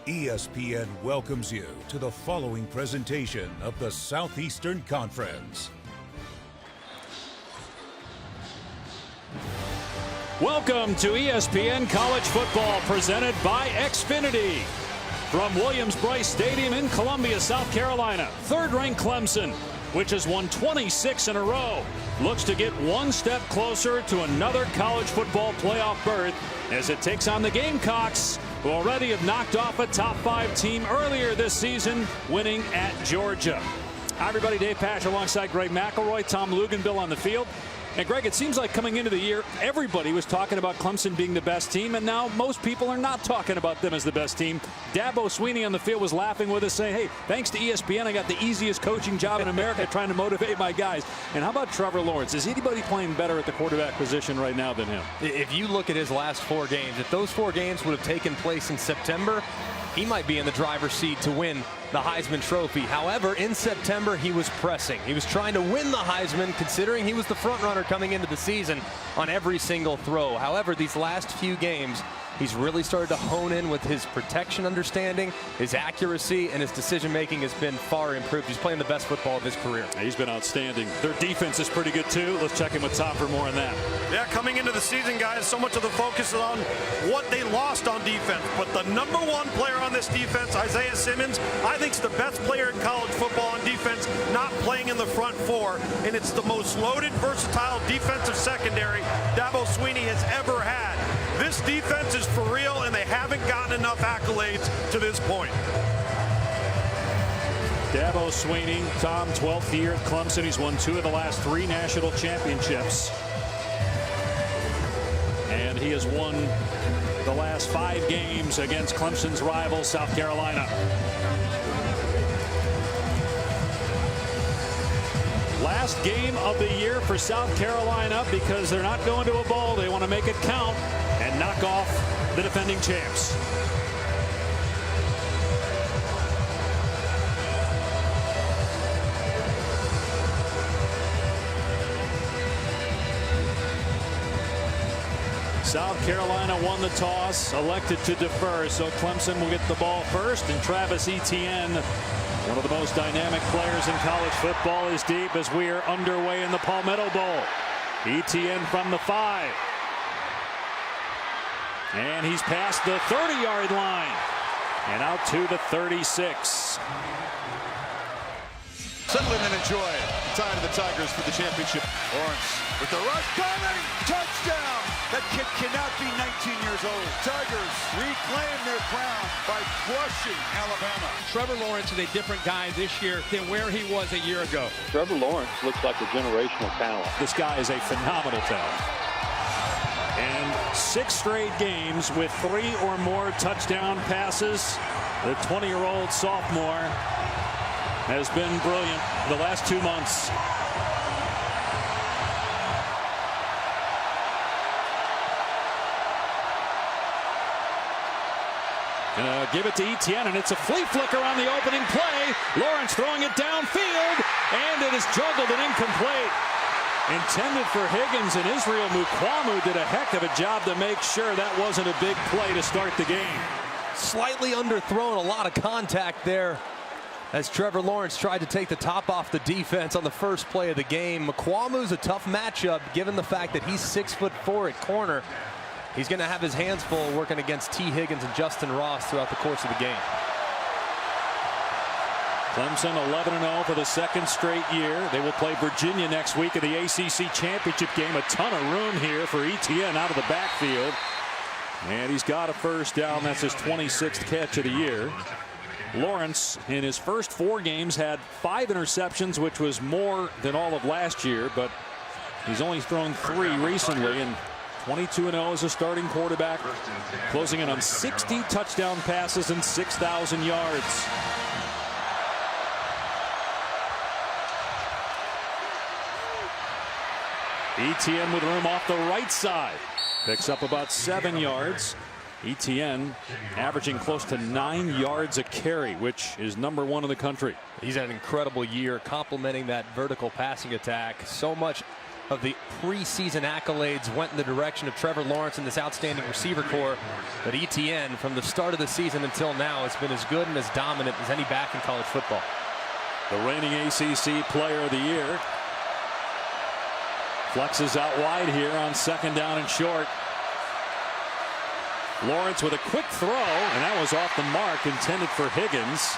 ESPN welcomes you to the following presentation of the Southeastern Conference. Welcome to ESPN College Football, presented by Xfinity. From Williams-Brice Stadium in Columbia, South Carolina, third-ranked Clemson, which has won 26 in a row, looks to get one step closer to another college football playoff berth as it takes on the Gamecocks, who already have knocked off a top 5 team earlier this season, winning at Georgia. Hi, everybody. Dave Pasch alongside Greg McElroy, Tom Luganville on the field. And Greg, it seems like coming into the year, everybody was talking about Clemson being the best team, and now most people are not talking about them as the best team. Dabo Swinney on the field was laughing with us, saying, hey, thanks to ESPN, I got the easiest coaching job in America trying to motivate my guys. And how about Trevor Lawrence? Is anybody playing better at the quarterback position right now than him? If you look at his last 4 games, if those 4 games would have taken place in September, he might be in the driver's seat to win the Heisman Trophy. However, in September, he was pressing. He was trying to win the Heisman, considering he was the front runner coming into the season on every single throw. However, these last few games, he's really started to hone in with his protection understanding, his accuracy, and his decision-making has been far improved. He's playing the best football of his career. He's been outstanding. Their defense is pretty good, too. Let's check in with Tom for more on that. Yeah, coming into the season, guys, so much of the focus is on what they lost on defense. But the #1 player on this defense, Isaiah Simmons, I think is the best player in college football on defense, not playing in the front 4. And it's the most loaded, versatile defensive secondary Dabo Swinney has ever had. This defense is for real, and they haven't gotten enough accolades to this point. Dabo Swinney, Tom, 12th year at Clemson. He's won 2 of the last 3 national championships. And he has won the last 5 games against Clemson's rival, South Carolina. Last game of the year for South Carolina, because they're not going to a bowl. They want to make it count and knock off the defending champs. South Carolina won the toss, elected to defer, so Clemson will get the ball first, and Travis Etienne, one of the most dynamic players in college football, is deep as we are underway in the Palmetto Bowl. Etienne from the 5. And he's past the 30-yard line and out to the 36. Settle in and enjoy it. Time to the Tigers for the championship. Lawrence with the rush coming. Touchdown. That kid cannot be 19 years old. Tigers reclaim their crown by crushing Alabama. Trevor Lawrence is a different guy this year than where he was a year ago. Trevor Lawrence looks like a generational talent. This guy is a phenomenal talent. And 6 straight games with 3 or more touchdown passes. The 20-year-old sophomore has been brilliant the last 2 months. Give it to Etienne, and it's a flea flicker on the opening play. Lawrence throwing it downfield, and it is juggled and incomplete. Intended for Higgins, and Israel Mukuamu did a heck of a job to make sure that wasn't a big play to start the game. Slightly underthrown, a lot of contact there as Trevor Lawrence tried to take the top off the defense on the first play of the game. Mukuamu's a tough matchup given the fact that he's 6'4" at corner. He's going to have his hands full working against T. Higgins and Justin Ross throughout the course of the game. Clemson 11-0 for the 2nd straight year. They will play Virginia next week in the ACC championship game. A ton of room here for Etienne out of the backfield. And he's got a first down. That's his 26th catch of the year. Lawrence, in his first 4 games, had 5 interceptions, which was more than all of last year, but he's only thrown 3 recently, and 22-0 as a starting quarterback, closing in on 60 touchdown passes and 6,000 yards. Etienne with room off the right side. Picks up about 7 yards. Etienne averaging close to 9 yards a carry, which is #1 in the country. He's had an incredible year complementing that vertical passing attack. So much of the preseason accolades went in the direction of Trevor Lawrence and this outstanding receiver core. But ETN, from the start of the season until now, has been as good and as dominant as any back in college football. The reigning ACC Player of the Year. Flexes out wide here on 2nd down and short. Lawrence with a quick throw, and that was off the mark, intended for Higgins.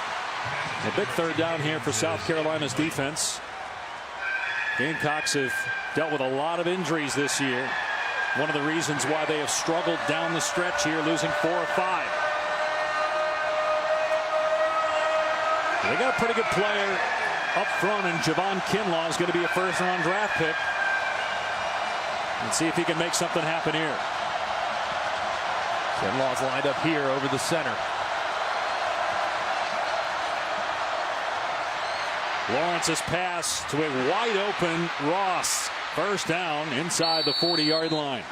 A big 3rd down here for South Carolina's defense. Gamecocks have dealt with a lot of injuries this year. One of the reasons why they have struggled down the stretch here, losing 4 or 5. They got a pretty good player up front, and Javon Kinlaw is going to be a 1st-round draft pick. And see if he can make something happen here. Kinlaw's lined up here over the center. Lawrence's pass to a wide open Ross. 1st down inside the 40-yard line.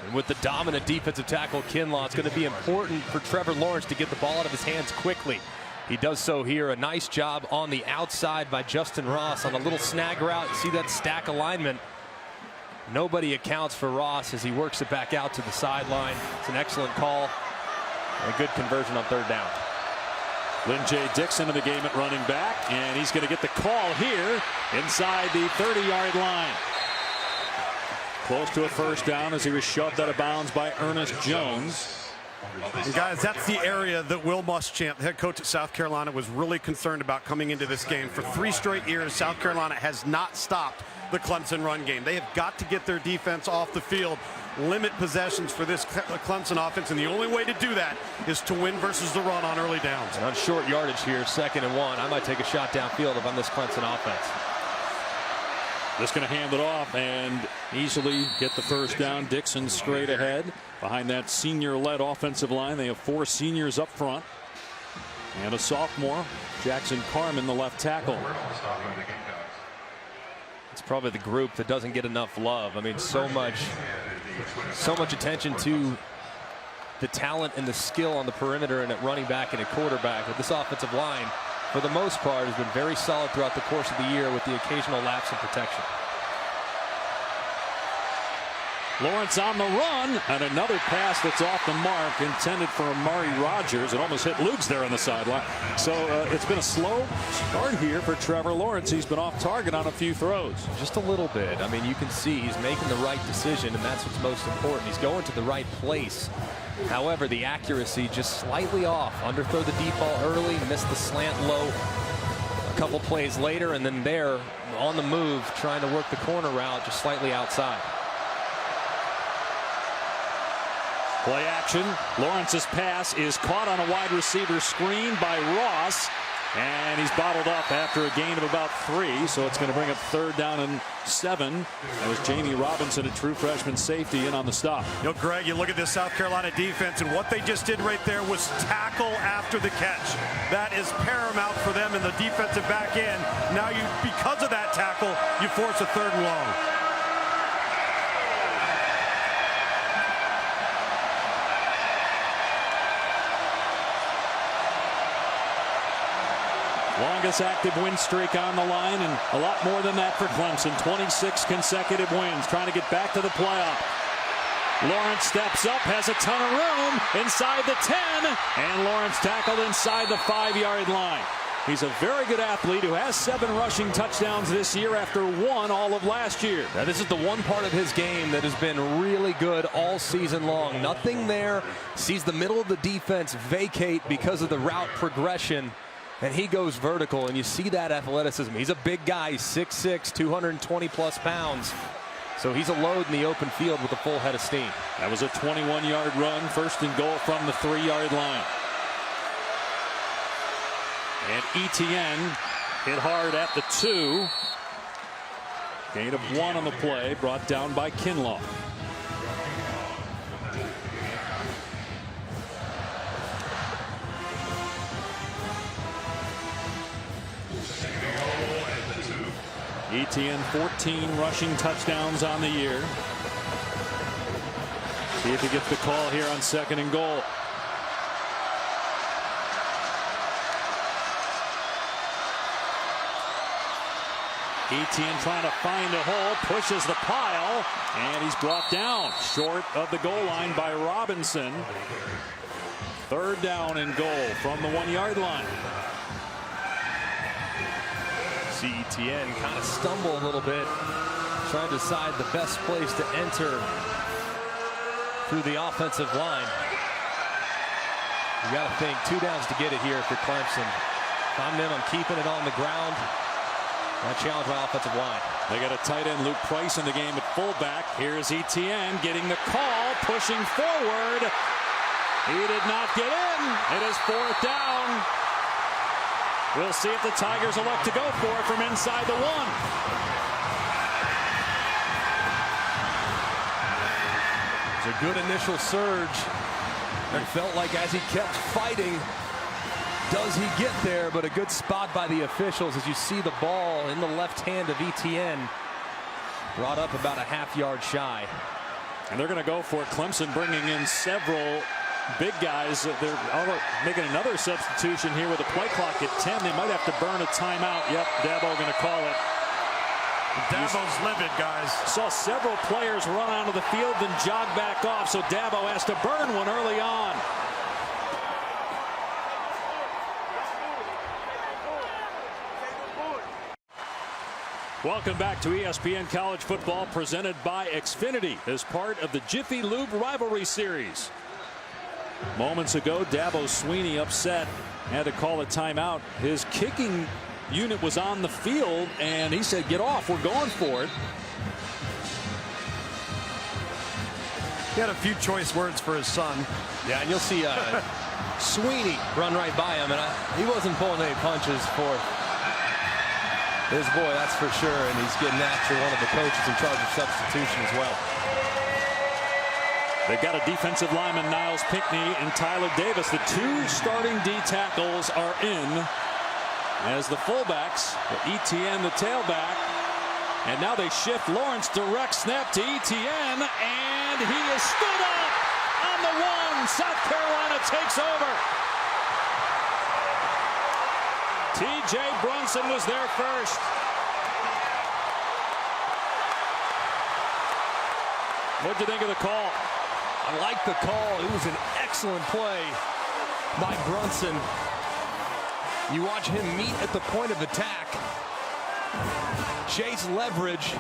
And with the dominant defensive tackle Kinlaw, it's going to be important for Trevor Lawrence to get the ball out of his hands quickly. He does so here. A nice job on the outside by Justin Ross on a little snag route. See that stack alignment. Nobody accounts for Ross as he works it back out to the sideline. It's an excellent call and a good conversion on 3rd down. Lynn J. Dixon in the game at running back, and he's going to get the call here inside the 30-yard line. Close to a 1st down as he was shoved out of bounds by Ernest Jones. And guys, that's the area that Will Muschamp, the head coach at South Carolina, was really concerned about coming into this game. For 3 straight years, South Carolina has not stopped the Clemson run game. They have got to get their defense off the field, limit possessions for this Clemson offense, and the only way to do that is to win versus the run on early downs. And on short yardage here, 2nd and 1, I might take a shot downfield if I'm this Clemson offense. Just going to hand it off and easily get the 1st down. Dixon straight ahead behind that senior-led offensive line. They have 4 seniors up front and a sophomore, Jackson Carman, the left tackle. It's probably the group that doesn't get enough love. I mean, so much attention to the talent and the skill on the perimeter and at running back and at quarterback. But this offensive line, for the most part, has been very solid throughout the course of the year with the occasional lapse in protection. Lawrence on the run, and another pass that's off the mark, intended for Amari Rogers. It almost hit Luke's there on the sideline. So it's been a slow start here for Trevor Lawrence. He's been off target on a few throws. Just a little bit. I mean, you can see he's making the right decision, and that's what's most important. He's going to the right place. However, the accuracy just slightly off. Underthrow the deep ball early, missed the slant low a couple plays later, and then there on the move trying to work the corner route just slightly outside. Play action. Lawrence's pass is caught on a wide receiver screen by Ross, and he's bottled up after a gain of about 3. So it's going to bring up 3rd down and 7. That was Jamie Robinson, a true freshman safety, in on the stop. You know, Greg, you look at this South Carolina defense, and what they just did right there was tackle after the catch. That is paramount for them in the defensive back end. Now, because of that tackle, you force a 3rd and long. Longest active win streak on the line, and a lot more than that for Clemson. 26 consecutive wins, trying to get back to the playoff. Lawrence steps up, has a ton of room inside the 10, and Lawrence tackled inside the 5-yard line. He's a very good athlete who has 7 rushing touchdowns this year after 1 all of last year. Now, this is the one part of his game that has been really good all season long. Nothing there. Sees the middle of the defense vacate because of the route progression, and he goes vertical, and you see that athleticism. He's a big guy. He's 6'6", 220-plus pounds. So he's a load in the open field with a full head of steam. That was a 21-yard run, 1st and goal from the 3-yard line. And ETN hit hard at the 2. Gain of 1 on the play, brought down by Kinlaw. ETN 14 rushing touchdowns on the year. See if he gets the call here on 2nd and goal. Etienne trying to find a hole, pushes the pile, and he's brought down short of the goal line by Robinson. 3rd down and goal from the 1-yard line. See Etienne kind of stumble a little bit, trying to decide the best place to enter through the offensive line. You got to think 2 downs to get it here for Clemson. If I'm them, I'm keeping it on the ground. I challenge my offensive line. They got a tight end, Luke Price, in the game at fullback. Here's Etienne getting the call, pushing forward. He did not get in. It is 4th down. We'll see if the Tigers elect to go for it from inside the 1. It's a good initial surge. It felt like as he kept fighting, does he get there? But a good spot by the officials as you see the ball in the left hand of Etienne. Brought up about a half-yard shy. And they're going to go for it. Clemson bringing in several big guys. They're making another substitution here with a play clock at 10. They might have to burn a timeout. Yep, Dabo going to call it. Dabo's livid, guys. Saw several players run onto the field and jog back off, so Dabo has to burn one early on. Welcome back to ESPN College Football, presented by Xfinity as part of the Jiffy Lube Rivalry Series. Moments ago, Dabo Swinney upset, had to call a timeout. His kicking unit was on the field, and he said, "Get off, we're going for it." He had a few choice words for his son. Yeah, and you'll see Swinney run right by him, and he wasn't pulling any punches for his boy, that's for sure, and he's getting after one of the coaches in charge of substitution as well. They've got a defensive lineman, Niles Pinckney, and Tyler Davis. The 2 starting D tackles are in as the fullbacks. Etienne, the tailback. And now they shift. Lawrence, direct snap to Etienne, and he is stood up on the 1. South Carolina takes over. T.J. Brunson was there first. What'd you think of the call? I like the call. It was an excellent play by Brunson. You watch him meet at the point of attack, chase leverage,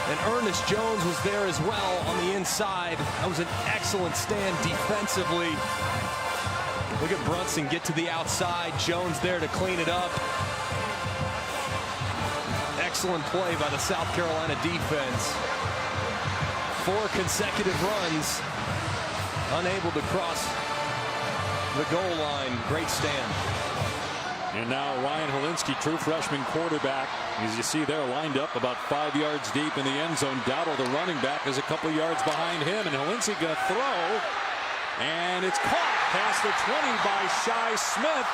and Ernest Jones was there as well on the inside. That was an excellent stand defensively. Look at Brunson get to the outside. Jones there to clean it up. Excellent play by the South Carolina defense. 4 consecutive runs, unable to cross the goal line. Great stand. And now Ryan Helinski, true freshman quarterback. As you see, they're lined up about 5 yards deep in the end zone. Dowdle, the running back, is a couple yards behind him, and Helinski going to throw. And it's caught past the 20 by Shi Smith.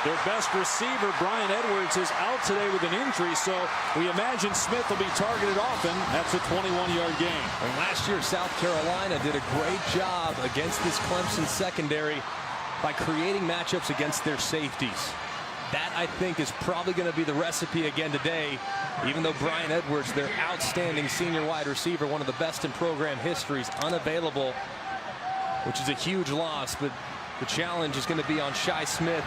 Their best receiver, Brian Edwards, is out today with an injury, so we imagine Smith will be targeted often. That's a 21-yard gain. And last year, South Carolina did a great job against this Clemson secondary by creating matchups against their safeties. That, I think, is probably going to be the recipe again today, even though Brian Edwards, their outstanding senior wide receiver, one of the best in program history, is unavailable, which is a huge loss. But the challenge is going to be on Shi Smith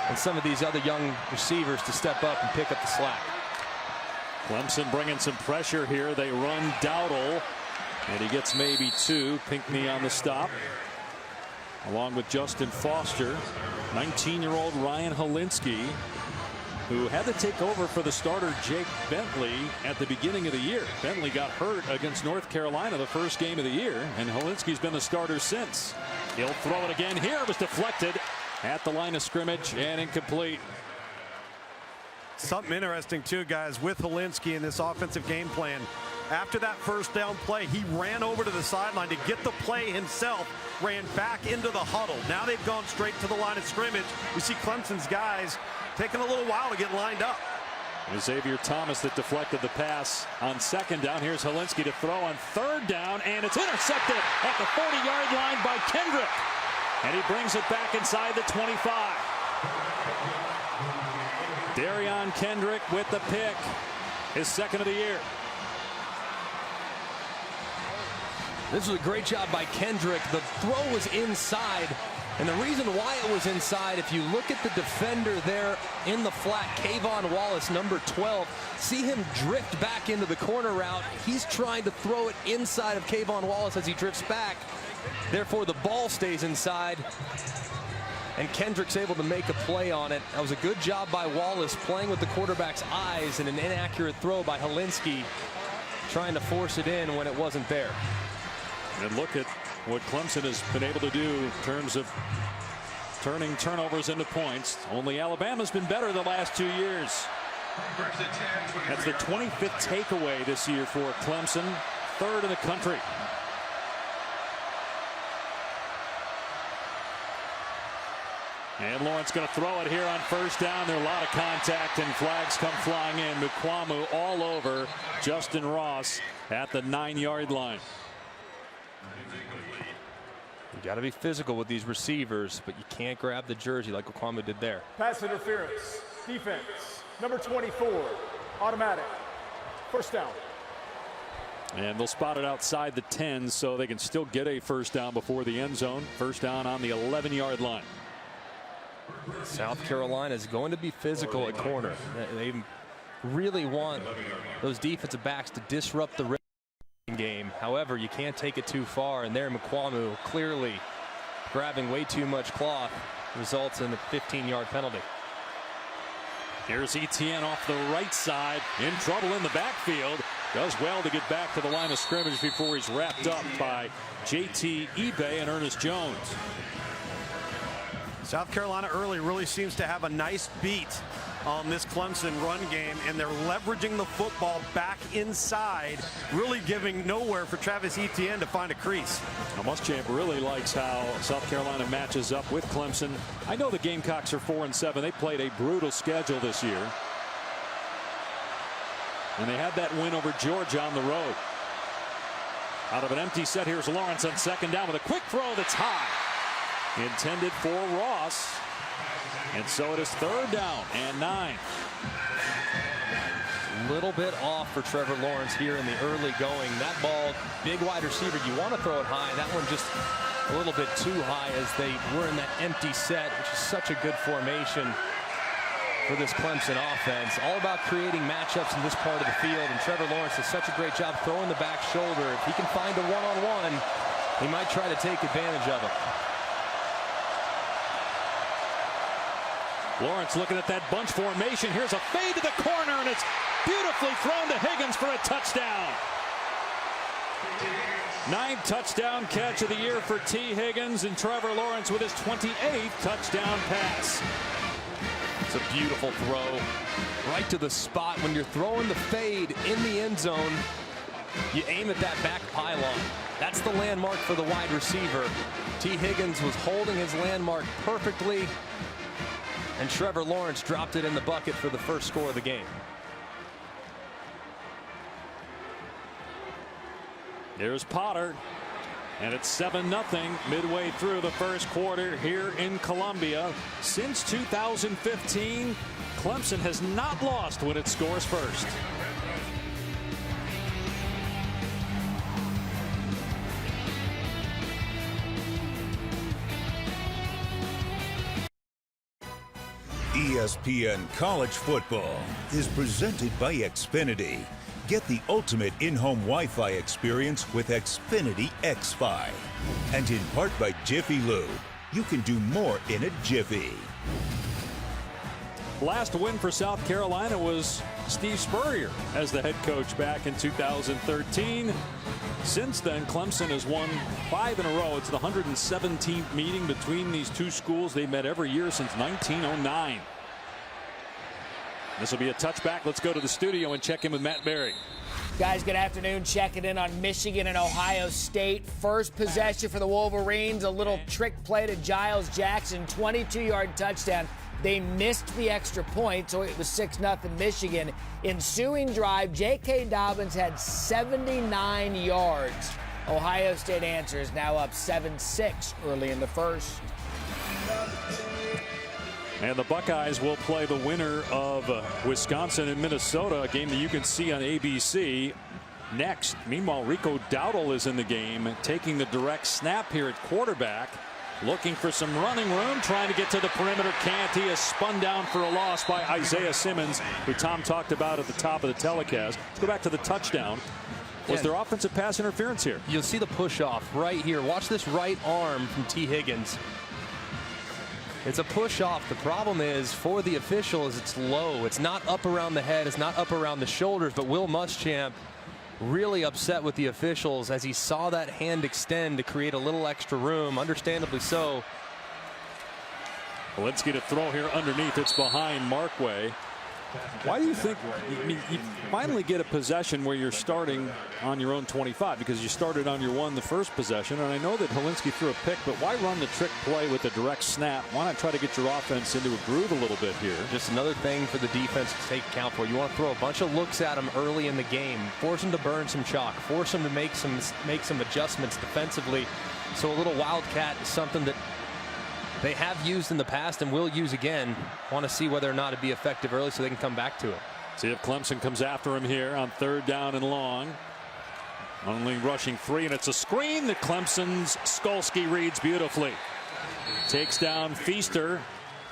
and some of these other young receivers to step up and pick up the slack. Clemson bringing some pressure here. They run Dowdle, and he gets maybe 2. Pinckney on the stop, along with Justin Foster. 19-year-old Ryan Helinski, who had to take over for the starter Jake Bentley at the beginning of the year. Bentley got hurt against North Carolina the first game of the year, and Helinski's been the starter since. He'll throw it again here. It was deflected at the line of scrimmage and incomplete. Something interesting too, guys, with Helinski in this offensive game plan. After that first down play, he ran over to the sideline to get the play himself, ran back into the huddle. Now they've gone straight to the line of scrimmage. We see Clemson's guys taking a little while to get lined up. It was Xavier Thomas that deflected the pass on 2nd down. Here's Helinski to throw on 3rd down, and it's intercepted at the 40-yard line by Kendrick. And he brings it back inside the 25. Darion Kendrick with the pick, his second of the year. This was a great job by Kendrick. The throw was inside, and the reason why it was inside, if you look at the defender there in the flat, Kayvon Wallace, number 12, see him drift back into the corner route. He's trying to throw it inside of Kayvon Wallace as he drifts back. Therefore, the ball stays inside, and Kendrick's able to make a play on it. That was a good job by Wallace, playing with the quarterback's eyes, and an inaccurate throw by Helinski, trying to force it in when it wasn't there. And look at what Clemson has been able to do in terms of turning turnovers into points. Only Alabama's been better the last 2 years. That's the 25th takeaway this year for Clemson, third in the country. And Lawrence going to throw it here on first down. There are a lot of contact, and flags come flying in. Mukuamu all over Justin Ross at the 9-yard line. You got to be physical with these receivers, but you can't grab the jersey like Mukuamu did there. Pass interference. Defense. Number 24. Automatic. First down. And they'll spot it outside the 10 so they can still get a first down before the end zone. First down on the 11-yard line. South Carolina is going to be physical at corner. They really want those defensive backs to disrupt the game. However, you can't take it too far, and there Mukuamu clearly grabbing way too much cloth results in a 15-yard penalty. Here's Etienne off the right side, in trouble in the backfield. Does well to get back to the line of scrimmage before he's wrapped up by JT Ebay and Ernest Jones. South Carolina early really seems to have a nice beat on this Clemson run game, and they're leveraging the football back inside, really giving nowhere for Travis Etienne to find a crease. Now, Muschamp really likes how South Carolina matches up with Clemson. I know the Gamecocks are 4-7. They played a brutal schedule this year, and they had that win over Georgia on the road. Out of an empty set, here's Lawrence on second down with a quick throw that's high. Intended for Ross. And so it is third down and 9. Little bit off for Trevor Lawrence here in the early going. That ball, big wide receiver, you want to throw it high. That one just a little bit too high as they were in that empty set, which is such a good formation for this Clemson offense. All about creating matchups in this part of the field, and Trevor Lawrence does such a great job throwing the back shoulder. If he can find a one-on-one, he might try to take advantage of it. Lawrence looking at that bunch formation. Here's a fade to the corner, and it's beautifully thrown to Higgins for a touchdown. 9th touchdown catch of the year for T. Higgins, and Trevor Lawrence with his 28th touchdown pass. It's a beautiful throw right to the spot. When you're throwing the fade in the end zone, you aim at that back pylon. That's the landmark for the wide receiver. T. Higgins was holding his landmark perfectly, and Trevor Lawrence dropped it in the bucket for the first score of the game. Here's Potter, and it's 7-0 midway through the first quarter here in Columbia. Since 2015, Clemson has not lost when it scores first. ESPN College Football is presented by Xfinity. Get the ultimate in-home Wi-Fi experience with Xfinity XFi. And in part by Jiffy Lube. You can do more in a jiffy. Last win for South Carolina was Steve Spurrier as the head coach back in 2013. Since then, Clemson has won 5 in a row. It's the 117th meeting between these two schools. They've met every year since 1909. This will be a touchback. Let's go to the studio and check in with Matt Berry. Guys, good afternoon. Checking in on Michigan and Ohio State. First possession for the Wolverines. A little trick play to Giles Jackson. 22-yard touchdown. They missed the extra point, so it was 6-0 Michigan. Ensuing drive, J.K. Dobbins had 79 yards. Ohio State answers now up 7-6 early in the first. And the Buckeyes will play the winner of Wisconsin and Minnesota, a game that you can see on ABC next. Meanwhile, Rico Dowdle is in the game, taking the direct snap here at quarterback, looking for some running room, trying to get to the perimeter. Can't. He is spun down for a loss by Isaiah Simmons, who Tom talked about at the top of the telecast. Let's go back to the touchdown. Was there offensive pass interference here? You'll see the push off right here. Watch this right arm from T. Higgins. It's a push off. The problem is for the officials, it's low. It's not up around the head. It's not up around the shoulders. But Will Muschamp really upset with the officials as he saw that hand extend to create a little extra room. Understandably so. Walensky to throw here underneath. It's behind Markway. Why do you think you finally get a possession where you're starting on your own 25? Because you started on your one the first possession, and I know that Walensky threw a pick, but why run the trick play with a direct snap? Why not try to get your offense into a groove a little bit here? Just another thing for the defense to take account for. You want to throw a bunch of looks at them early in the game, force them to burn some chalk, force them to make some adjustments defensively. So a little wildcat is something that they have used in the past and will use again. Want to see whether or not it'd be effective early so they can come back to it. See if Clemson comes after him here on 3rd down and long. Only rushing 3, and it's a screen that Clemson's Skolsky reads beautifully. Takes down Feaster,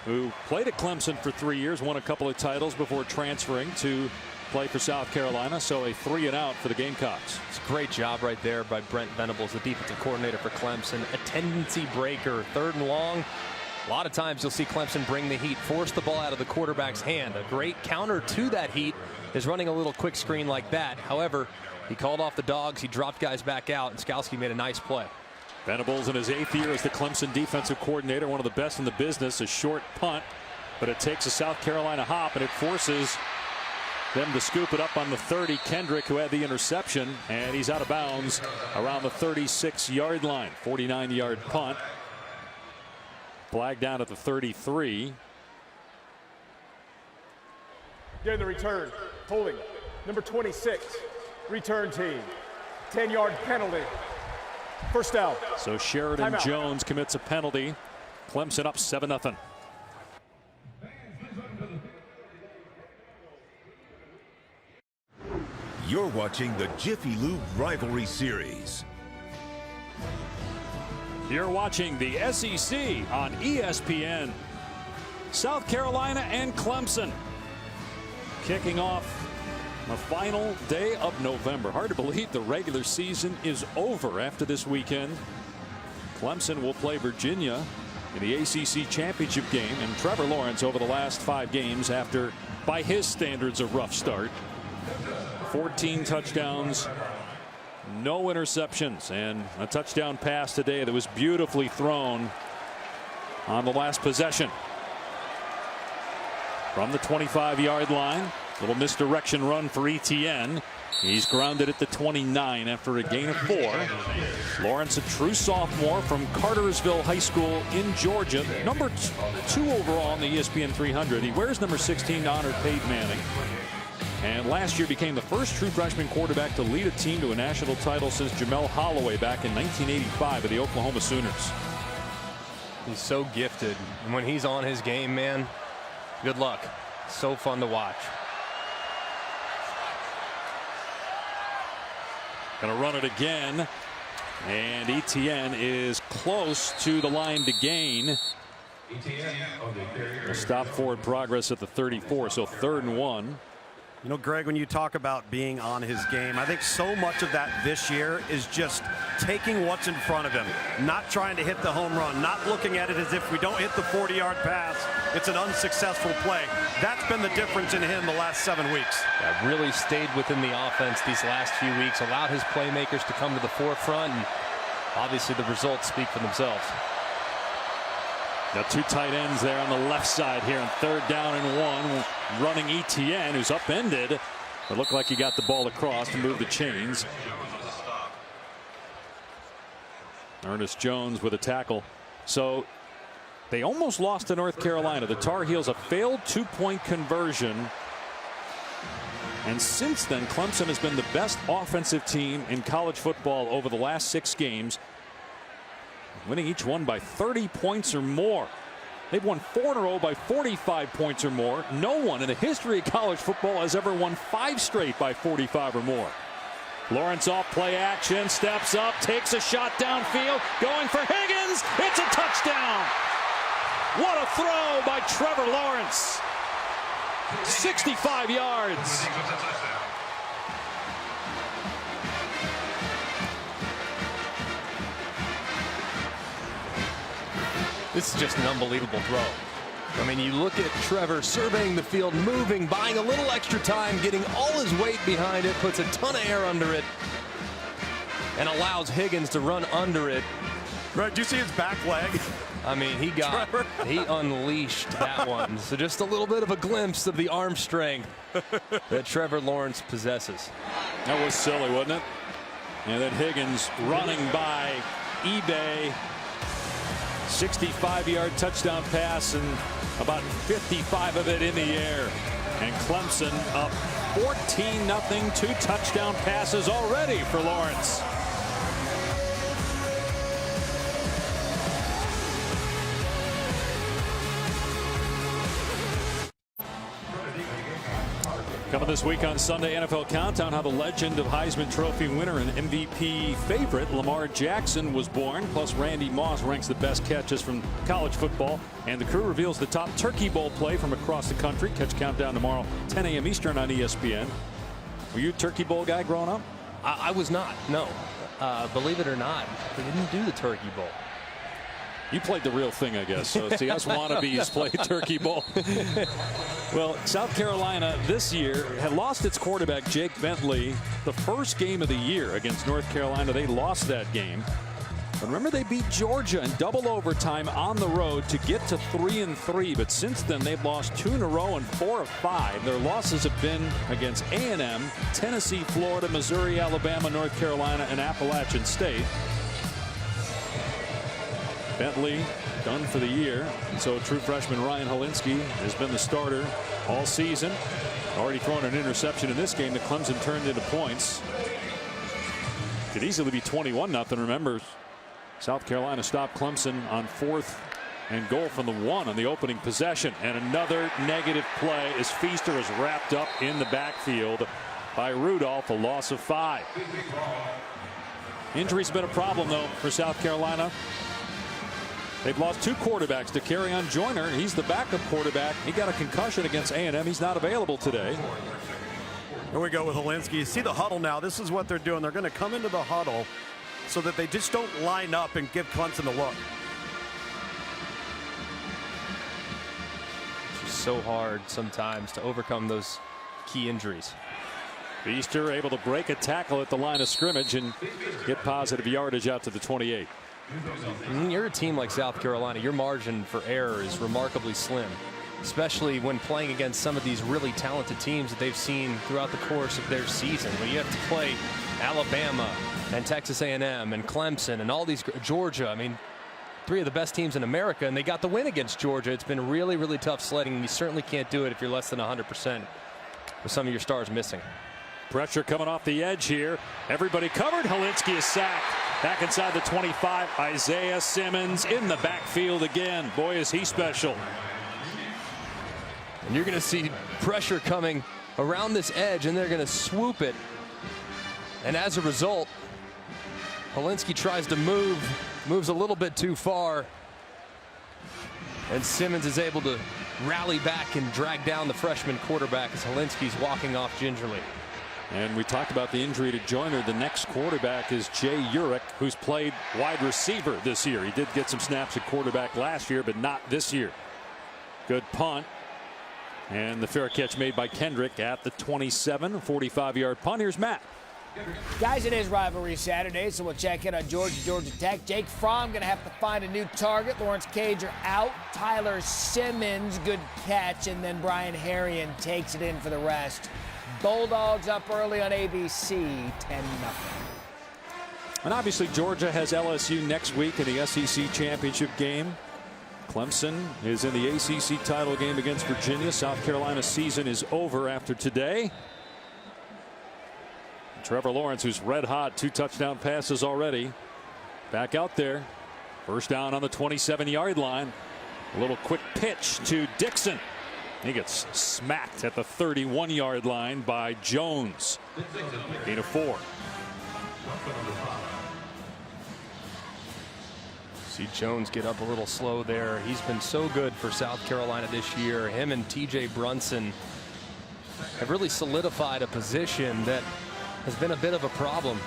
who played at Clemson for 3 years, won a couple of titles before transferring to play for South Carolina. So a 3 and out for the Gamecocks. It's a great job right there by Brent Venables, the defensive coordinator for Clemson. A tendency breaker, 3rd and long. A lot of times you'll see Clemson bring the heat, force the ball out of the quarterback's hand. A great counter to that heat is running a little quick screen like that. However, he called off the dogs, he dropped guys back out, and Skolsky made a nice play. Venables in his 8th year as the Clemson defensive coordinator, one of the best in the business. A short punt, but it takes a South Carolina hop, and it forces them to scoop it up on the 30. Kendrick, who had the interception, and he's out of bounds around the 36-yard line. 49-yard punt. Flag down at the 33. Getting the return. Holding. Number 26. Return team. 10-yard penalty. 1st down. So Sheridan Timeout. Jones commits a penalty. Clemson up 7-0. You're watching the Jiffy Lube Rivalry Series. You're watching the SEC on ESPN. South Carolina and Clemson kicking off the final day of November. Hard to believe the regular season is over after this weekend. Clemson will play Virginia in the ACC championship game, and Trevor Lawrence over the last 5 games after, by his standards, a rough start. 14 touchdowns, no interceptions, and a touchdown pass today that was beautifully thrown on the last possession. From the 25-yard line, little misdirection run for Etienne. He's grounded at the 29 after a gain of 4. Lawrence, a true sophomore from Cartersville High School in Georgia, number 2 overall on the ESPN 300. He wears number 16 to honor Peyton Manning. And last year became the first true freshman quarterback to lead a team to a national title since Jamel Holloway back in 1985 with the Oklahoma Sooners. He's so gifted. And when he's on his game, man, good luck. So fun to watch. Gonna run it again. And Etienne is close to the line to gain. A stop forward progress at the 34, so 3rd and 1. You know, Greg, when you talk about being on his game, I think so much of that this year is just taking what's in front of him, not trying to hit the home run, not looking at it as if we don't hit the 40-yard pass, it's an unsuccessful play. That's been the difference in him the last 7 weeks. Yeah, really stayed within the offense these last few weeks, allowed his playmakers to come to the forefront, and obviously the results speak for themselves. Got 2 tight ends there on the left side here on 3rd down and 1. Running Etienne, who's upended. It looked like he got the ball across to move the chains. Ernest Jones with a tackle. So they almost lost to North Carolina. The Tar Heels, a failed 2-point conversion. And since then, Clemson has been the best offensive team in college football over the last 6 games, winning each one by 30 points or more. They've won 4 in a row by 45 points or more. No one in the history of college football has ever won 5 straight by 45 or more. Lawrence off play action, steps up, takes a shot downfield, going for Higgins. It's a touchdown. What a throw by Trevor Lawrence. 65 yards. This is just an unbelievable throw. I mean, you look at Trevor surveying the field, moving, buying a little extra time, getting all his weight behind it, puts a ton of air under it, and allows Higgins to run under it. Right, do you see his back leg? I mean, he unleashed that one. So just a little bit of a glimpse of the arm strength that Trevor Lawrence possesses. That was silly, wasn't it? And then Higgins running by eBay. 65-yard touchdown pass and about 55 of it in the air. And Clemson up 14-0. 2 touchdown passes already for Lawrence. Coming this week on Sunday NFL Countdown, how the legend of Heisman Trophy winner and MVP favorite Lamar Jackson was born. Plus, Randy Moss ranks the best catches from college football. And the crew reveals the top Turkey Bowl play from across the country. Catch Countdown tomorrow, 10 a.m. Eastern on ESPN. Were you a Turkey Bowl guy growing up? I was not, no. Believe it or not, we didn't do the Turkey Bowl. You played the real thing, I guess. So see, us wannabes played Turkey Bowl. Well, South Carolina this year had lost its quarterback, Jake Bentley, the first game of the year against North Carolina. They lost that game. But remember, they beat Georgia in double overtime on the road to get to 3-3. But since then, they've lost 2 in a row and 4 of 5. Their losses have been against A&M, Tennessee, Florida, Missouri, Alabama, North Carolina, and Appalachian State. Bentley done for the year. So true freshman Ryan Helinski has been the starter all season. Already thrown an interception in this game that Clemson turned into points. Could easily be 21-0. Remember, South Carolina stopped Clemson on 4th and goal from the 1 on the opening possession. And another negative play as Feaster is wrapped up in the backfield by Rudolph, a loss of 5. Injuries have been a problem, though, for South Carolina. They've lost 2 quarterbacks to Kerryon Joyner. He's the backup quarterback. He got a concussion against A&M. He's not available today. Here we go with Helinski. You see the huddle now. This is what they're doing. They're going to come into the huddle so that they just don't line up and give Clemson a look. It's just so hard sometimes to overcome those key injuries. Feaster able to break a tackle at the line of scrimmage and get positive yardage out to the 28. You're a team like South Carolina. Your margin for error is remarkably slim, especially when playing against some of these really talented teams that they've seen throughout the course of their season. When you have to play Alabama and Texas A&M and Clemson and all these, Georgia. I mean, 3 of the best teams in America, and they got the win against Georgia. It's been really, really tough sledding, and you certainly can't do it if you're less than 100% with some of your stars missing. Pressure coming off the edge here. Everybody covered. Helinski is sacked. Back inside the 25. Isaiah Simmons in the backfield again. Boy, is he special. And you're going to see pressure coming around this edge, and they're going to swoop it. And as a result, Helinski tries to moves a little bit too far. And Simmons is able to rally back and drag down the freshman quarterback as Helinski's walking off gingerly. And we talked about the injury to Joyner. The next quarterback is Jay Urich, who's played wide receiver this year. He did get some snaps at quarterback last year, but not this year. Good punt. And the fair catch made by Kendrick at the 27. 45-yard punt. Here's Matt. Guys, it is Rivalry Saturday, so we'll check in on Georgia Tech. Jake Fromm going to have to find a new target. Lawrence Cager out. Tyler Simmons, good catch. And then Brian Herrien takes it in for the rest. Bulldogs up early on ABC, 10-0. And obviously Georgia has LSU next week in the SEC championship game. Clemson is in the ACC title game against Virginia. South Carolina's season is over after today. Trevor Lawrence, who's red hot, 2 touchdown passes already. Back out there. First down on the 27-yard line. A little quick pitch to Dixon. He gets smacked at the 31-yard line by Jones. Gain of 4. See Jones get up a little slow there. He's been so good for South Carolina this year. Him and T.J. Brunson have really solidified a position that has been a bit of a problem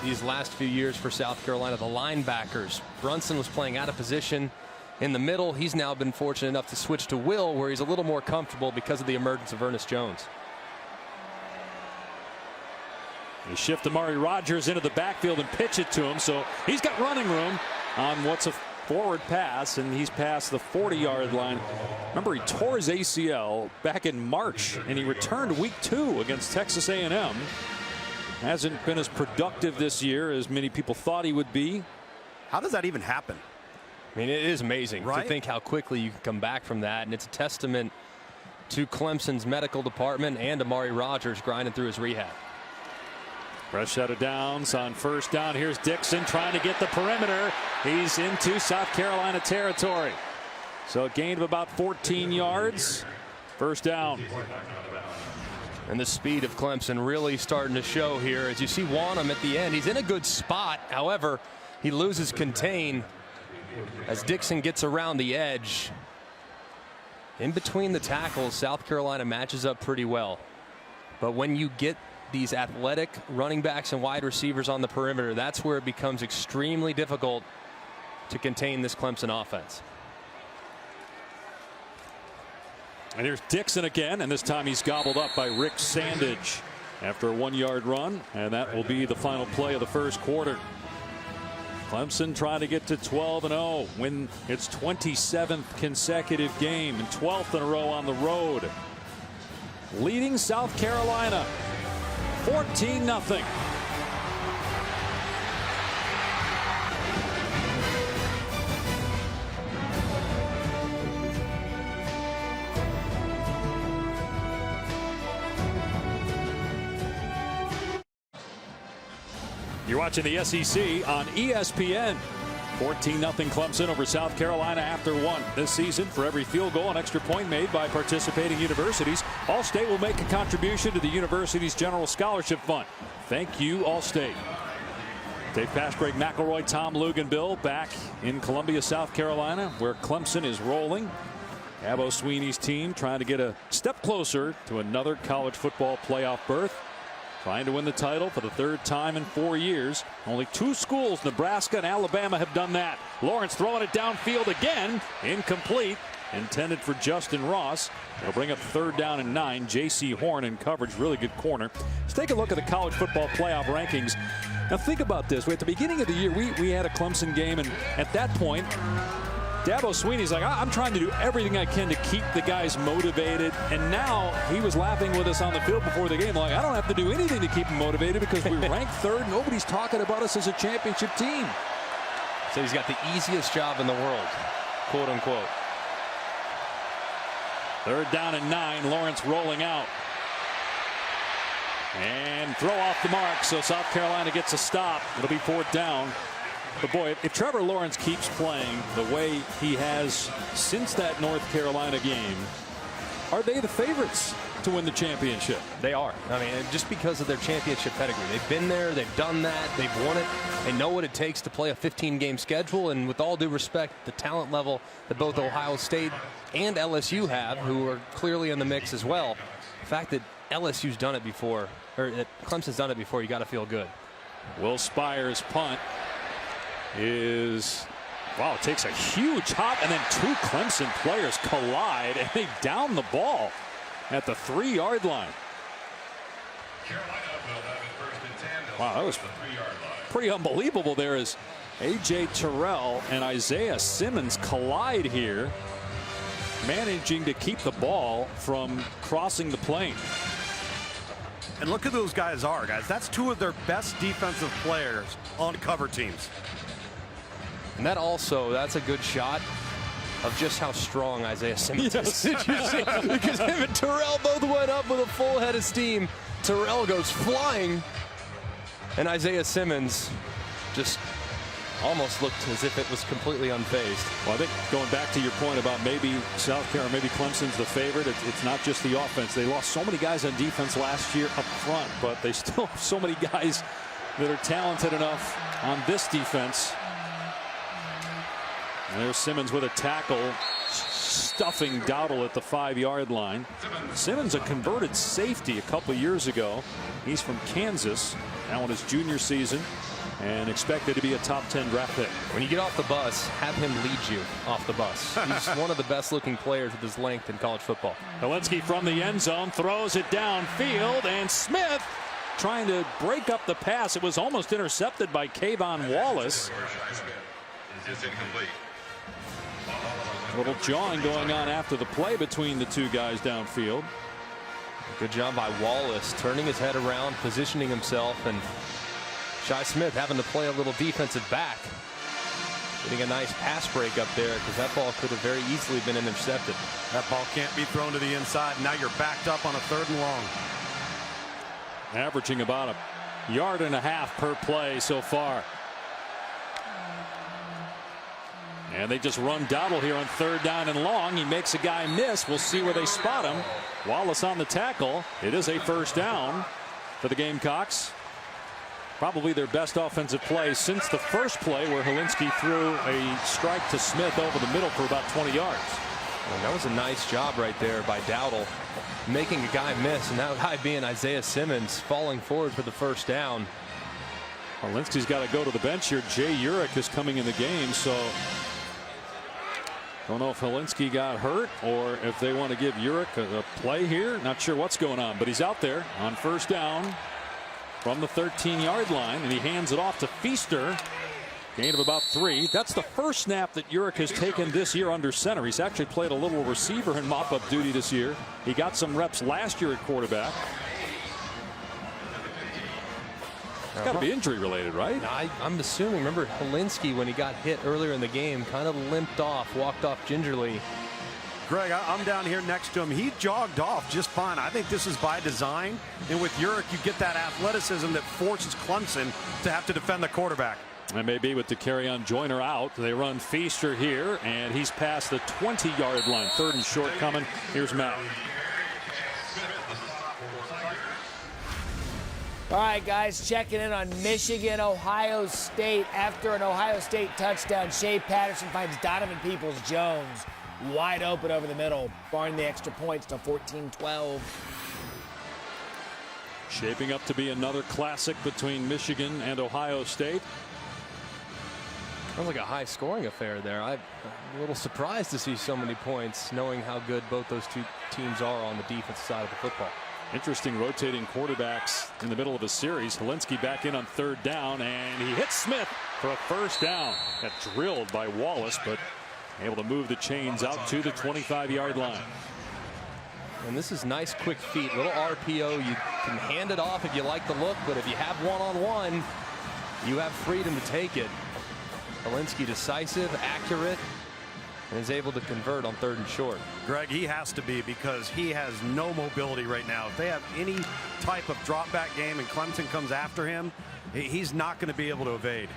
these last few years for South Carolina. The linebackers. Brunson was playing out of position in the middle. He's now been fortunate enough to switch to Will, where he's a little more comfortable because of the emergence of Ernest Jones. They shift Amari Rodgers into the backfield and pitch it to him, so he's got running room on what's a forward pass, and he's past the 40-yard line. Remember, he tore his ACL back in March, and he returned week 2 against Texas A&M. Hasn't been as productive this year as many people thought he would be. How does that even happen? I mean, it is amazing to think how quickly you can come back from that, and it's a testament to Clemson's medical department and Amari Rodgers grinding through his rehab. Fresh out of downs on first down. Here's Dixon trying to get the perimeter. He's into South Carolina territory. So a gain of about 14 yards. First down. And the speed of Clemson really starting to show here. As you see Wanham at the end, he's in a good spot. However, he loses contain as Dixon gets around the edge. In between the tackles, South Carolina matches up pretty well. But when you get these athletic running backs and wide receivers on the perimeter, that's where it becomes extremely difficult to contain this Clemson offense. And here's Dixon again, and this time he's gobbled up by Rick Sandage after a 1-yard run, and that will be the final play of the first quarter. Clemson trying to get to 12-0, win its 27th consecutive game and 12th in a row on the road. Leading South Carolina 14-0. You're watching the SEC on ESPN. 14-0 Clemson over South Carolina after 1 this season. For every field goal and extra point made by participating universities, All-State will make a contribution to the university's general scholarship fund. Thank you, All-State. Dave Pasch, Greg McElroy, Tom Luganbill back in Columbia, South Carolina, where Clemson is rolling. Dabo Swinney's team trying to get a step closer to another college football playoff berth. Trying to win the title for the 3rd time in 4 years. Only 2 schools, Nebraska and Alabama, have done that. Lawrence throwing it downfield again. Incomplete. Intended for Justin Ross. They'll bring up 3rd down and 9. J.C. Horn in coverage. Really good corner. Let's take a look at the college football playoff rankings. Now think about this. At the beginning of the year, we had a Clemson game, and at that point, Dabo Swinney's like, I'm trying to do everything I can to keep the guys motivated. And now he was laughing with us on the field before the game. Like, I don't have to do anything to keep them motivated because we ranked 3rd. Nobody's talking about us as a championship team. So he's got the easiest job in the world, quote unquote. 3rd down and 9. Lawrence rolling out. And throw off the mark. So South Carolina gets a stop. It'll be 4th down. But boy, if Trevor Lawrence keeps playing the way he has since that North Carolina game, are they the favorites to win the championship? They are. I mean, just because of their championship pedigree. They've been there, they've done that, they've won it. They know what it takes to play a 15-game schedule, and with all due respect, the talent level that both Ohio State and LSU have, who are clearly in the mix as well. The fact that LSU's done it before, or that Clemson's done it before, you got to feel good. Will Spire's punt is, wow, it takes a huge hop, and then 2 Clemson players collide, and they down the ball at the 3-yard line. Wow, that was pretty unbelievable there as A.J. Terrell and Isaiah Simmons collide here, managing to keep the ball from crossing the plane. And look who those guys are, guys. That's 2 of their best defensive players on cover teams. And that also, that's a good shot of just how strong Isaiah Simmons is. Did you see? Because him and Terrell both went up with a full head of steam. Terrell goes flying, and Isaiah Simmons just almost looked as if it was completely unfazed. Well, I think going back to your point about maybe South Carolina, maybe Clemson's the favorite. It's not just the offense. They lost so many guys on defense last year up front, but they still have so many guys that are talented enough on this defense. And there's Simmons with a tackle, stuffing Dowdle at the 5-yard line. Simmons, a converted safety a couple years ago. He's from Kansas, now in his junior season, and expected to be a top 10 draft pick. When you get off the bus, have him lead you off the bus. He's one of the best looking players with his length in college football. Helinski from the end zone throws it downfield, and Smith trying to break up the pass. It was almost intercepted by Kayvon Wallace. A little jawing going on after the play between the two guys downfield. Good job by Wallace, turning his head around, positioning himself, and Shi Smith having to play a little defensive back. Getting a nice pass break up there, because that ball could have very easily been intercepted. That ball can't be thrown to the inside. Now you're backed up on a 3rd and long. Averaging about 1.5 yards per play so far. And they just run Dowdle here on 3rd down and long. He makes a guy miss. We'll see where they spot him. Wallace on the tackle. It is a 1st down for the Gamecocks. Probably their best offensive play since the first play where Helinski threw a strike to Smith over the middle for about 20 yards. And that was a nice job right there by Dowdle, making a guy miss, and that guy being Isaiah Simmons, falling forward for the 1st down. Helinski's got to go to the bench here. Jay Urich is coming in the game, so don't know if Helinski got hurt or if they want to give Urich a play here. Not sure what's going on, but he's out there on 1st down from the 13-yard line, and he hands it off to Feaster. Gain of about 3. That's the first snap that Urich has taken this year under center. He's actually played a little receiver in mop-up duty this year. He got some reps last year at quarterback. It's got to be injury related, right? I'm assuming. Remember Helinski, when he got hit earlier in the game, kind of limped off, walked off gingerly. Greg, I'm down here next to him. He jogged off just fine. I think this is by design. And with Urich, you get that athleticism that forces Clemson to have to defend the quarterback. And maybe with the carry-on Joyner out, they run Feaster here, and he's past the 20-yard line. 3rd and short coming. Here's Matt. All right, guys, checking in on Michigan, Ohio State. After an Ohio State touchdown, Shea Patterson finds Donovan Peoples-Jones wide open over the middle, barring the extra points to 14-12. Shaping up to be another classic between Michigan and Ohio State. Sounds like a high-scoring affair there. I'm a little surprised to see so many points, knowing how good both those two teams are on the defensive side of the football. Interesting rotating quarterbacks in the middle of a series. Helinski back in on 3rd down, and he hits Smith for a 1st down. Got drilled by Wallace, but able to move the chains out to the 25-yard line. And this is nice, quick feet. Little RPO. You can hand it off if you like the look, but if you have one-on-one, you have freedom to take it. Helinski decisive, accurate, and is able to convert on 3rd and short. Greg, he has to be, because he has no mobility right now. If they have any type of drop back game and Clemson comes after him, he's not going to be able to evade.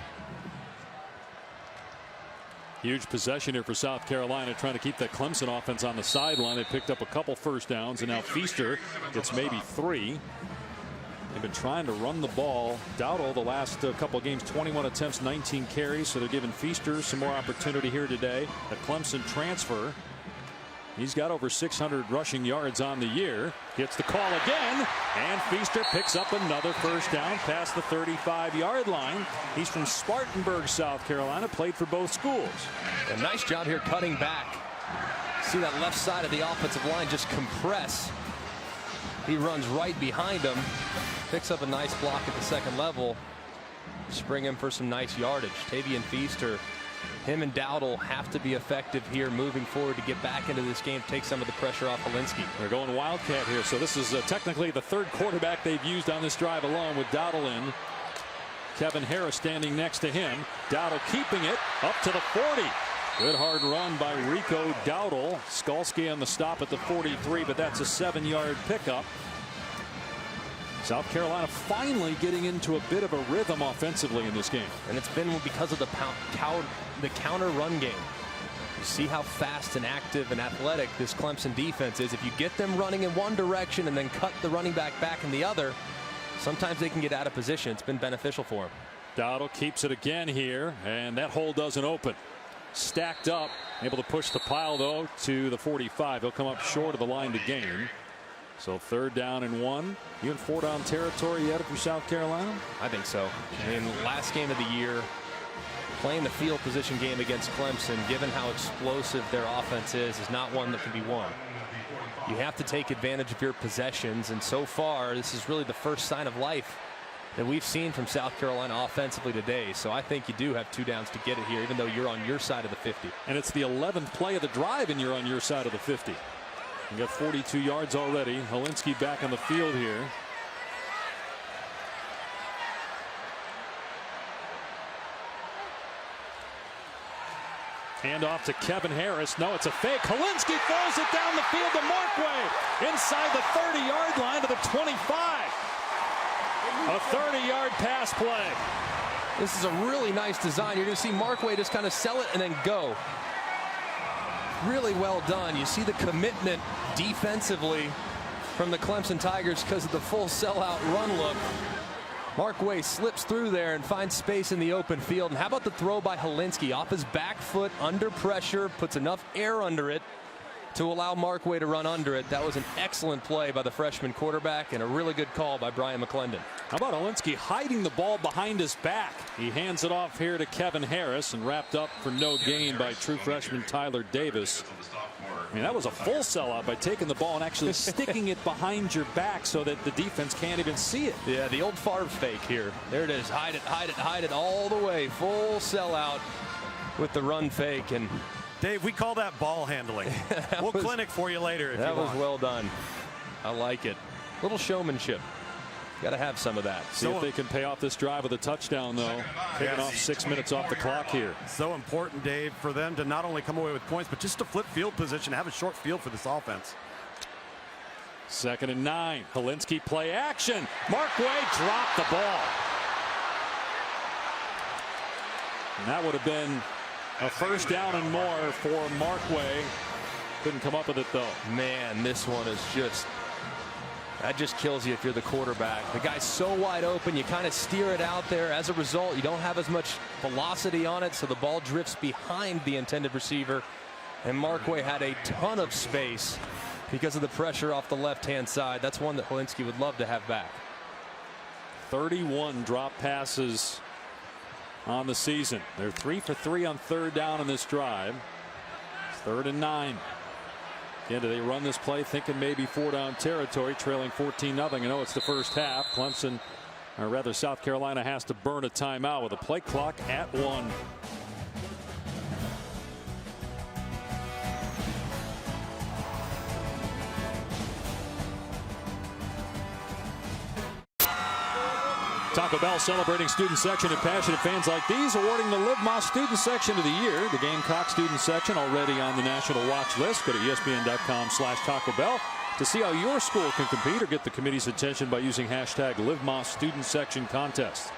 Huge possession here for South Carolina, trying to keep that Clemson offense on the sideline. They picked up a couple 1st downs, and now Feaster gets maybe 3. They've been trying to run the ball. Dowdle the last couple of games, 21 attempts, 19 carries. So they're giving Feaster some more opportunity here today. The Clemson transfer. He's got over 600 rushing yards on the year. Gets the call again, and Feaster picks up another 1st down past the 35-yard line. He's from Spartanburg, South Carolina, played for both schools. A nice job here cutting back. See that left side of the offensive line just compress. He runs right behind him, picks up a nice block at the 2nd level, spring him for some nice yardage. Tavian Feaster, him and Dowdle have to be effective here moving forward to get back into this game, take some of the pressure off Helinski. They're going Wildcat here, so this is technically the 3rd quarterback they've used on this drive alone, with Dowdle in. Kevin Harris standing next to him. Dowdle keeping it up to the 40. Good hard run by Rico Dowdle. Skalski on the stop at the 43, but that's a 7-yard pickup. South Carolina finally getting into a bit of a rhythm offensively in this game. And it's been because of the counter run game. You see how fast and active and athletic this Clemson defense is. If you get them running in one direction and then cut the running back in the other, sometimes they can get out of position. It's been beneficial for him. Dowdle keeps it again here, and that hole doesn't open. Stacked up, able to push the pile though to the 45. He'll come up short of the line to gain. So 3rd down and 1. You in 4-down territory yet if you're South Carolina? I think so. I mean, last game of the year, playing the field position game against Clemson, given how explosive their offense is not one that can be won. You have to take advantage of your possessions, and so far this is really the first sign of life that we've seen from South Carolina offensively today. So I think you do have 2 downs to get it here, even though you're on your side of the 50. And it's the 11th play of the drive, and you're on your side of the 50. You got 42 yards already. Helinski back on the field here. Hand off to Kevin Harris. No, it's a fake. Helinski throws it down the field to Markway. Inside the 30-yard line to the 25. A 30-yard pass play. This is a really nice design. You're going to see Markway just kind of sell it and then go. Really well done. You see the commitment defensively from the Clemson Tigers because of the full sellout run look. Markway slips through there and finds space in the open field. And how about the throw by Helinski off his back foot under pressure, puts enough air under it to allow Markway to run under it. That was an excellent play by the freshman quarterback and a really good call by Brian McClendon. How about Helinski hiding the ball behind his back? He hands it off here to Kevin Harris and wrapped up for no gain by true freshman Tyler Davis. I mean, that was a full sellout by taking the ball and actually sticking it behind your back so that the defense can't even see it. Yeah, the old Favre fake here. There it is. Hide it, hide it, hide it all the way. Full sellout with the run fake. And Dave, we call that ball handling. We'll clinic for you later if you want. That was well done. I like it. Little showmanship. Got to have some of that. See if they can pay off this drive with a touchdown, though. Taking off 6 minutes off the clock here. So important, Dave, for them to not only come away with points, but just to flip field position, have a short field for this offense. 2nd and 9. Helinski play action. Markway dropped the ball. And that would have been a 1st down and more for Markway. Couldn't come up with it, though. Man, this one is just... that just kills you if you're the quarterback. The guy's so wide open, you kind of steer it out there. As a result, you don't have as much velocity on it, so the ball drifts behind the intended receiver. And Markway had a ton of space because of the pressure off the left-hand side. That's one that Helinski would love to have back. 31 drop passes on the season. They're 3 for 3 on 3rd down in this drive. 3rd and 9. Again, do they run this play thinking maybe 4-down territory, trailing 14-0? I know it's the first half. Clemson, or rather South Carolina, has to burn a timeout with a play clock at 1. Taco Bell celebrating student section and passionate fans like these, awarding the Live Moss Student Section of the Year. The Gamecock Student Section already on the national watch list. Go to ESPN.com/Taco Bell to see how your school can compete or get the committee's attention by using hashtag Live Moss Student Section Contest.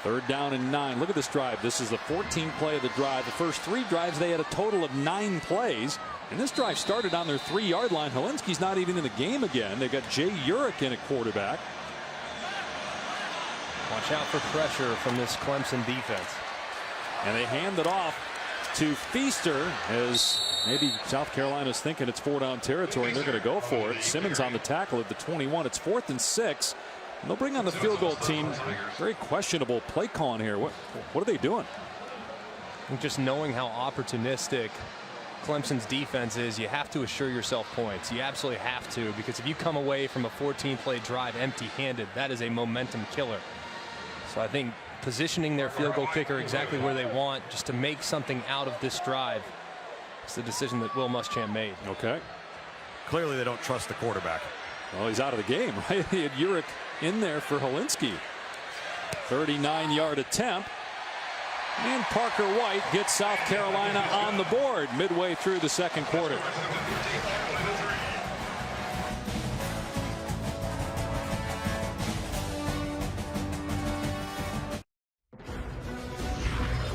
3rd down and 9. Look at this drive. This is the 14th play of the drive. The first 3 drives, they had a total of 9 plays. And this drive started on their 3-yard line. Helinski's not even in the game again. They've got Jay Urich in at quarterback. Watch out for pressure from this Clemson defense. And they hand it off to Feaster as maybe South Carolina's thinking it's 4-down territory and they're going to go for it. Simmons on the tackle at the 21. It's 4th and 6. And they'll bring on the field goal team. Very questionable play calling here. What are they doing? Just knowing how opportunistic Clemson's defense is, you have to assure yourself points. You absolutely have to, because if you come away from a 14-play drive empty-handed, that is a momentum killer. So I think positioning their field goal kicker exactly where they want, just to make something out of this drive, is the decision that Will Muschamp made. Okay. Clearly they don't trust the quarterback. Well, he's out of the game, right? He had Urich in there for Helinski. 39-yard attempt. And Parker White gets South Carolina on the board midway through the 2nd quarter.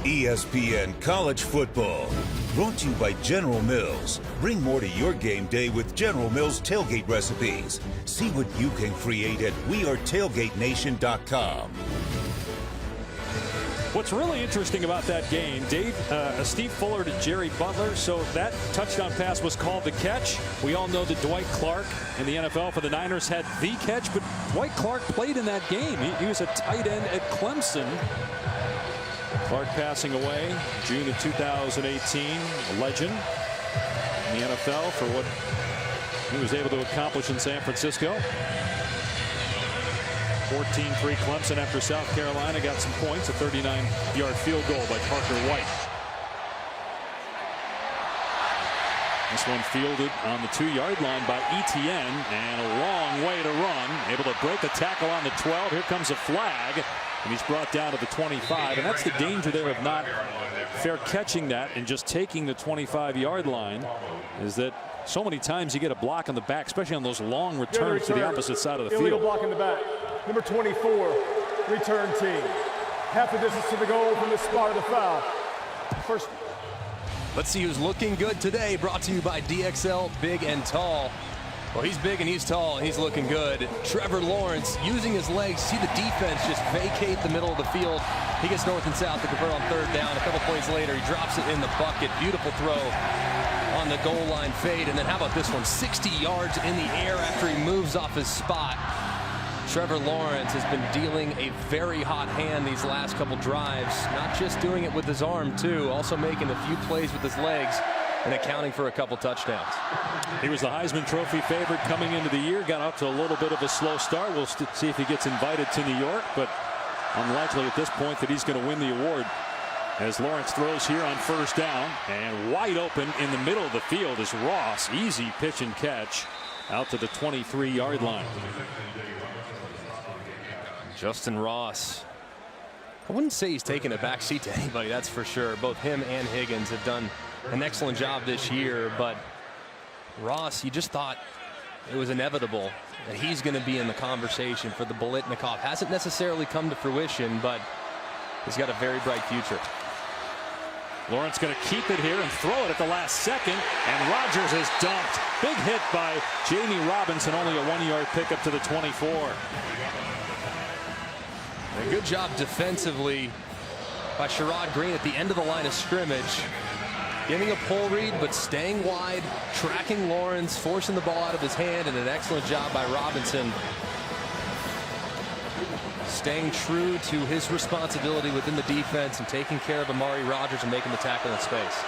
ESPN College Football, brought to you by General Mills. Bring more to your game day with General Mills tailgate recipes. See what you can create at wearetailgatenation.com. What's really interesting about that game, Dave, Steve Fuller to Jerry Butler. So that touchdown pass was called the catch. We all know that Dwight Clark in the NFL for the Niners had the catch, but Dwight Clark played in that game. He was a tight end at Clemson. Clark passing away June of 2018, a legend in the NFL for what he was able to accomplish in San Francisco. 14-3 Clemson after South Carolina got some points. A 39-yard field goal by Parker White. This one fielded on the 2-yard line by Etienne, and a long way to run. Able to break the tackle on the 12. Here comes a flag, and he's brought down to the 25. And that's the danger there of not fair catching that and just taking the 25-yard line, is that so many times you get a block on the back, especially on those long returns to the opposite side of the Illegal field. block in the back. Number 24, return team. Half the distance to the goal from the spot of the foul. First. Let's see who's looking good today. Brought to you by DXL Big and Tall. Well, he's big and he's tall and he's looking good. Trevor Lawrence using his legs. See the defense just vacate the middle of the field. He gets north and south to convert on third down. A couple plays later, he drops it in the bucket. Beautiful throw on the goal line fade. And then how about this one? 60 yards in the air after he moves off his spot. Trevor Lawrence has been dealing a very hot hand these last couple drives. Not just doing it with his arm, too. Also making a few plays with his legs and accounting for a couple touchdowns. He was the Heisman Trophy favorite coming into the year. Got off to a little bit of a slow start. We'll see if he gets invited to New York, but unlikely at this point that he's going to win the award. As Lawrence throws here on first down, and wide open in the middle of the field is Ross. Easy pitch and catch out to the 23-yard line. Justin Ross. I wouldn't say he's taken a back seat to anybody, that's for sure. Both him and Higgins have done an excellent job this year, but Ross, you just thought it was inevitable that he's going to be in the conversation for the Biletnikoff. Hasn't necessarily come to fruition, but he's got a very bright future. Lawrence going to keep it here and throw it at the last second, and Rodgers is dumped. Big hit by Jamie Robinson, only a 1-yard pickup to the 24. A good job defensively by Sherrod Green at the end of the line of scrimmage. Getting a pull read, but staying wide, tracking Lawrence, forcing the ball out of his hand, and an excellent job by Robinson. Staying true to his responsibility within the defense and taking care of Amari Rodgers and making the tackle in space.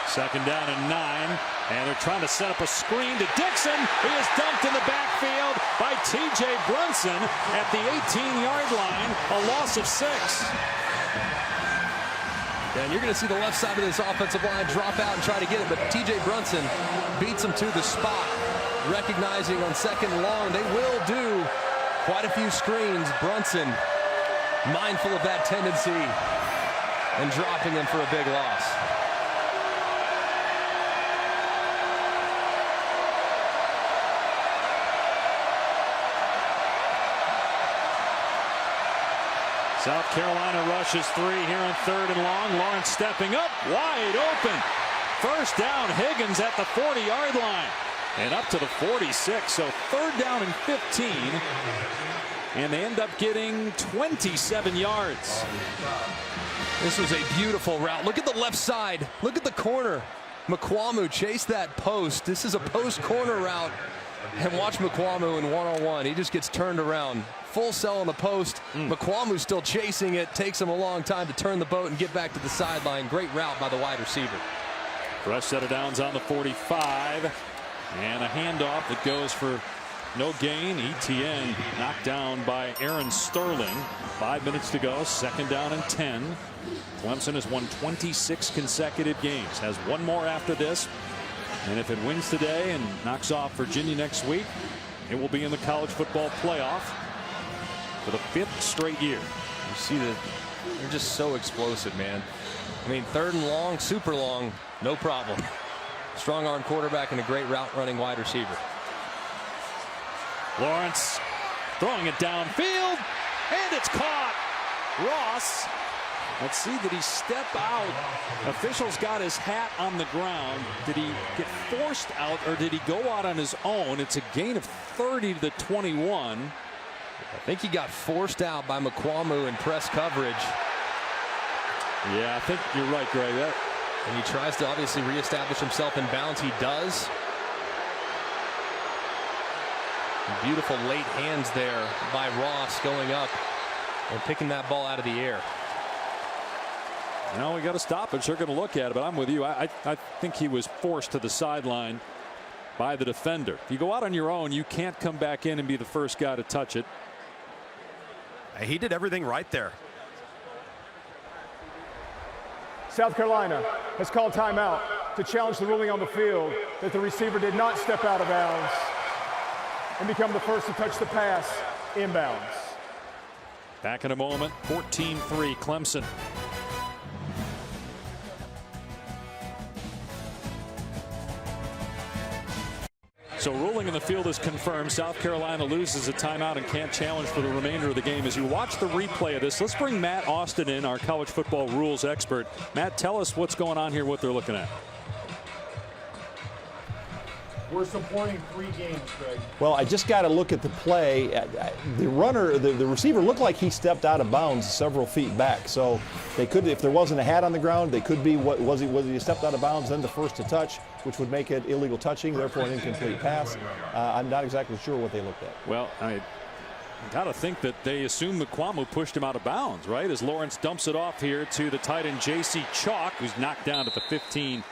Second down and 9, and they're trying to set up a screen to Dixon. He is dumped in the backfield by T.J. Brunson at the 18-yard line, a loss of 6. And you're going to see the left side of this offensive line drop out and try to get it, but T.J. Brunson beats him to the spot. Recognizing on second and long, they will do quite a few screens. Brunson, mindful of that tendency, and dropping him for a big loss. South Carolina rushes 3 here on third and long. Lawrence stepping up, wide open. First down, Higgins at the 40-yard line. And up to the 46, so third down and 15. And they end up getting 27 yards. This was a beautiful route. Look at the left side. Look at the corner. McQuamu chased that post. This is a post corner route. And watch McQuamu in one-on-one. He just gets turned around. Full sell on the post. McQuamu's still chasing it. Takes him a long time to turn the boat and get back to the sideline. Great route by the wide receiver. Fresh set of downs on the 45. And a handoff that goes for no gain. Etienne knocked down by Aaron Sterling. 5 minutes to go. Second down and 10. Clemson has won 26 consecutive games. Has one more after this. And if it wins today and knocks off Virginia next week, it will be in the college football playoff for the 5th straight year. You see that they're just so explosive, man. I mean, third and long, super long, no problem. Strong arm quarterback and a great route running wide receiver. Lawrence throwing it downfield, and it's caught. Ross. Let's see, did he step out? Officials got his hat on the ground. Did he get forced out, or did he go out on his own? It's a gain of 30 to 21. I think he got forced out by McQuamu in press coverage. Yeah, I think you're right, Greg. And he tries to obviously reestablish himself in bounds. He does. Beautiful late hands there by Ross going up and picking that ball out of the air. Now we got to stop it. They're going to look at it, but I'm with you. I think he was forced to the sideline by the defender. If you go out on your own, you can't come back in and be the first guy to touch it. He did everything right there. South Carolina has called timeout to challenge the ruling on the field that the receiver did not step out of bounds and become the first to touch the pass inbounds. Back in a moment. 14-3 Clemson. So ruling in the field is confirmed. South Carolina loses a timeout and can't challenge for the remainder of the game. As you watch the replay of this, let's bring Matt Austin in, our college football rules expert. Matt, tell us what's going on here, what they're looking at. We're supporting 3 games, Greg. Well, I just got to look at the play. The runner, the receiver looked like he stepped out of bounds several feet back. So they could, if there wasn't a hat on the ground, they could be, was he stepped out of bounds, then the first to touch, which would make it illegal touching, therefore an incomplete pass. I'm not exactly sure what they looked at. Well, I got to think that they assume McQuamu pushed him out of bounds, right? As Lawrence dumps it off here to the tight end J.C. Chalk, who's knocked down at the 15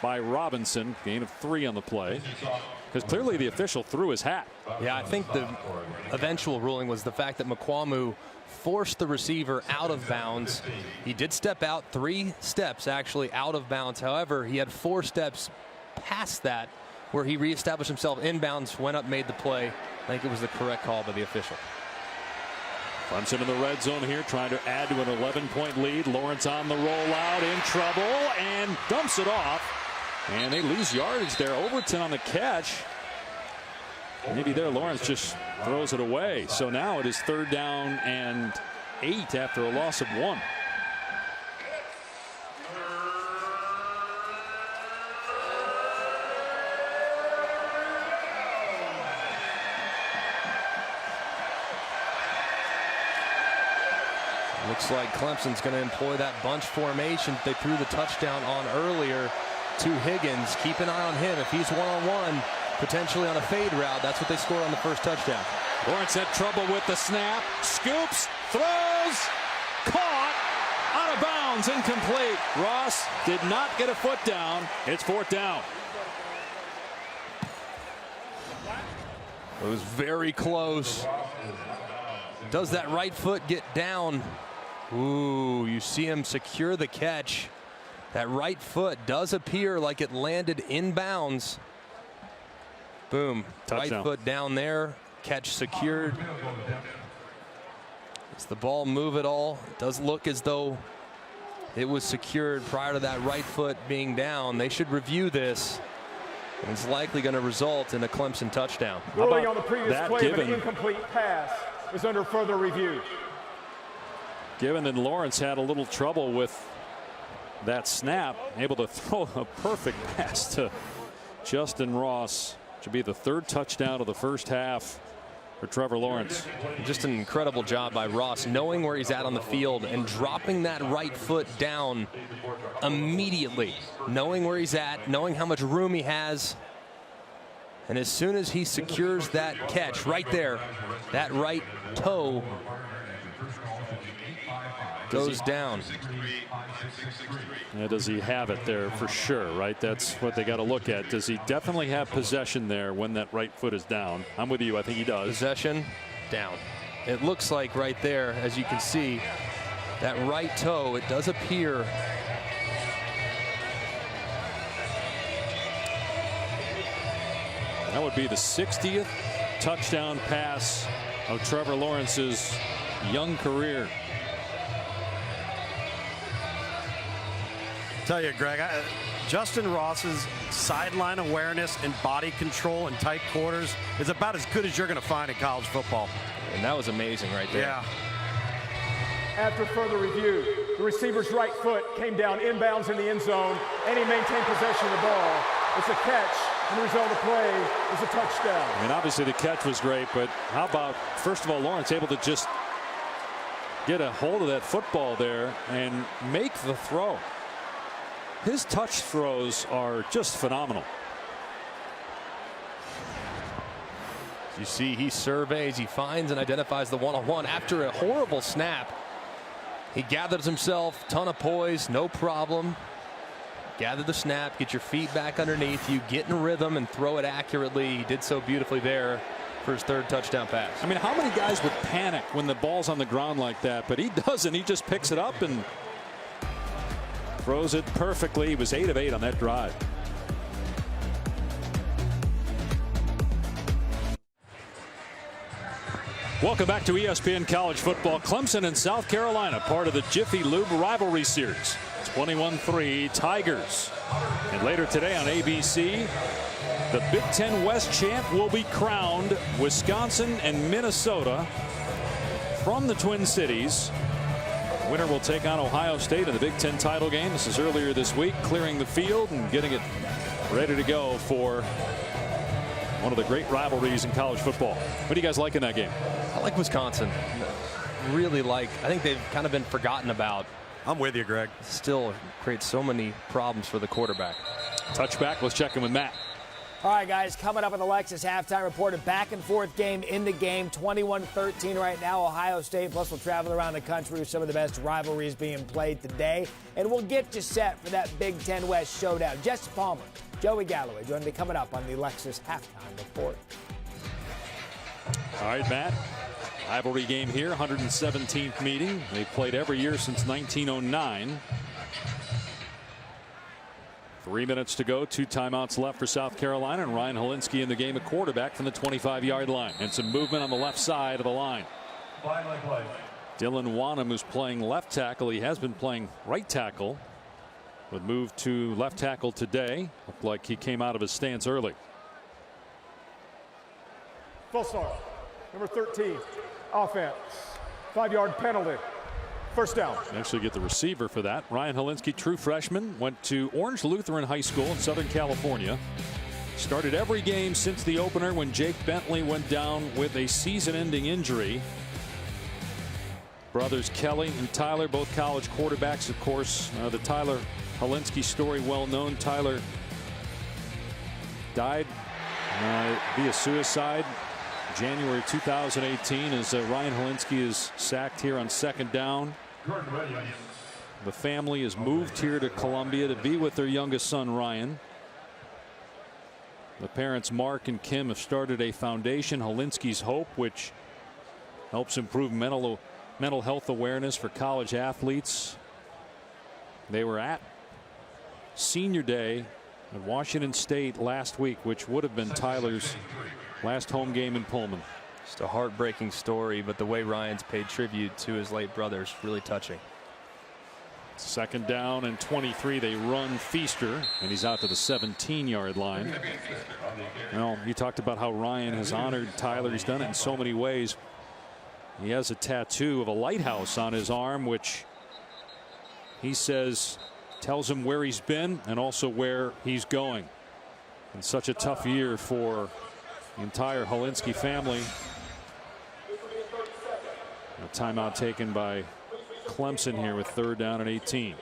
by Robinson. Gain of 3 on the play, because clearly the official threw his hat. Yeah, I think the eventual ruling was the fact that McQuamu forced the receiver out of bounds. He did step out 3 steps actually out of bounds. However, he had 4 steps past that where he reestablished himself inbounds, went up, made the play. I think it was the correct call by the official. Clemson in the red zone here, trying to add to an 11-point lead. Lawrence on the rollout, in trouble, and dumps it off. And they lose yardage there. Overton on the catch. Maybe there Lawrence just throws it away. So now it is 3rd down and 8 after a loss of 1. Looks like Clemson's going to employ that bunch formation they threw the touchdown on earlier to Higgins. Keep an eye on him. If he's one-on-one, potentially on a fade route, that's what they scored on the first touchdown. Lawrence had trouble with the snap. Scoops, throws, caught, out of bounds, incomplete. Ross did not get a foot down. It's 4th down. It was very close. Does that right foot get down? Ooh, you see him secure the catch. That right foot does appear like it landed in bounds. Boom. Touchdown. Right foot down there. Catch secured. Does the ball move at all? It does look as though it was secured prior to that right foot being down. They should review this. It's likely going to result in a Clemson touchdown. Ruling on the previous play of an incomplete pass is under further review. Given that Lawrence had a little trouble with that snap, able to throw a perfect pass to Justin Ross. Should be the 3rd touchdown of the first half for Trevor Lawrence. Just an incredible job by Ross, knowing where he's at on the field and dropping that right foot down immediately, knowing where he's at, knowing how much room he has. And as soon as he secures that catch right there, that right toe goes down. Yeah, does he have it there for sure, right? That's what they got to look at. Does he definitely have possession there when that right foot is down? I'm with you. I think he does. Possession down. It looks like right there, as you can see, that right toe, it does appear. That would be the 60th touchdown pass of Trevor Lawrence's young career. Tell you, Greg, Justin Ross's sideline awareness and body control in tight quarters is about as good as you're going to find in college football. And that was amazing right there. Yeah. After further review, the receiver's right foot came down inbounds in the end zone, and he maintained possession of the ball. It's a catch, and the result of the play is a touchdown. I mean, obviously the catch was great, but how about, first of all, Lawrence able to just get a hold of that football there and make the throw. His touch throws are just phenomenal. You see, he surveys, he finds and identifies the one-on-one after a horrible snap. He gathers himself, ton of poise, no problem. Gather the snap, get your feet back underneath you, get in rhythm and throw it accurately. He did so beautifully there for his third touchdown pass. I mean, how many guys would panic when the ball's on the ground like that? But he doesn't. He just picks it up and throws it perfectly. He was 8 of 8 on that drive. Welcome back to ESPN College Football. Clemson and South Carolina, part of the Jiffy Lube rivalry series. 21-3 Tigers. And later today on ABC, the Big Ten West champ will be crowned. Wisconsin and Minnesota from the Twin Cities. Winner will take on Ohio State in the Big Ten title game. This is earlier this week, clearing the field and getting it ready to go for one of the great rivalries in college football. What do you guys like in that game? I like Wisconsin. Really like. I think they've kind of been forgotten about. I'm with you, Greg. Still creates so many problems for the quarterback. Touchback. Let's check in with Matt. All right, guys, coming up on the Lexus halftime report, a back-and-forth game in the game, 21-13 right now, Ohio State. Plus, we'll travel around the country with some of the best rivalries being played today. And we'll get you set for that Big Ten West showdown. Jesse Palmer, Joey Galloway joining me coming up on the Lexus halftime report. All right, Matt. Rivalry game here, 117th meeting. They've played every year since 1909. 3 minutes to go, 2 timeouts left for South Carolina, and Ryan Helinski in the game at quarterback from the 25-yard line. And some movement on the left side of the line. Dylan Wanham, who's playing left tackle. He has been playing right tackle, but moved to left tackle today. Looked like he came out of his stance early. Full start. Number 13, offense. 5-yard penalty. First down. Actually get the receiver for that. Ryan Helinski, true freshman, went to Orange Lutheran High School in Southern California. Started every game since the opener when Jake Bentley went down with a season-ending injury. Brothers Kelly and Tyler, both college quarterbacks, of course. The Tyler Helinski story well known. Tyler died via suicide January 2018 as Ryan Helinski is sacked here on second down. The family has moved here to Columbia to be with their youngest son Ryan. The parents Mark and Kim have started a foundation, Helinski's Hope, which helps improve mental health awareness for college athletes. They were at senior day at Washington State last week, which would have been Tyler's last home game in Pullman. Just a heartbreaking story, but the way Ryan's paid tribute to his late brother is really touching. Second down and 23. They run Feaster, and he's out to the 17-yard line. Well, you talked about how Ryan has honored Tyler. He's done it in so many ways. He has a tattoo of a lighthouse on his arm, which he says tells him where he's been and also where he's going. In such a tough year for the entire Helinski family. A timeout taken by Clemson here with 3rd down and 18.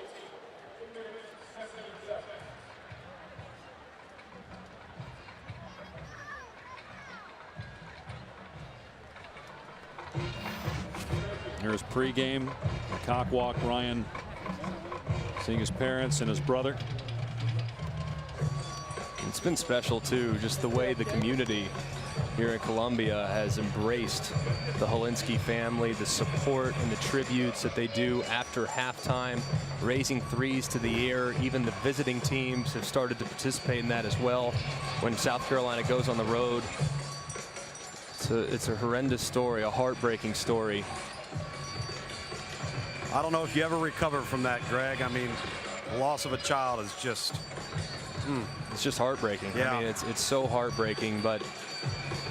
Here's pregame, a cock walk. Ryan seeing his parents and his brother. It's been special too, just the way the community here in Columbia has embraced the Helinski family, the support and the tributes that they do after halftime, raising threes to the air. Even the visiting teams have started to participate in that as well. When South Carolina goes on the road, it's a horrendous story, a heartbreaking story. I don't know if you ever recover from that, Greg. I mean, the loss of a child is just it's just heartbreaking. Yeah. I mean, it's so heartbreaking, but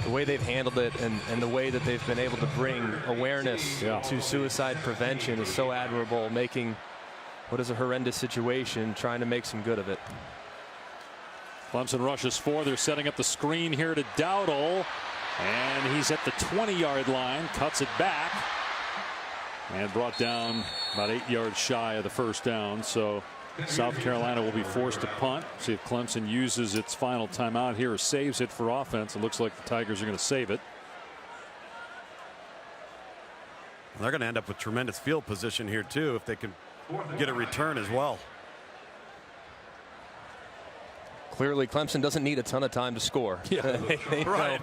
The way they've handled it and the way that they've been able to bring awareness to suicide prevention is so admirable, making what is a horrendous situation, trying to make some good of it. Clemson rushes 4. They're setting up the screen here to Dowdle. And he's at the 20-yard line, cuts it back, and brought down about 8 yards shy of the first down. So South Carolina will be forced to punt. See if Clemson uses its final timeout here or saves it for offense. It looks like the Tigers are going to save it. They're going to end up with tremendous field position here too if they can get a return as well. Clearly, Clemson doesn't need a ton of time to score. Yeah, they right.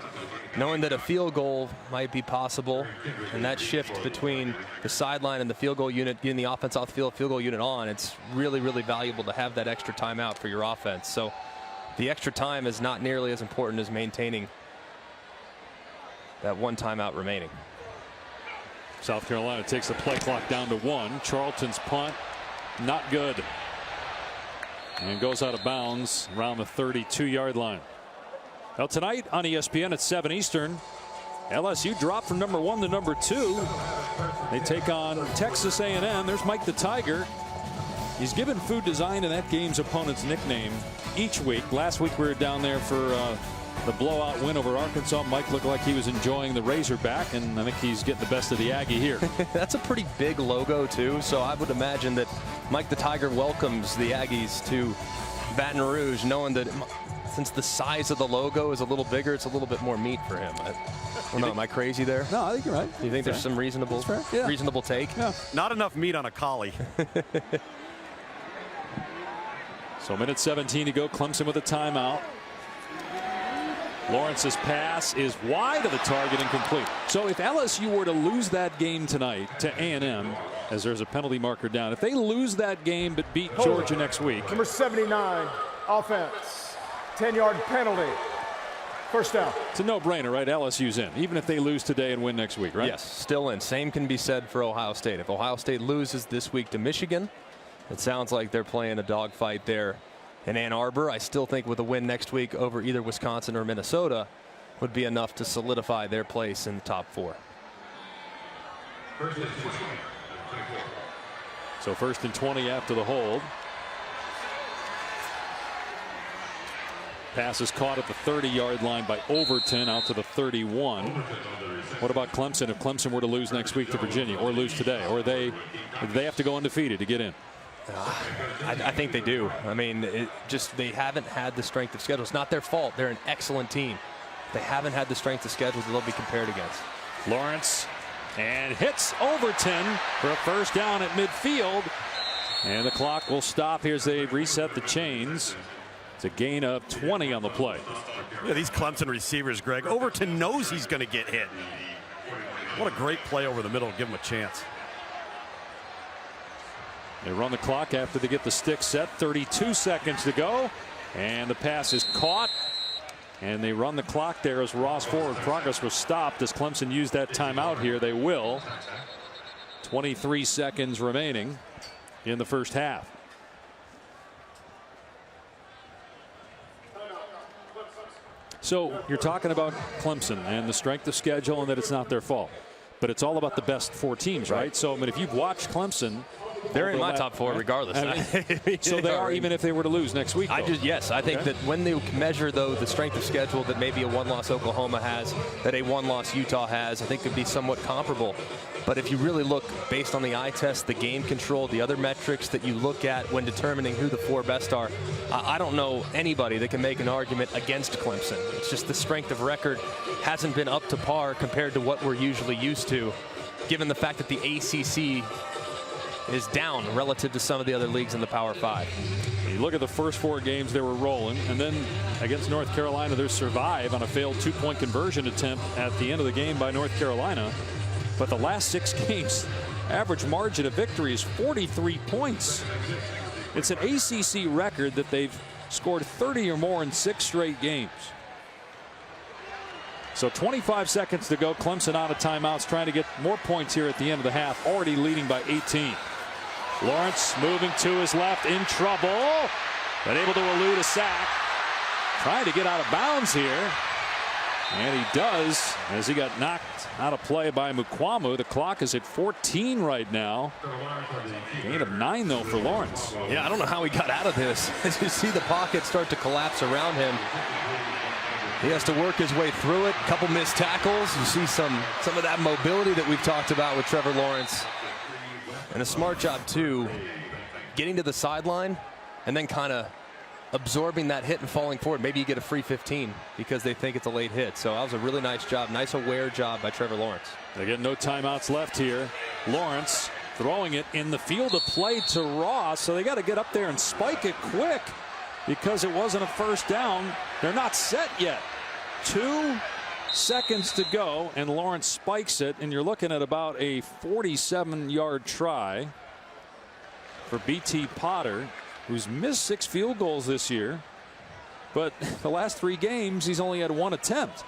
Knowing that a field goal might be possible, and that shift between the sideline and the field goal unit, getting the offense off the field goal unit on, it's really, really valuable to have that extra timeout for your offense. So the extra time is not nearly as important as maintaining that one timeout remaining. South Carolina takes the play clock down to 1. Charlton's punt, not good. And goes out of bounds around the 32-yard line. Now tonight on ESPN at 7 Eastern, LSU dropped from number 1 to number 2. They take on Texas A&M. There's Mike the Tiger. He's given food design and that game's opponent's nickname each week. Last week we were down there for the blowout win over Arkansas. Mike looked like he was enjoying the Razorback, and I think he's getting the best of the Aggie here. That's a pretty big logo too, so I would imagine that Mike the Tiger welcomes the Aggies to Baton Rouge, knowing that since the size of the logo is a little bigger, it's a little bit more meat for him. I don't know, am I crazy there? No, I think you're right. Do you think there's some reasonable take? Yeah. Not enough meat on a collie. So minute 17 to go. Clemson with a timeout. Lawrence's pass is wide of the target, incomplete. So if LSU were to lose that game tonight to A&M, as there's a penalty marker down, if they lose that game but beat Georgia next week. Number 79, offense, 10-yard penalty, first down. It's a no-brainer, right? LSU's in, even if they lose today and win next week, right? Yes, still in. Same can be said for Ohio State. If Ohio State loses this week to Michigan, it sounds like they're playing a dogfight there in Ann Arbor. I still think with a win next week over either Wisconsin or Minnesota would be enough to solidify their place in the top 4. So 1st and 20 after the hold. Pass is caught at the 30-yard line by Overton out to the 31. What about Clemson if Clemson were to lose next week to Virginia or lose today? Or they have to go undefeated to get in? I think they do. I mean, they haven't had the strength of schedule. It's not their fault. They're an excellent team. They haven't had the strength of schedule that they'll be compared against. Lawrence and hits Overton for a first down at midfield. And the clock will stop here as they reset the chains. It's a gain of 20 on the play. Yeah, these Clemson receivers, Greg. Overton knows he's going to get hit. What a great play over the middle. Give him a chance. They run the clock after they get the stick set. 32 seconds to go. And the pass is caught. And they run the clock there as Ross forward progress was stopped as Clemson used that timeout here. They will. 23 seconds remaining in the first half. So you're talking about Clemson and the strength of schedule and that it's not their fault. But it's all about the best 4 teams, right? So, I mean, if you've watched Clemson, they're in my top 4 regardless. I mean, so they are even if they were to lose next week. I think that when they measure though the strength of schedule that maybe a 1-loss Oklahoma has, that a 1-loss Utah has, I think could be somewhat comparable. But if you really look based on the eye test, the game control, the other metrics that you look at when determining who the 4 best are, I don't know anybody that can make an argument against Clemson. It's just the strength of record hasn't been up to par compared to what we're usually used to, given the fact that the ACC is down relative to some of the other leagues in the Power 5. You look at the first 4 games, they were rolling, and then against North Carolina, they survive on a failed 2-point conversion attempt at the end of the game by North Carolina. But the last 6 games, average margin of victory is 43 points. It's an ACC record that they've scored 30 or more in 6 straight games. So 25 seconds to go. Clemson out of timeouts, trying to get more points here at the end of the half, already leading by 18. Lawrence moving to his left, in trouble, but able to elude a sack. Trying to get out of bounds here. And he does, as he got knocked out of play by Mukwamu. The clock is at 14 right now. Gain of 9, though, for Lawrence. Yeah, I don't know how he got out of this. As you see the pocket start to collapse around him, he has to work his way through it. A couple missed tackles. You see some of that mobility that we've talked about with Trevor Lawrence. And a smart job, too, getting to the sideline and then kind of absorbing that hit and falling forward. Maybe you get a free 15 because they think it's a late hit. So that was a really nice job. Nice aware job by Trevor Lawrence. Again, no timeouts left here. Lawrence throwing it in the field of play to Ross. So they got to get up there and spike it quick because it wasn't a first down. They're not set yet. 2 seconds to go, and Lawrence spikes it, and you're looking at about a 47-yard try for B.T. Potter, who's missed 6 field goals this year, but the last 3 games he's only had 1 attempt.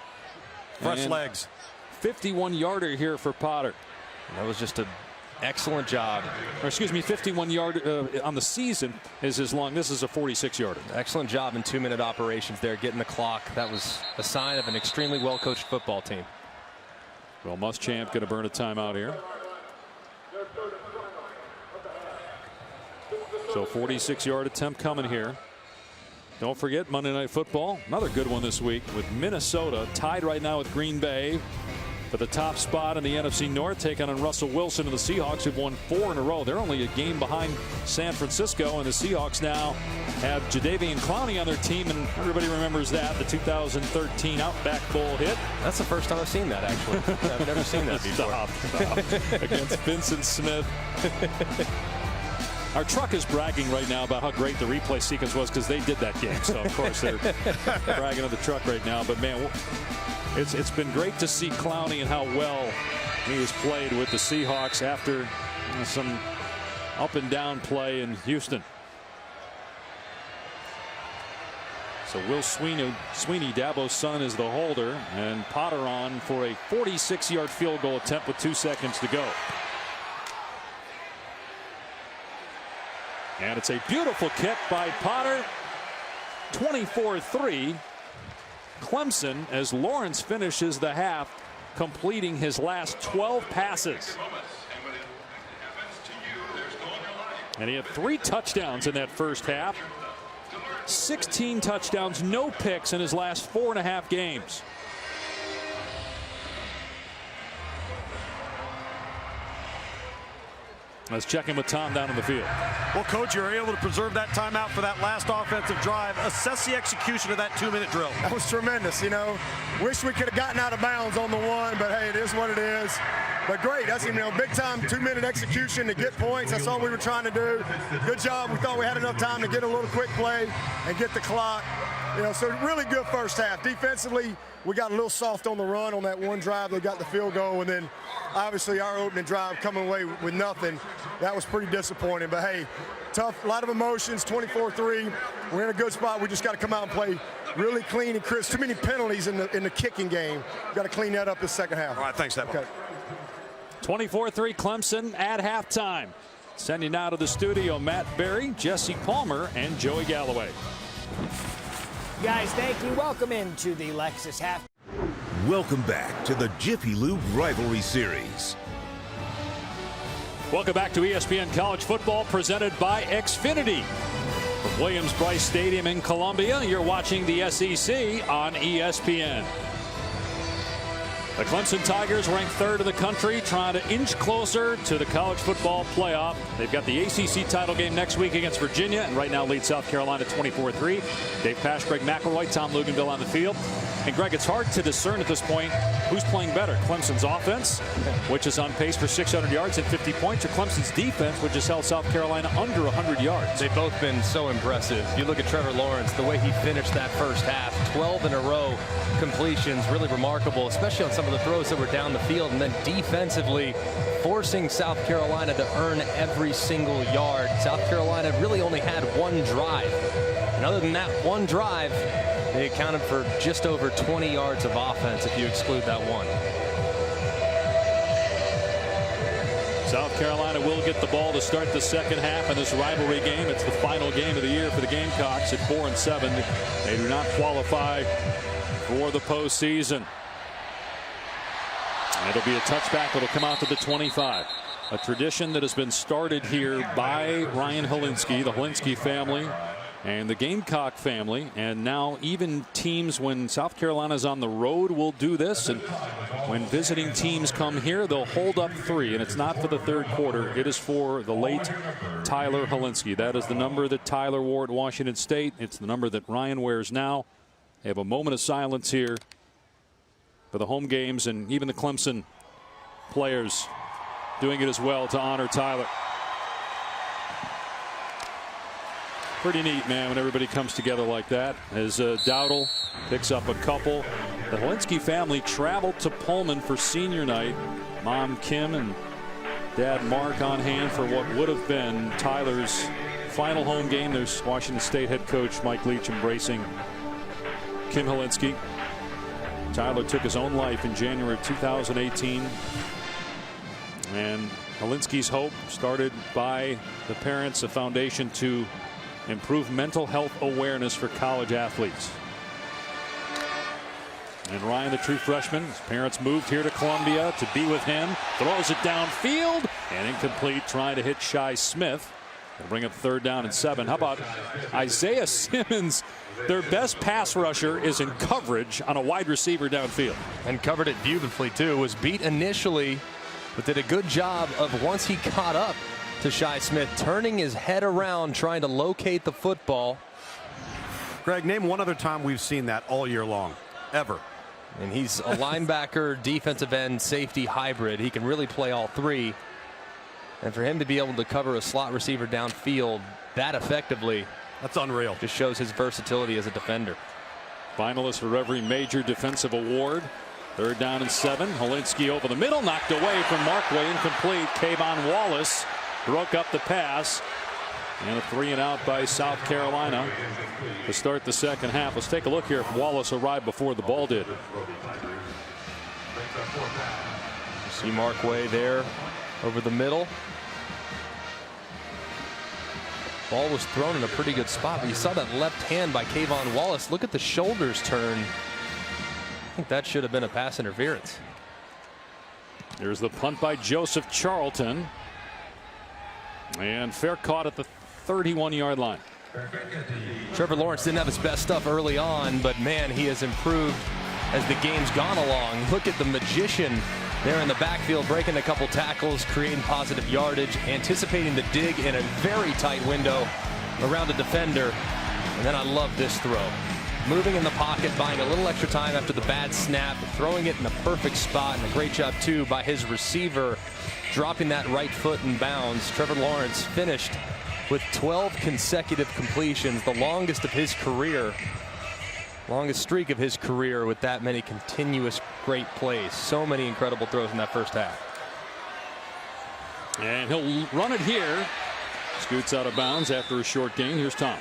Fresh legs. 51-yarder here for Potter. That was just an excellent job. Or excuse me, 51-yard on the season is his long. This is a 46-yarder. Excellent job in 2-minute operations there, getting the clock. That was a sign of an extremely well-coached football team. Well, Muschamp going to burn a timeout here. So 46-yard attempt coming here. Don't forget Monday Night Football. Another good one this week with Minnesota tied right now with Green Bay for the top spot in the NFC North, taking on Russell Wilson and the Seahawks, who've won 4 in a row. They're only a game behind San Francisco, and the Seahawks now have Jadeveon Clowney on their team, and everybody remembers that, the 2013 Outback Bowl hit. That's the first time I've seen that, actually. I've never seen that before. Stop. Against Vincent Smith. Our truck is bragging right now about how great the replay sequence was because they did that game. So, of course, they're bragging on the truck right now. But, man, it's been great to see Clowney and how well he has played with the Seahawks after some up and down play in Houston. So Will Sweeney, Dabo's son, is the holder, and Potter on for a 46-yard field goal attempt with 2 seconds to go. And it's a beautiful kick by Potter. 24-3. Clemson, as Lawrence finishes the half, completing his last 12 passes. And he had 3 touchdowns in that first half. 16 touchdowns, no picks in his last 4.5 games. Let's check in with Tom down in the field. Well, Coach, you were able to preserve that timeout for that last offensive drive. Assess the execution of that 2-minute drill. That was tremendous, you know. Wish we could have gotten out of bounds on the one, but hey, it is what it is. But great, that's, you know, big time 2-minute execution to get points. That's all we were trying to do. Good job. We thought we had enough time to get a little quick play and get the clock. You know, so really good first half. Defensively, we got a little soft on the run on that one drive. They got the field goal, and then obviously our opening drive coming away with nothing. That was pretty disappointing. But hey, tough, a lot of emotions. 24-3. We're in a good spot. We just got to come out and play really clean and crisp. Too many penalties in the kicking game. Got to clean that up this second half. All right, thanks, Dabo. Okay. 24-3 Clemson at halftime. Sending now to the studio Matt Berry, Jesse Palmer, and Joey Galloway. Guys, thank you. Welcome into the Lexus Half. Welcome back to the Jiffy Lube Rivalry Series. Welcome back to ESPN College Football, presented by Xfinity. From Williams-Brice Stadium in Columbia, you're watching the SEC on ESPN. The Clemson Tigers ranked 3rd in the country, trying to inch closer to the college football playoff. They've got the ACC title game next week against Virginia, and right now lead South Carolina 24-3. Dave Pasch, Greg McElroy, Tom Luganville on the field. And Greg, it's hard to discern at this point who's playing better. Clemson's offense, which is on pace for 600 yards and 50 points, or Clemson's defense, which has held South Carolina under 100 yards. They've both been so impressive. You look at Trevor Lawrence, the way he finished that first half, 12 in a row completions, really remarkable, especially on some of the throws that were down the field, and then defensively forcing South Carolina to earn every single yard. South Carolina really only had 1 drive. And other than that 1 drive, they accounted for just over 20 yards of offense if you exclude that 1. South Carolina will get the ball to start the second half in this rivalry game. It's the final game of the year for the Gamecocks at 4-7. They do not qualify for the postseason. It'll be a touchback that'll come out to the 25. A tradition that has been started here by Ryan Hilinski, the Hilinski family, and the Gamecock family. And now even teams, when South Carolina's on the road, will do this. And when visiting teams come here, they'll hold up 3. And it's not for the third quarter. It is for the late Tyler Hilinski. That is the number that Tyler wore at Washington State. It's the number that Ryan wears now. They have a moment of silence here for the home games, and even the Clemson players doing it as well to honor Tyler. Pretty neat, man, when everybody comes together like that. As Dowdle picks up a couple. The Hilinski family traveled to Pullman for senior night. Mom Kim and Dad Mark on hand for what would have been Tyler's final home game. There's Washington State head coach Mike Leach embracing Kim Hilinski. Tyler took his own life in January of 2018. And Hilinski's hope started by the parents, a foundation to improve mental health awareness for college athletes. And Ryan, the true freshman, his parents moved here to Columbia to be with him. Throws it downfield and incomplete, trying to hit Shi Smith. They'll bring up 3rd down and 7. How about Isaiah Simmons? Their best pass rusher is in coverage on a wide receiver downfield. And covered it beautifully, too. Was beat initially, but did a good job of, once he caught up to Shi Smith, turning his head around, trying to locate the football. Greg, name one other time we've seen that all year long, ever. And he's a linebacker, defensive end, safety hybrid. He can really play all 3. And for him to be able to cover a slot receiver downfield that effectively, that's unreal. Just shows his versatility as a defender. Finalist for every major defensive award. 3rd down and 7. Hilinski over the middle, knocked away from Markway, incomplete. Kayvon Wallace broke up the pass. And a 3-and-out by South Carolina to start the second half. Let's take a look here if Wallace arrived before the ball did. See Markway there over the middle. Ball was thrown in a pretty good spot, but you saw that left hand by Kayvon Wallace. Look at the shoulders turn. I think that should have been a pass interference. There's the punt by Joseph Charlton. And fair caught at the 31-yard line. Trevor Lawrence didn't have his best stuff early on, but man, he has improved as the game's gone along. Look at the magician there in the backfield, breaking a couple tackles, creating positive yardage, anticipating the dig in a very tight window around a defender. And then I love this throw. Moving in the pocket, buying a little extra time after the bad snap, throwing it in the perfect spot, and a great job, too, by his receiver, dropping that right foot in bounds. Trevor Lawrence finished with 12 consecutive completions, the longest of his career. Longest streak of his career with that many continuous great plays. So many incredible throws in that first half. And he'll run it here. Scoots out of bounds after a short gain. Here's Tom.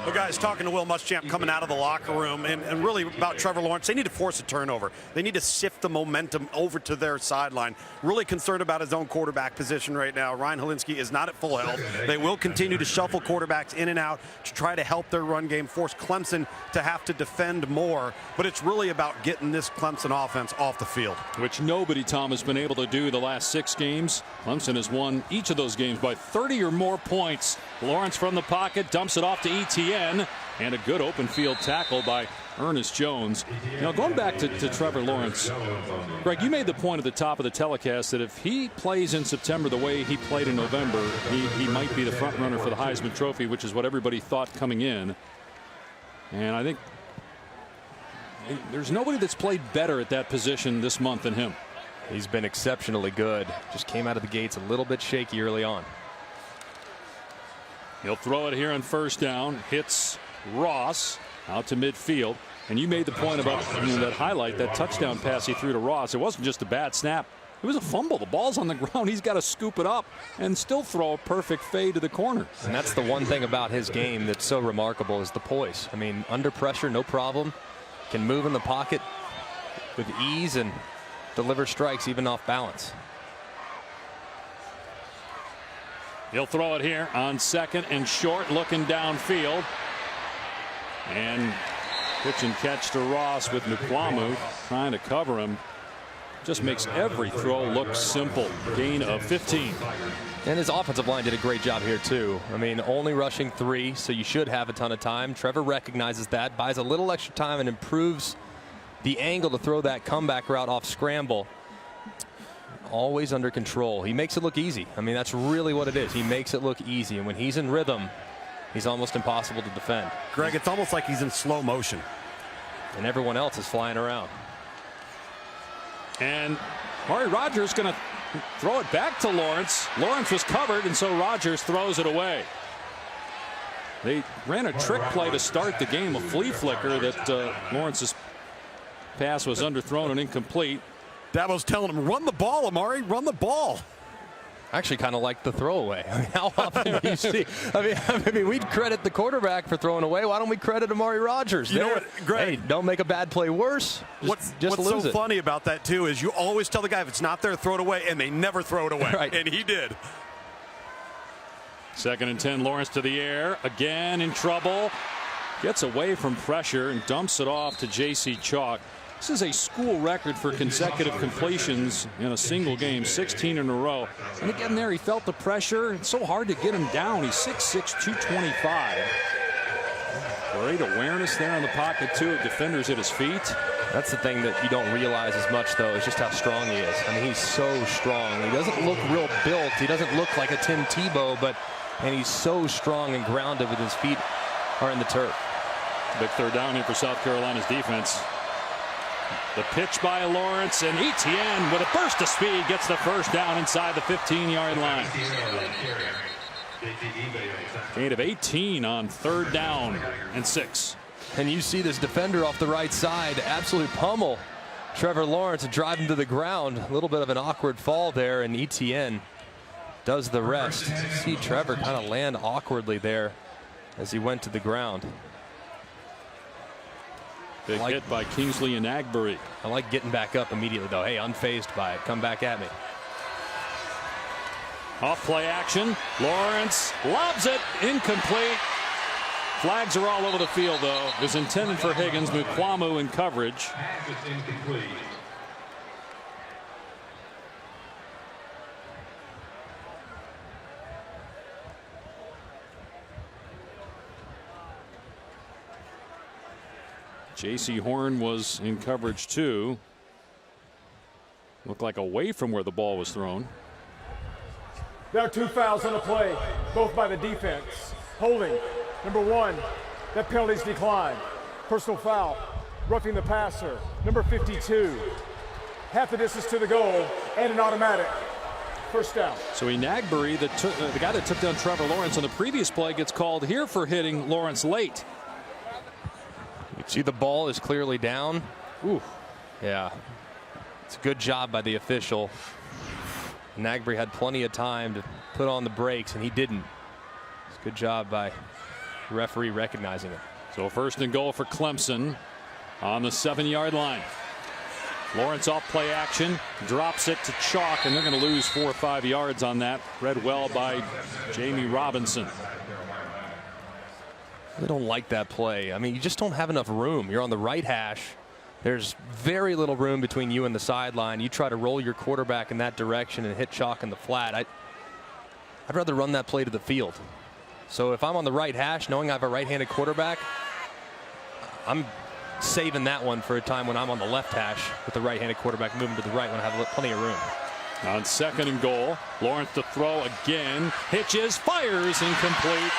Well, guys, talking to Will Muschamp coming out of the locker room, and really about Trevor Lawrence, they need to force a turnover. They need to sift the momentum over to their sideline. Really concerned about his own quarterback position right now. Ryan Hilinski is not at full health. They will continue to shuffle quarterbacks in and out to try to help their run game, force Clemson to have to defend more. But it's really about getting this Clemson offense off the field. Which nobody, Tom, has been able to do the last 6 games. Clemson has won each of those games by 30 or more points. Lawrence from the pocket dumps it off to ETN, and a good open field tackle by Ernest Jones. You know, going back to Trevor Lawrence, Greg, you made the point at the top of the telecast that if he plays in September the way he played in November, he might be the front runner for the Heisman Trophy, which is what everybody thought coming in. And I think there's nobody that's played better at that position this month than him. He's been exceptionally good. Just came out of the gates a little bit shaky early on. He'll throw it here on 1st down. Hits Ross out to midfield. And you made the point about that highlight, that touchdown pass he threw to Ross. It wasn't just a bad snap. It was a fumble. The ball's on the ground. He's got to scoop it up and still throw a perfect fade to the corner. And that's the one thing about his game that's so remarkable is the poise. I mean, under pressure, no problem. Can move in the pocket with ease and deliver strikes even off balance. He'll throw it here on 2nd and short, looking downfield. And Pitch and catch to Ross with Mukwamo trying to cover him. Just makes every throw look simple. Gain of 15. And his offensive line did a great job here too. I mean, only rushing 3, so you should have a ton of time. Trevor recognizes that, buys a little extra time, and improves the angle to throw that comeback route off scramble. Always under control. He makes it look easy. I mean, that's really what it is. He makes it look easy, and when he's in rhythm, he's almost impossible to defend. Greg, it's almost like he's in slow motion. And everyone else is flying around. And Maury Rogers going to throw it back to Lawrence. Lawrence was covered, and so Rogers throws it away. They ran a trick play to start the game, a flea flicker that Lawrence's pass was underthrown and incomplete. Dabo's telling him, run the ball, Amari, run the ball. I actually kind of like the throwaway. I mean, how often do you see? I mean, we'd credit the quarterback for throwing away. Why don't we credit Amari Rogers? You know what, Greg? Hey, don't make a bad play worse. What's lose so it. funny about that, too, is you always tell the guy if it's not there, throw it away, and they never throw it away. Right. And he did. 2nd and 10, Lawrence to the air. Again in trouble. Gets away from pressure and dumps it off to J.C. Chalk. This is a school record for consecutive completions in a single game, 16 in a row. And again there, he felt the pressure. It's so hard to get him down. He's 6'6", 225. Great awareness there in the pocket, too, of defenders at his feet. That's the thing that you don't realize as much, though, is just how strong he is. I mean, he's so strong. He doesn't look real built. He doesn't look like a Tim Tebow, and he's so strong and grounded with his feet are in the turf. Big 3rd down here for South Carolina's defense. The pitch by Lawrence, and Etienne with a burst of speed gets the 1st down inside the 15-yard line. Gain of 18 on 3rd down and 6. And you see this defender off the right side absolute pummel Trevor Lawrence and drive him to the ground. A little bit of an awkward fall there, and Etienne does the rest. You see Trevor kind of land awkwardly there as he went to the ground. Big hit by Kingsley and Agbury. I like getting back up immediately, though. Hey, unfazed by it. Come back at me. Off play action. Lawrence lobs it. Incomplete. Flags are all over the field, though. It was intended for Higgins. Mukwamo in coverage. J.C. Horn was in coverage, too. Looked like away from where the ball was thrown. There are 2 fouls on the play, both by the defense. Holding, number 1, that penalty's declined. Personal foul, roughing the passer, number 52. Half the distance to the goal, and an automatic. 1st down. So Enagbury, the guy that took down Trevor Lawrence on the previous play, gets called here for hitting Lawrence late. You see the ball is clearly down. Ooh, yeah. It's a good job by the official. Enagbury had plenty of time to put on the brakes, and he didn't. It's a good job by the referee recognizing it. So 1st and goal for Clemson on the 7-yard line. Lawrence off play action, drops it to Chalk, and they're going to lose 4 or 5 yards on that. Read well by Jamie Robinson. They don't like that play. I mean, you just don't have enough room. You're on the right hash. There's very little room between you and the sideline. You try to roll your quarterback in that direction and hit Chalk in the flat. I'd rather run that play to the field. So if I'm on the right hash, knowing I have a right-handed quarterback, I'm saving that one for a time when I'm on the left hash with the right-handed quarterback moving to the right when I have plenty of room. On 2nd and goal, Lawrence to throw again. Hitches, fires, incomplete.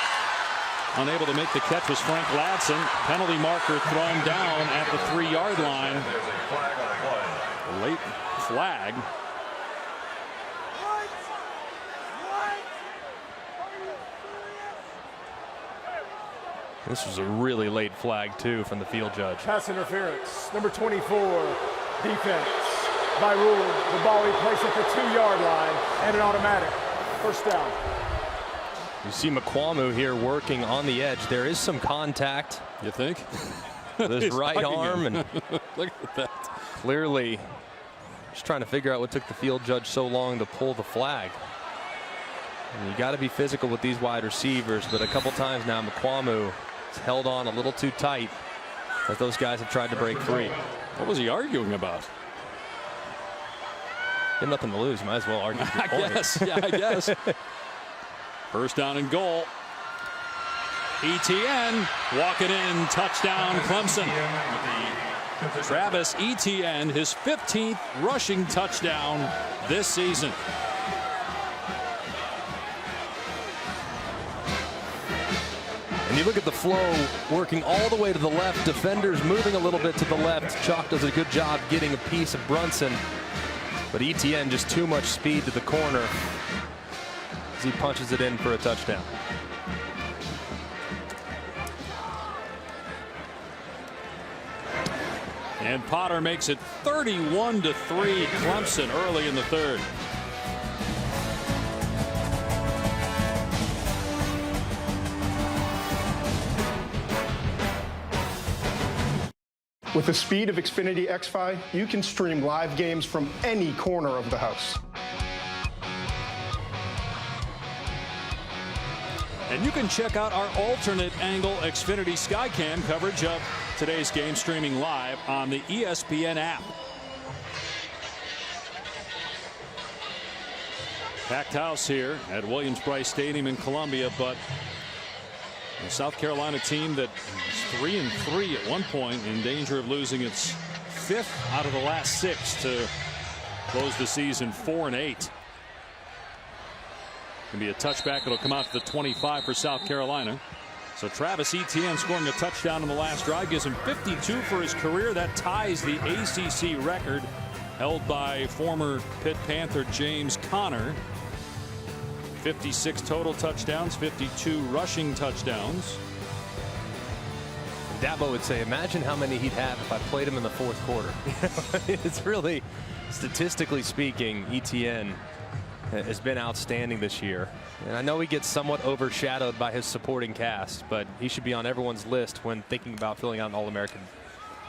Unable to make the catch was Frank Ladson. Penalty marker thrown down at the 3-yard line. Late flag. This was a really late flag, too, from the field judge. Pass interference, number 24, defense. By rule, the ball he placed at the 2-yard line and an automatic. 1st down. You see Mukwamo here working on the edge. There is some contact. You think? This right arm, and look at that. Clearly just trying to figure out what took the field judge so long to pull the flag. And you got to be physical with these wide receivers, but a couple times now Mukwamo has held on a little too tight. as those guys have tried to break free. What was he arguing about? You have nothing to lose. You might as well argue your point. I guess. First down and goal. Etienne walking in. Touchdown, Clemson. Travis Etienne, his 15th rushing touchdown this season. And you look at the flow working all the way to the left. Defenders moving a little bit to the left. Chalk does a good job getting a piece of Brunson. But Etienne just too much speed to the corner as he punches it in for a touchdown. And Potter makes it 31-3 Clemson early in the third. With the speed of Xfinity X5, you can stream live games from any corner of the house. And you can check out our alternate angle Xfinity Skycam coverage of today's game streaming live on the ESPN app. Packed house here at Williams-Brice Stadium in Columbia, but a South Carolina team that was 3-3 at one point, in danger of losing its 5th out of the last 6 to close the season 4-8. Going to be a touchback. It'll come out to the 25 for South Carolina. So Travis Etienne scoring a touchdown in the last drive gives him 52 for his career. That ties the ACC record held by former Pitt Panther James Conner. 56 total touchdowns, 52 rushing touchdowns. Dabo would say, imagine how many he'd have if I played him in the 4th quarter. It's really, statistically speaking, Etienne has been outstanding this year. And I know he gets somewhat overshadowed by his supporting cast, but he should be on everyone's list when thinking about filling out an All-American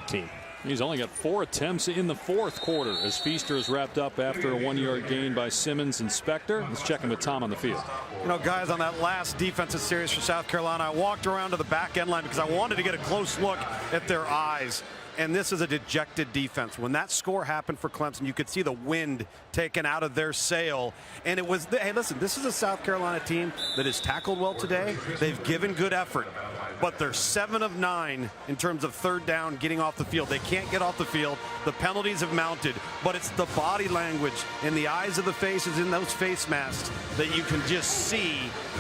team. He's only got 4 attempts in the 4th quarter as Feaster is wrapped up after a 1-yard gain by Simmons and Spector. Let's check in with Tom on the field. You know, guys, on that last defensive series for South Carolina, I walked around to the back end line because I wanted to get a close look at their eyes. And this is a dejected defense. When that score happened for Clemson, you could see the wind taken out of their sail. And it was, hey, listen, this is a South Carolina team that has tackled well today. They've given good effort. But they're 7 of 9 in terms of third down getting off the field. They can't get off the field. The penalties have mounted. But it's the body language in the eyes of the faces in those face masks that you can just see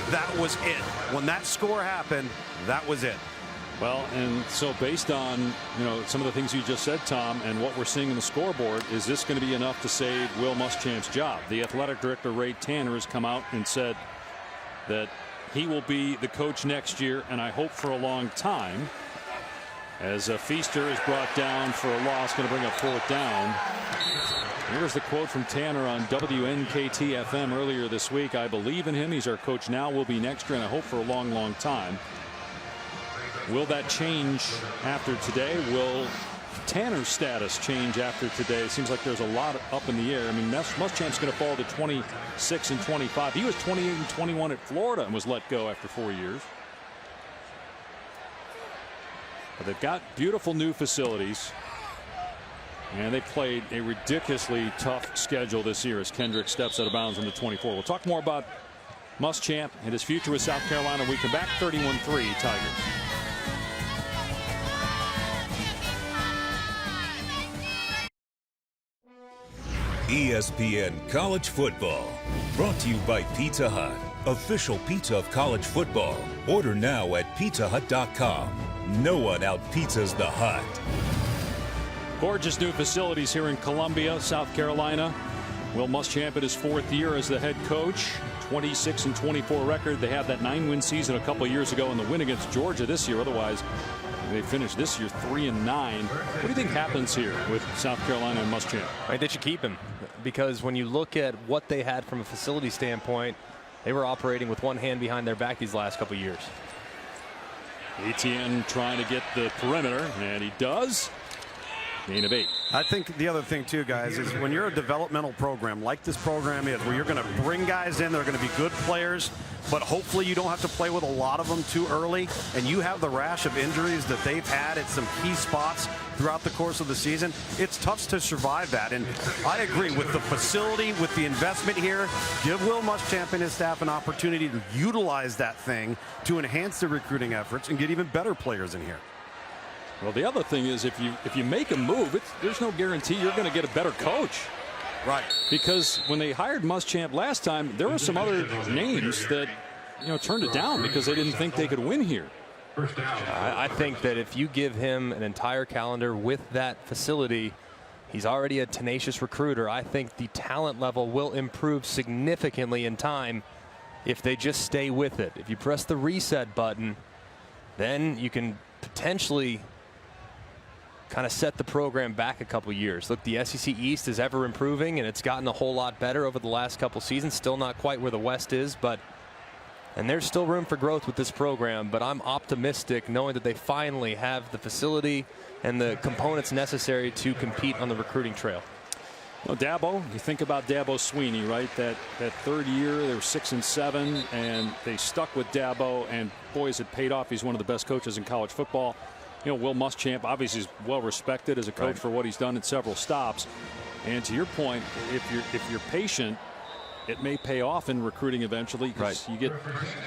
that was it. When that score happened, that was it. Well, and so based on, you know, some of the things you just said, Tom, and what we're seeing in the scoreboard, is this going to be enough to save Will Muschamp's job? The athletic director, Ray Tanner, has come out and said that he will be the coach next year, and I hope for a long time, as Feaster is brought down for a loss, going to bring up 4th down. Here's the quote from Tanner on WNKT-FM earlier this week. I believe in him. He's our coach now, will be next year, and I hope for a long, long time. Will that change after today? Will Tanner's status change after today? It seems like there's a lot up in the air. I mean, Muschamp's going to fall to 26 and 25. He was 28 and 21 at Florida and was let go after 4 years. But they've got beautiful new facilities. And they played a ridiculously tough schedule this year as Kendrick steps out of bounds on the 24. We'll talk more about Muschamp and his future with South Carolina. We come back 31-3 Tigers. ESPN College Football, brought to you by Pizza Hut, official pizza of college football. Order now at pizzahut.com. No one out-pizzas the Hut. Gorgeous new facilities here in Columbia, South Carolina. Will Muschamp at his 4th year as the head coach. 26 and 24 record. They had that 9-win season a couple years ago in the win against Georgia this year. Otherwise, they finished this year 3-9. What do you think happens here with South Carolina and Muschamp? Right, they should keep him, because when you look at what they had from a facility standpoint, they were operating with one hand behind their back these last couple years. Etienne trying to get the perimeter, and he does. Gain of 8. I think the other thing too, guys, is when you're a developmental program like this program is, where you're going to bring guys in, they're going to be good players, but hopefully you don't have to play with a lot of them too early, and you have the rash of injuries that they've had at some key spots throughout the course of the season. It's tough to survive that, and I agree with the facility, with the investment here. Give Will Muschamp and his staff an opportunity to utilize that thing to enhance the recruiting efforts and get even better players in here. Well, the other thing is, if you make a move, there's no guarantee you're going to get a better coach. Right. Because when they hired Muschamp last time, there were some other names that turned it down because they didn't think they could win here. I think that if you give him an entire calendar with that facility, he's already a tenacious recruiter. I think the talent level will improve significantly in time if they just stay with it. If you press the reset button, then you can potentially kind of set the program back a couple years. Look, the SEC East is ever improving, and it's gotten a whole lot better over the last couple seasons. Still not quite where the West is, and there's still room for growth with this program, but I'm optimistic knowing that they finally have the facility and the components necessary to compete on the recruiting trail. Well, Dabo, you think about Dabo Sweeney, right? That third year, they were 6-7, and they stuck with Dabo, and boys, it paid off. He's one of the best coaches in college football. Will Muschamp obviously is well respected as a coach for what he's done in several stops. And to your point, if you're patient, it may pay off in recruiting eventually, because you get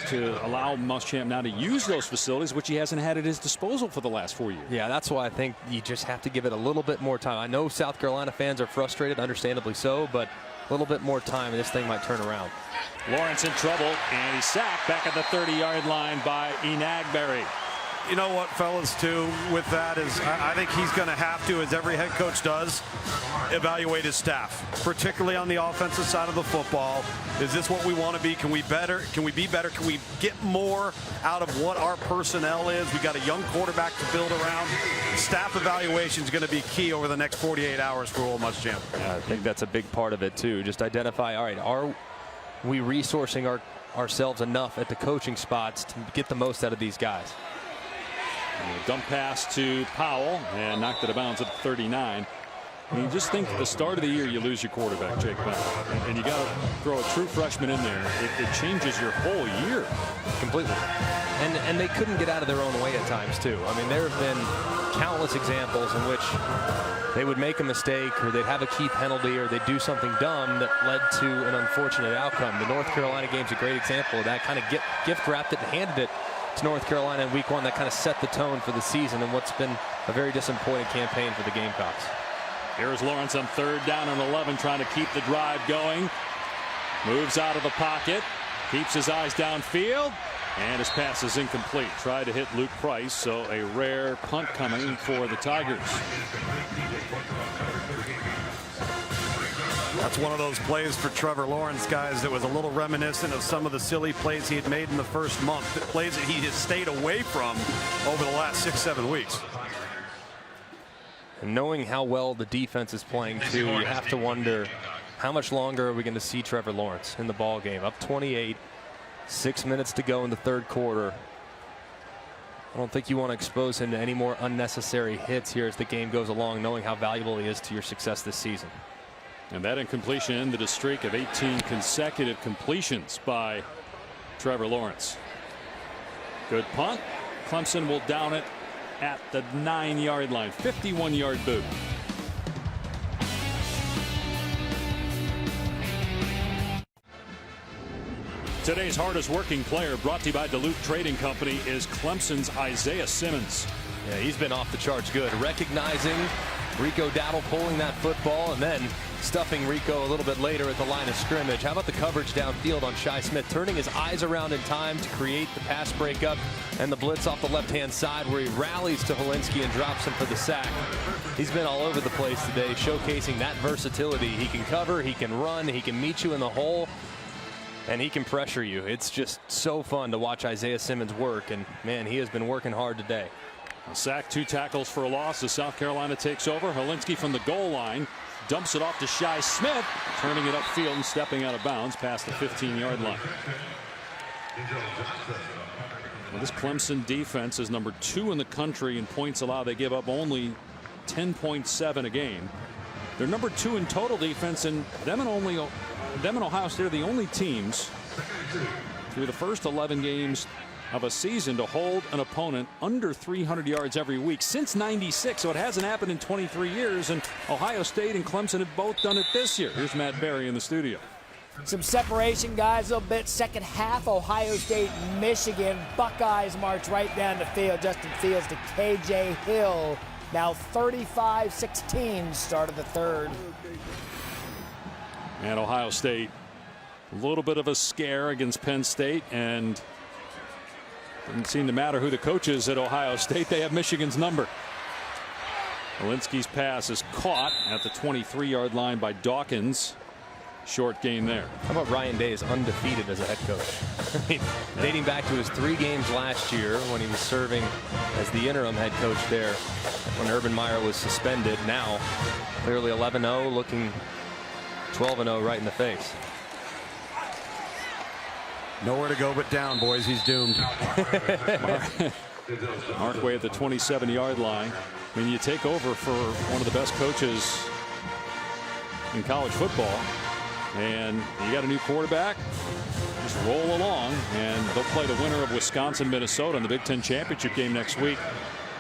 to allow Muschamp now to use those facilities, which he hasn't had at his disposal for the last 4 years. Yeah, that's why I think you just have to give it a little bit more time. I know South Carolina fans are frustrated, understandably so, but a little bit more time and this thing might turn around. Lawrence in trouble, and he's sacked back at the 30-yard line by Enagberry. You know what, fellas, too, with that is I think he's going to have to, as every head coach does, evaluate his staff, particularly on the offensive side of the football. Is this what we want to be? Can we better? Can we be better? Can we get more out of what our personnel is? We got a young quarterback to build around. Staff evaluation is going to be key over the next 48 hours for Will Muschamp. Yeah, I think that's a big part of it, too. Just identify, all right, are we resourcing ourselves enough at the coaching spots to get the most out of these guys? And a dump pass to Powell, and knocked it out of bounds at 39. I mean, just think at the start of the year you lose your quarterback, Jake Bennett, and you got to throw a true freshman in there. It changes your whole year completely. And they couldn't get out of their own way at times too. I mean, there have been countless examples in which they would make a mistake, or they'd have a key penalty, or they'd do something dumb that led to an unfortunate outcome. The North Carolina game's a great example of that. Kind of gift wrapped it and handed it to North Carolina in week 1. That kind of set the tone for the season and what's been a very disappointing campaign for the Gamecocks. Here's Lawrence on 3rd down and 11, trying to keep the drive going. Moves out of the pocket, keeps his eyes downfield, and his pass is incomplete. Tried to hit Luke Price, so a rare punt coming for the Tigers. That's one of those plays for Trevor Lawrence, guys, that was a little reminiscent of some of the silly plays he had made in the first month, plays that he has stayed away from over the last 6-7 weeks. And knowing how well the defense is playing too, you have to wonder how much longer are we going to see Trevor Lawrence in the ball game. Up 28, 6 minutes to go in the 3rd quarter. I don't think you want to expose him to any more unnecessary hits here as the game goes along, knowing how valuable he is to your success this season. And that incompletion ended a streak of 18 consecutive completions by Trevor Lawrence. Good punt. Clemson will down it at the 9-yard line. 51-yard boot. Today's hardest working player, brought to you by Duluth Trading Company, is Clemson's Isaiah Simmons. Yeah, he's been off the charts good. Recognizing Rico Dowdle pulling that football and then stuffing Rico a little bit later at the line of scrimmage. How about the coverage downfield on Shi Smith, turning his eyes around in time to create the pass breakup and the blitz off the left-hand side where he rallies to Helinski and drops him for the sack. He's been all over the place today, showcasing that versatility. He can cover, he can run, he can meet you in the hole, and he can pressure you. It's just so fun to watch Isaiah Simmons work, and man, he has been working hard today. A sack, 2 tackles for a loss as South Carolina takes over. Helinski from the goal line dumps it off to Shi Smith, turning it upfield and stepping out of bounds past the 15-yard line. Well, this Clemson defense is number 2 in the country in points allowed. They give up only 10.7 a game. They're number 2 in total defense, and them and Ohio State are the only teams through the first 11 games of a season to hold an opponent under 300 yards every week since '96. So it hasn't happened in 23 years, and Ohio State and Clemson have both done it this year. Here's Matt Berry in the studio. Some separation, guys, a little bit. Second half, Ohio State, Michigan. Buckeyes march right down the field. Justin Fields to K.J. Hill. Now 35-16, start of the third. And Ohio State, a little bit of a scare against Penn State, and doesn't seem to matter who the coach is at Ohio State. They have Michigan's number. Helinski's pass is caught at the 23-yard line by Dawkins. Short game there. How about Ryan Day is undefeated as a head coach? Dating back to his 3 games last year when he was serving as the interim head coach there when Urban Meyer was suspended. Now clearly 11-0, looking 12-0 right in the face. Nowhere to go but down, boys. He's doomed. Markway at the 27-yard line. I mean, you take over for one of the best coaches in college football, and you got a new quarterback. Just roll along, and they'll play the winner of Wisconsin-Minnesota in the Big Ten championship game next week.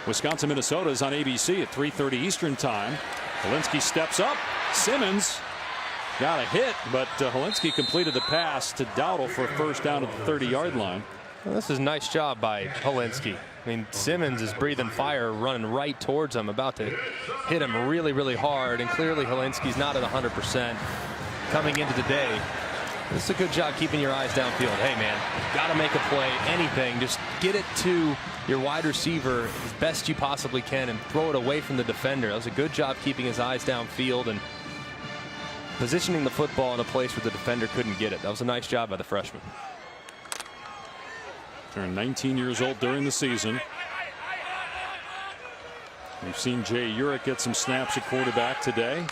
Wisconsin-Minnesota is on ABC at 3:30 Eastern time. Helinski steps up. Simmons got a hit, but Helinski completed the pass to Dowdle for a first down at the 30-yard line. Well, this is a nice job by Helinski. I mean, Simmons is breathing fire, running right towards him, about to hit him really, really hard, and clearly Helinski's not at 100% coming into the day. This is a good job keeping your eyes downfield. Hey, man, got to make a play, anything. Just get it to your wide receiver as best you possibly can and throw it away from the defender. That was a good job keeping his eyes downfield and positioning the football in a place where the defender couldn't get it. That was a nice job by the freshman. Turned 19 years old during the season. We've seen Jay Urich get some snaps at quarterback today.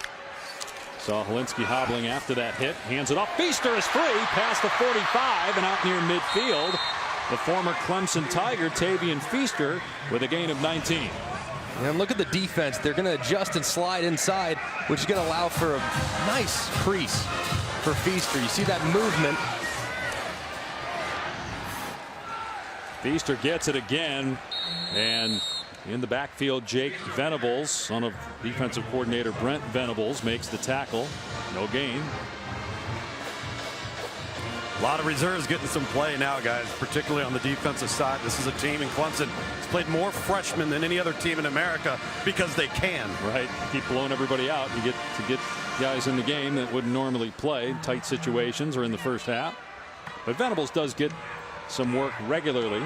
Saw Helinski hobbling after that hit. Hands it off. Feaster is free past the 45 and out near midfield. The former Clemson Tiger, Tavian Feaster, with a gain of 19. And look at the defense. They're going to adjust and slide inside, which is going to allow for a nice crease for Feaster. You see that movement. Feaster gets it again, and in the backfield, Jake Venables, son of defensive coordinator Brent Venables, makes the tackle. No gain. A lot of reserves getting some play now, guys, particularly on the defensive side. This is a team in Clemson that's played more freshmen than any other team in America because they can. Right. Keep blowing everybody out. You get to get guys in the game that wouldn't normally play tight situations or in the first half. But Venables does get some work regularly.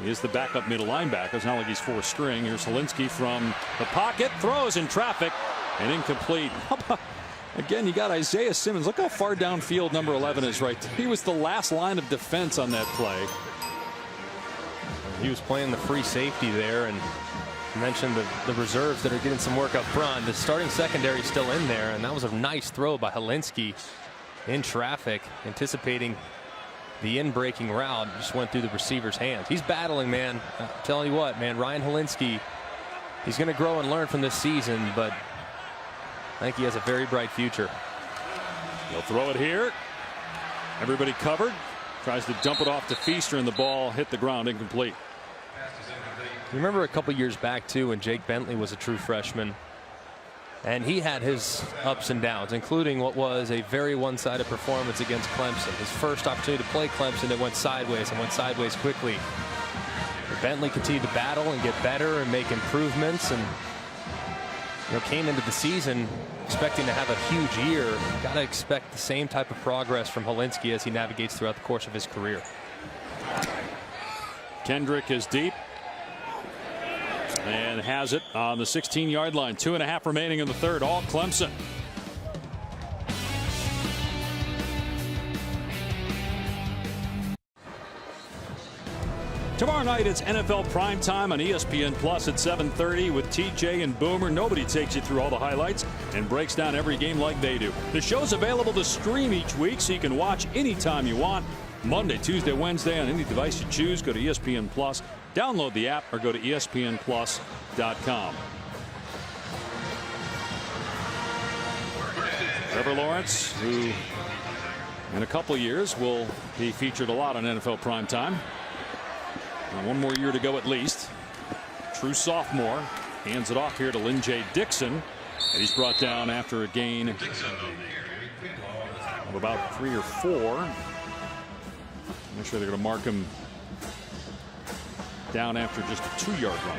He is the backup middle linebacker. It's not like he's fourth string. Here's Helinski from the pocket, throws in traffic and incomplete. Again, you got Isaiah Simmons. Look how far downfield number 11 is right there. He was the last line of defense on that play. He was playing the free safety there, and you mentioned the reserves that are getting some work up front. The starting secondary is still in there, and that was a nice throw by Helinski in traffic, anticipating the in-breaking route. Just went through the receiver's hands. He's battling, man. I'm telling you what, man, Ryan Helinski, he's going to grow and learn from this season, but I think he has a very bright future. He'll throw it here. Everybody covered. Tries to dump it off to Feaster, and the ball hit the ground, incomplete. You remember a couple years back, too, when Jake Bentley was a true freshman, and he had his ups and downs, including what was a very one-sided performance against Clemson. His first opportunity to play Clemson, it went sideways, and went sideways quickly. But Bentley continued to battle and get better and make improvements, and came into the season expecting to have a huge year. Got to expect the same type of progress from Helinski as he navigates throughout the course of his career. Kendrick is deep and has it on the 16-yard line. 2.5 remaining in the third. All Clemson. Tomorrow night it's NFL primetime on ESPN Plus at 7:30 with TJ and Boomer. Nobody takes you through all the highlights and breaks down every game like they do. The show's available to stream each week, so you can watch anytime you want. Monday, Tuesday, Wednesday on any device you choose. Go to ESPN Plus, download the app, or go to ESPNplus.com. Trevor Lawrence, who in a couple years will be featured a lot on NFL primetime. One more year to go at least. True sophomore. Hands it off here to Lynn J. Dixon. And he's brought down after a gain of about 3 or 4. I'm not sure they're going to mark him down after just a 2-yard run.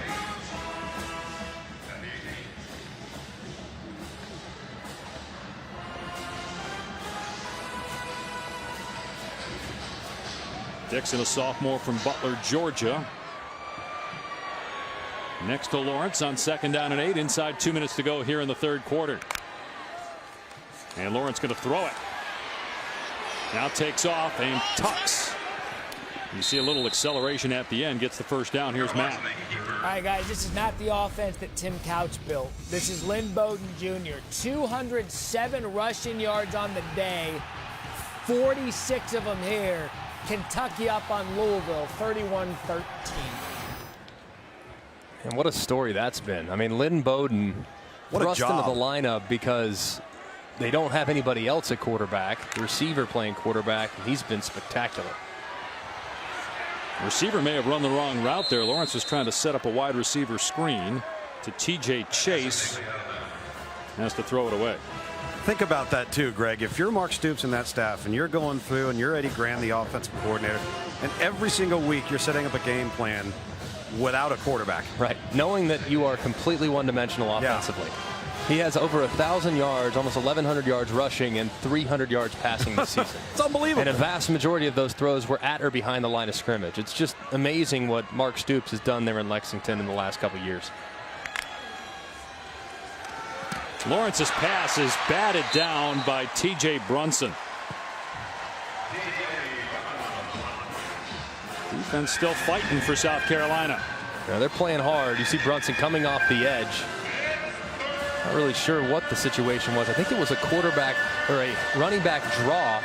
Dixon, a sophomore from Butler, Georgia. Next to Lawrence on 2nd down and 8. Inside 2 minutes to go here in the 3rd quarter. And Lawrence going to throw it. Now takes off and tucks. You see a little acceleration at the end. Gets the 1st down. Here's Matt. All right, guys, this is not the offense that Tim Couch built. This is Lynn Bowden Jr. 207 rushing yards on the day. 46 of them here. Kentucky up on Louisville, 31-13. And what a story that's been. I mean, Lynn Bowden thrust into the lineup because they don't have anybody else at quarterback. The receiver playing quarterback, and he's been spectacular. Receiver may have run the wrong route there. Lawrence was trying to set up a wide receiver screen to T.J. Chase. Has to throw it away. Think about that too, Greg. If you're Mark Stoops and that staff and you're going through and you're Eddie Graham, the offensive coordinator, and every single week you're setting up a game plan without a quarterback. Right. Knowing that you are completely one-dimensional offensively. Yeah. He has over 1,000 yards, almost 1,100 yards rushing, and 300 yards passing this season. It's unbelievable. And a vast majority of those throws were at or behind the line of scrimmage. It's just amazing what Mark Stoops has done there in Lexington in the last couple of years. Lawrence's pass is batted down by T.J. Brunson. Defense still fighting for South Carolina. Yeah, they're playing hard. You see Brunson coming off the edge. Not really sure what the situation was. I think it was a quarterback or a running back draw,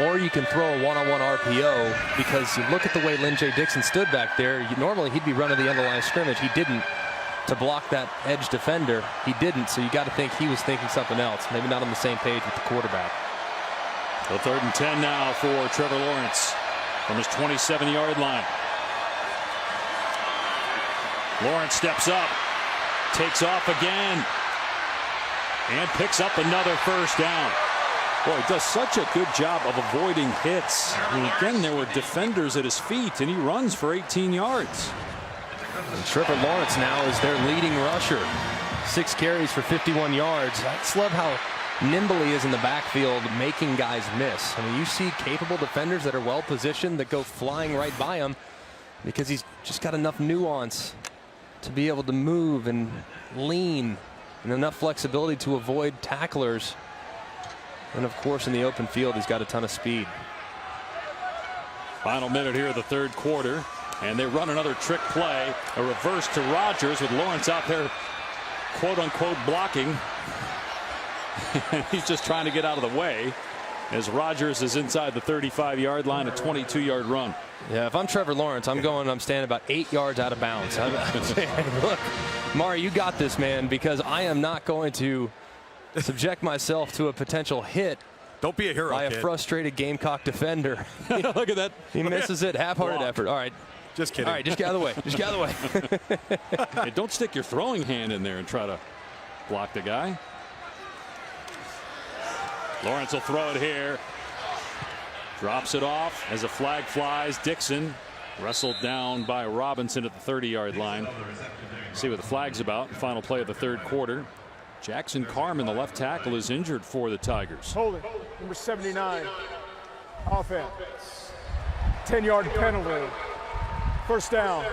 or you can throw a one-on-one RPO, because you look at the way Lynn J. Dixon stood back there. Normally he'd be running the end of the line of scrimmage. He didn't. To block that edge defender, he didn't. So you got to think he was thinking something else. Maybe not on the same page with the quarterback. So 3rd and 10 now for Trevor Lawrence from his 27-yard line. Lawrence steps up, takes off again, and picks up another 1st down. Boy, he does such a good job of avoiding hits. And again, there were defenders at his feet, and he runs for 18 yards. And Trevor Lawrence now is their leading rusher. 6 carries for 51 yards. I just love how nimble he is in the backfield, making guys miss. I mean, you see capable defenders that are well positioned that go flying right by him because he's just got enough nuance to be able to move and lean, and enough flexibility to avoid tacklers. And of course, in the open field, he's got a ton of speed. Final minute here of the 3rd quarter. And they run another trick play, a reverse to Rodgers with Lawrence out there, quote unquote, blocking. He's just trying to get out of the way as Rodgers is inside the 35-yard line, a 22-yard run. Yeah, if I'm Trevor Lawrence, I'm standing about 8 yards out of bounds. I'm saying, look, Mari, you got this, man, because I am not going to subject myself to a potential hit. Don't be a hero, by a frustrated Gamecock defender. Look at that. He misses it. Half-hearted effort. All right. Just kidding. All right, just get out of the way. Just get out of the way. Hey, don't stick your throwing hand in there and try to block the guy. Lawrence will throw it here. Drops it off as a flag flies. Dixon wrestled down by Robinson at the 30-yard line. See what the flag's about. Final play of the 3rd quarter. Jackson Carman, the left tackle, is injured for the Tigers. Holding, number 79. Offense. 10-yard penalty. 1st down.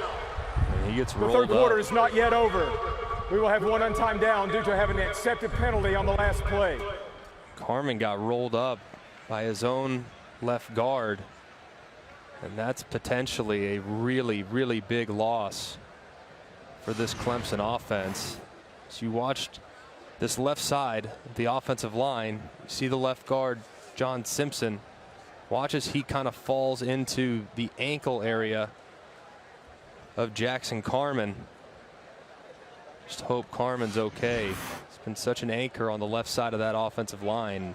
And he gets the rolled 3rd quarter up. is not yet over. We will have 1 untimed down due to having an accepted penalty on the last play. Carman got rolled up by his own left guard. And that's potentially a really, really big loss for this Clemson offense. So you watched this left side of the offensive line. You see the left guard, John Simpson. Watch as he kind of falls into the ankle area of Jackson Carman. Just hope Carman's okay. It's been such an anchor on the left side of that offensive line,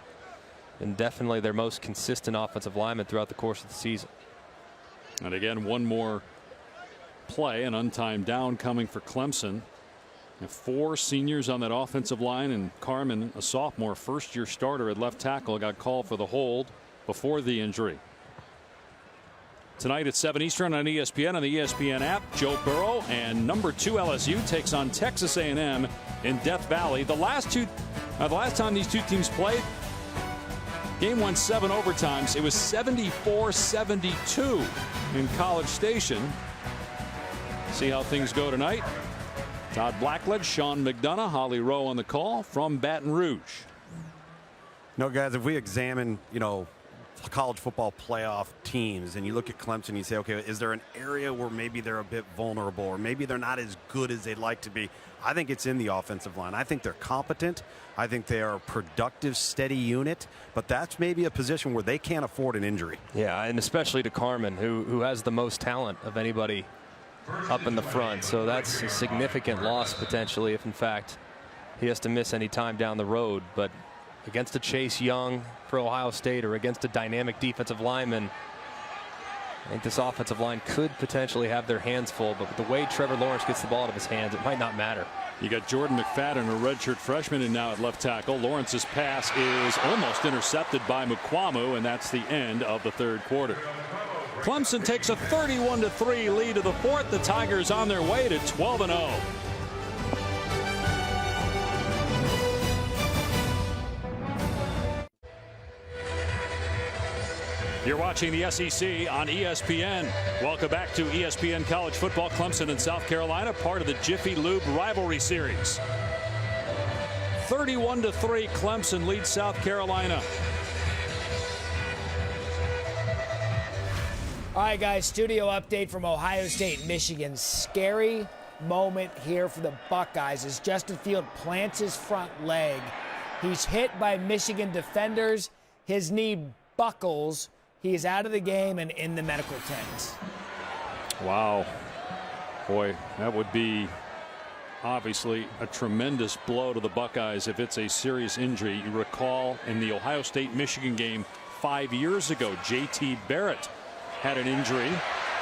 and definitely their most consistent offensive lineman throughout the course of the season. And again, one more play, an untimed down coming for Clemson. And 4 seniors on that offensive line, and Carmen, a sophomore, first-year starter at left tackle, got called for the hold before the injury. Tonight at 7 Eastern on ESPN, on the ESPN app, Joe Burrow and number 2 LSU takes on Texas A&M in Death Valley. The last time these two teams played, game went 7 overtimes. It was 74-72 in College Station. See how things go tonight. Todd Blackledge, Sean McDonough, Holly Rowe on the call from Baton Rouge. No, guys, if we examine, college football playoff teams and you look at Clemson, you say, okay, is there an area where maybe they're a bit vulnerable or maybe they're not as good as they'd like to be? I think it's in the offensive line. I think they're competent. I think they are a productive, steady unit, but that's maybe a position where they can't afford an injury. Yeah, and especially to Carmen, who has the most talent of anybody up in the front. So that's a significant loss potentially if in fact he has to miss any time down the road. But against a Chase Young for Ohio State or against a dynamic defensive lineman, I think this offensive line could potentially have their hands full. But with the way Trevor Lawrence gets the ball out of his hands, it might not matter. You got Jordan McFadden, a redshirt freshman, and now at left tackle. Lawrence's pass is almost intercepted by Mukwamu, and that's the end of the third quarter. Clemson takes a 31-3 lead to the fourth. The Tigers on their way to 12-0. You're watching the SEC on ESPN. Welcome back to ESPN College Football. Clemson and South Carolina, part of the Jiffy Lube rivalry series. 31-3, Clemson leads South Carolina. All right, guys, studio update from Ohio State, Michigan. Scary moment here for the Buckeyes as Justin Field plants his front leg. He's hit by Michigan defenders. His knee buckles. He is out of the game and in the medical tent. Wow. Boy, that would be obviously a tremendous blow to the Buckeyes if it's a serious injury. You recall in the Ohio State-Michigan game 5 years ago, J.T. Barrett had an injury.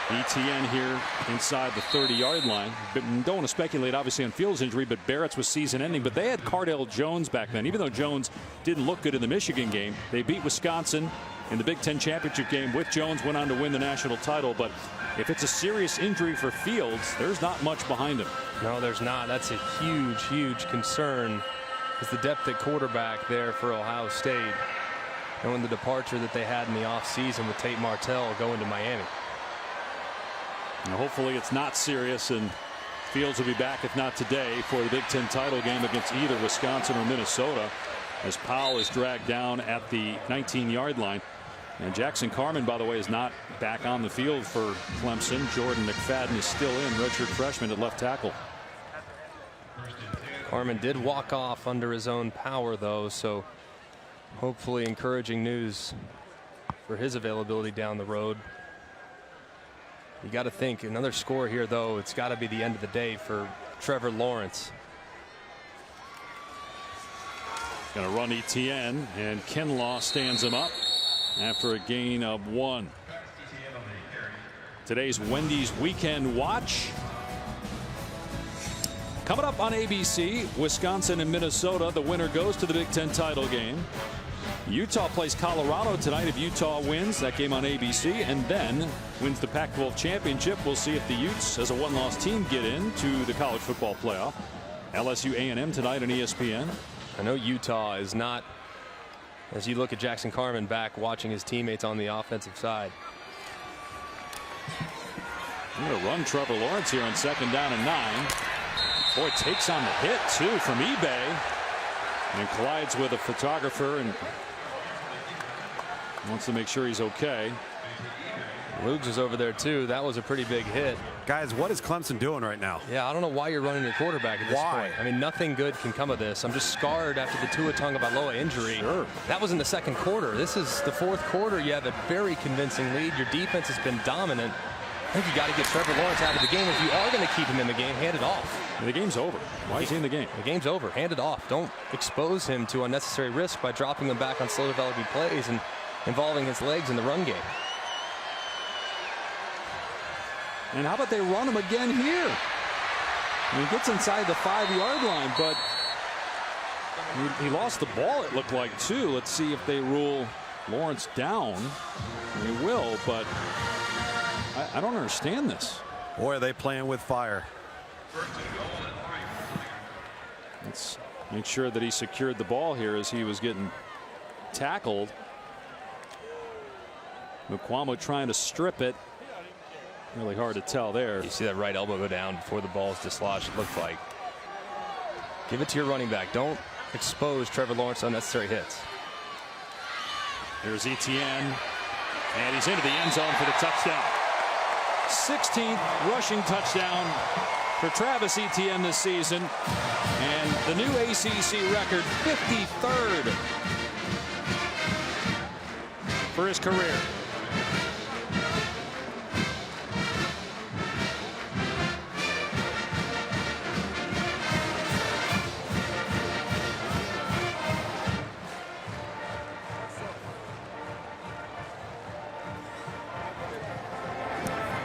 ETN here inside the 30-yard line. But don't want to speculate, obviously, on Fields' injury, but Barrett's was season-ending. But they had Cardale Jones back then. Even though Jones didn't look good in the Michigan game, they beat Wisconsin in the Big Ten championship game with Jones, went on to win the national title. But if it's a serious injury for Fields, there's not much behind him. No, there's not. That's a huge, huge concern, is the depth at quarterback there for Ohio State, knowing the departure that they had in the offseason with Tate Martell going to Miami. Now hopefully it's not serious, and Fields will be back, if not today, for the Big Ten title game against either Wisconsin or Minnesota, as Powell is dragged down at the 19-yard line. And Jackson Carman, by the way, is not back on the field for Clemson. Jordan McFadden is still in, redshirt freshman at left tackle. Carman did walk off under his own power, though, so hopefully encouraging news for his availability down the road. You got to think another score here, though. It's got to be the end of the day for Trevor Lawrence. Going to run ETN, and Kinlaw stands him up after a gain of 1. Today's Wendy's Weekend Watch. Coming up on ABC, Wisconsin and Minnesota. The winner goes to the Big Ten title game. Utah plays Colorado tonight. If Utah wins that game on ABC and then wins the Pac-12 championship, we'll see if the Utes, as a one-loss team, get into the college football playoff. LSU A&M tonight on ESPN. I know Utah is not, as you look at Jackson Carman back watching his teammates on the offensive side. I'm going to run Trevor Lawrence here on 2nd down and 9. Boy, takes on the hit, too, from eBay. And collides with a photographer and wants to make sure he's okay. Lugs is over there, too. That was a pretty big hit. Guys, what is Clemson doing right now? Yeah, I don't know why you're running your quarterback at this point. I mean, nothing good can come of this. I'm just scarred after the Tua Tagovailoa injury. Sure. That was in the second quarter. This is the fourth quarter. You have a very convincing lead. Your defense has been dominant. I think you got to get Trevor Lawrence out of the game. If you are going to keep him in the game, hand it off. The game's over. Why is he in the game? The game's over. Hand it off. Don't expose him to unnecessary risk by dropping him back on slow developing plays and involving his legs in the run game. And how about they run him again here? He gets inside the 5-yard line, but he lost the ball, it looked like, too. Let's see if they rule Lawrence down. They will, but I don't understand this. Boy, are they playing with fire. Let's make sure that he secured the ball here as he was getting tackled. Mukwamo trying to strip it. Really hard to tell there. You see that right elbow go down before the ball is dislodged, it looked like. Give it to your running back. Don't expose Trevor Lawrence to unnecessary hits. Here's Etienne, and he's into the end zone for the touchdown. 16th rushing touchdown for Travis Etienne this season, and the new ACC record, 53rd for his career.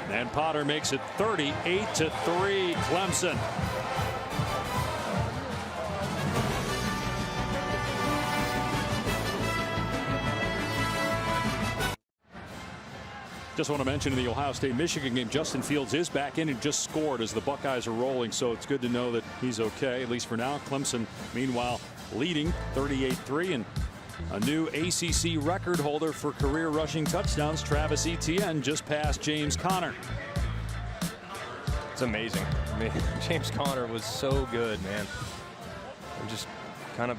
And Potter makes it 38-3 Clemson. Just want to mention in the Ohio State-Michigan game, Justin Fields is back in and just scored as the Buckeyes are rolling, so it's good to know that he's okay, at least for now. Clemson, meanwhile, leading 38-3, and a new ACC record holder for career rushing touchdowns, Travis Etienne, just passed James Conner. It's amazing. I mean, James Conner was so good, man. It just kind of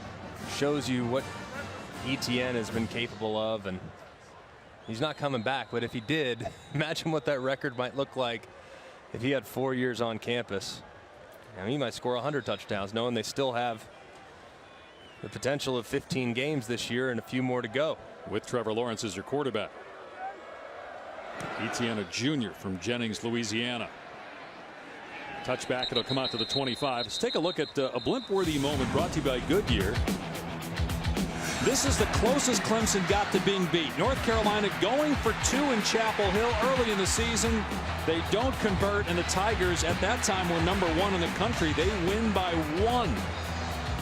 shows you what Etienne has been capable of, and he's not coming back. But if he did, imagine what that record might look like if he had 4 years on campus. I mean, he might score 100 touchdowns, knowing they still have the potential of 15 games this year and a few more to go. With Trevor Lawrence as your quarterback. Etienne, a junior from Jennings, Louisiana. Touchback, it'll come out to the 25. Let's take a look at a blimp-worthy moment brought to you by Goodyear. This is the closest Clemson got to being beat. North Carolina going for 2 in Chapel Hill early in the season. They don't convert, and the Tigers at that time were #1 in the country. They win by 1.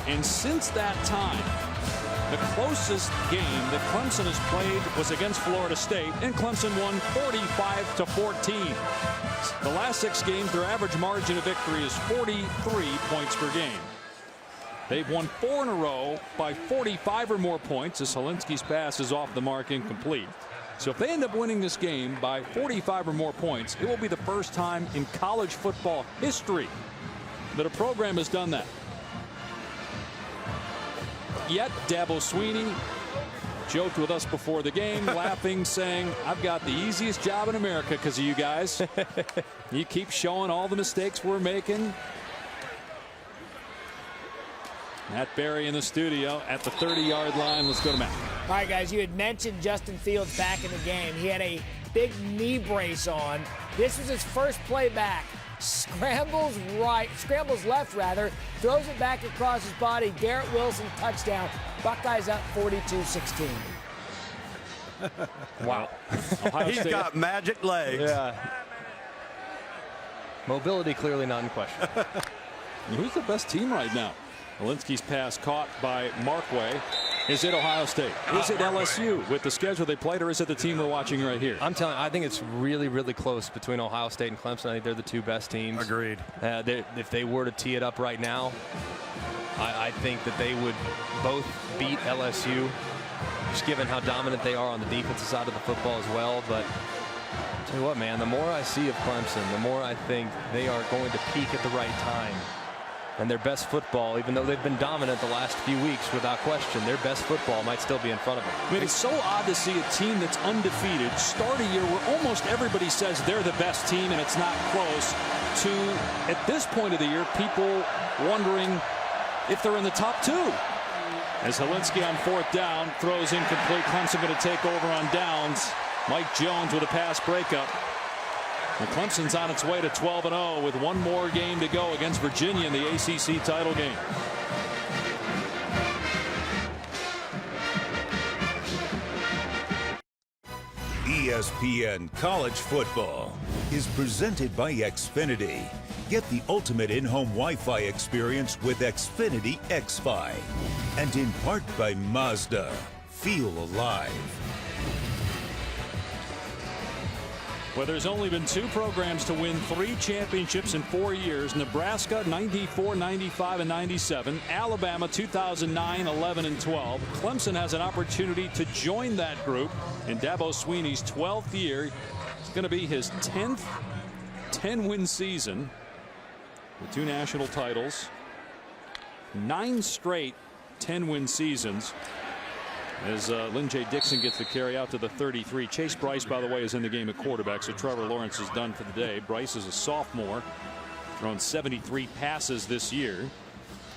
And since that time, the closest game that Clemson has played was against Florida State, and Clemson won 45-14. The last 6 games, their average margin of victory is 43 points per game. They've won 4 in a row by 45 or more points as Helinski's pass is off the mark, incomplete. So if they end up winning this game by 45 or more points, it will be the first time in college football history that a program has done that. Yet Dabo Swinney joked with us before the game, laughing, saying, I've got the easiest job in America because of you guys. You keep showing all the mistakes we're making. Matt Berry in the studio at the 30-yard line. Let's go to Matt. All right, guys, you had mentioned Justin Fields back in the game. He had a big knee brace on. This was his first play back. Scrambles left, throws it back across his body. Garrett Wilson, touchdown. Buckeyes up 42-16. Wow. He's got magic legs. Yeah. Mobility clearly not in question. Who's the best team right now? Helinski's pass caught by Markway. Is it Ohio State? Is it LSU with the schedule they played, or is it the team we're watching right here? I'm telling you, I think it's really, really close between Ohio State and Clemson. I think they're the 2 best teams. Agreed. If they were to tee it up right now, I think that they would both beat LSU, just given how dominant they are on the defensive side of the football as well. But I'll tell you what, man, the more I see of Clemson, the more I think they are going to peak at the right time. And their best football, even though they've been dominant the last few weeks, without question, their best football might still be in front of them. I mean, it's so odd to see a team that's undefeated start a year where almost everybody says they're the best team and it's not close, to, at this point of the year, people wondering if they're in the top 2. As Helinski on 4th down throws incomplete. Clemson going to take over on downs. Mike Jones with a pass breakup. And Clemson's on its way to 12-0 with one more game to go against Virginia in the ACC title game. ESPN College Football is presented by Xfinity. Get the ultimate in-home Wi-Fi experience with Xfinity X-Fi. And in part by Mazda. Feel alive. Well, there's only been 2 programs to win 3 championships in 4 years. Nebraska 94, 95, and 97. Alabama 2009, 11, and 12. Clemson has an opportunity to join that group in Dabo Swinney's 12th year. It's going to be his 10th 10-win season with 2 national titles. 9 straight 10-win seasons. As Lynn J. Dixon gets the carry out to the 33. Chase Bryce, by the way, is in the game at quarterback, so Trevor Lawrence is done for the day. Bryce is a sophomore, thrown 73 passes this year.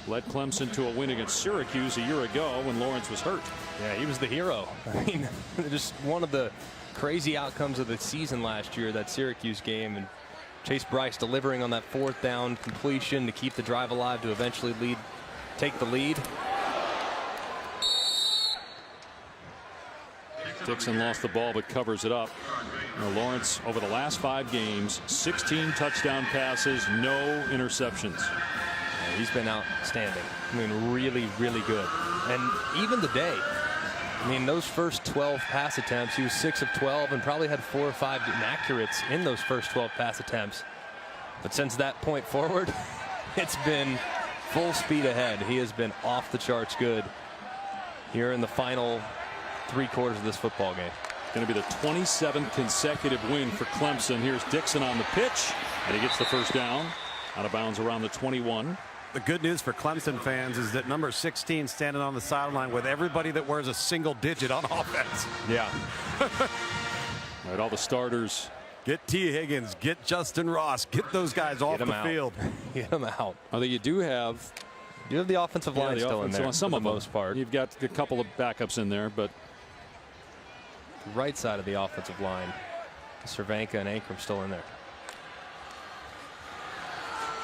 Led Clemson to a win against Syracuse a year ago when Lawrence was hurt. Yeah, he was the hero. I mean, just one of the crazy outcomes of the season last year, that Syracuse game. And Chase Bryce delivering on that 4th down completion to keep the drive alive to eventually take the lead. Dixon lost the ball but covers it up. Lawrence over the last 5 games, 16 touchdown passes, no interceptions. Yeah, he's been outstanding. I mean, really, really good. And even today, I mean, those first 12 pass attempts, he was 6 of 12 and probably had 4 or 5 inaccurates in those first 12 pass attempts. But since that point forward, it's been full speed ahead. He has been off the charts good here in the final 3 quarters of this football game. Going to be the 27th consecutive win for Clemson. Here's Dixon on the pitch, and he gets the first down. Out of bounds around the 21. The good news for Clemson fans is that number 16 standing on the sideline with everybody that wears a single digit on offense. Yeah. All right, all the starters. Get T. Higgins, get Justin Ross, get those guys off the field. Get them out. Although you do have the offensive line still in there, some for of the most part. You've got a couple of backups in there, but right side of the offensive line, Cervenka and Ankrum still in there.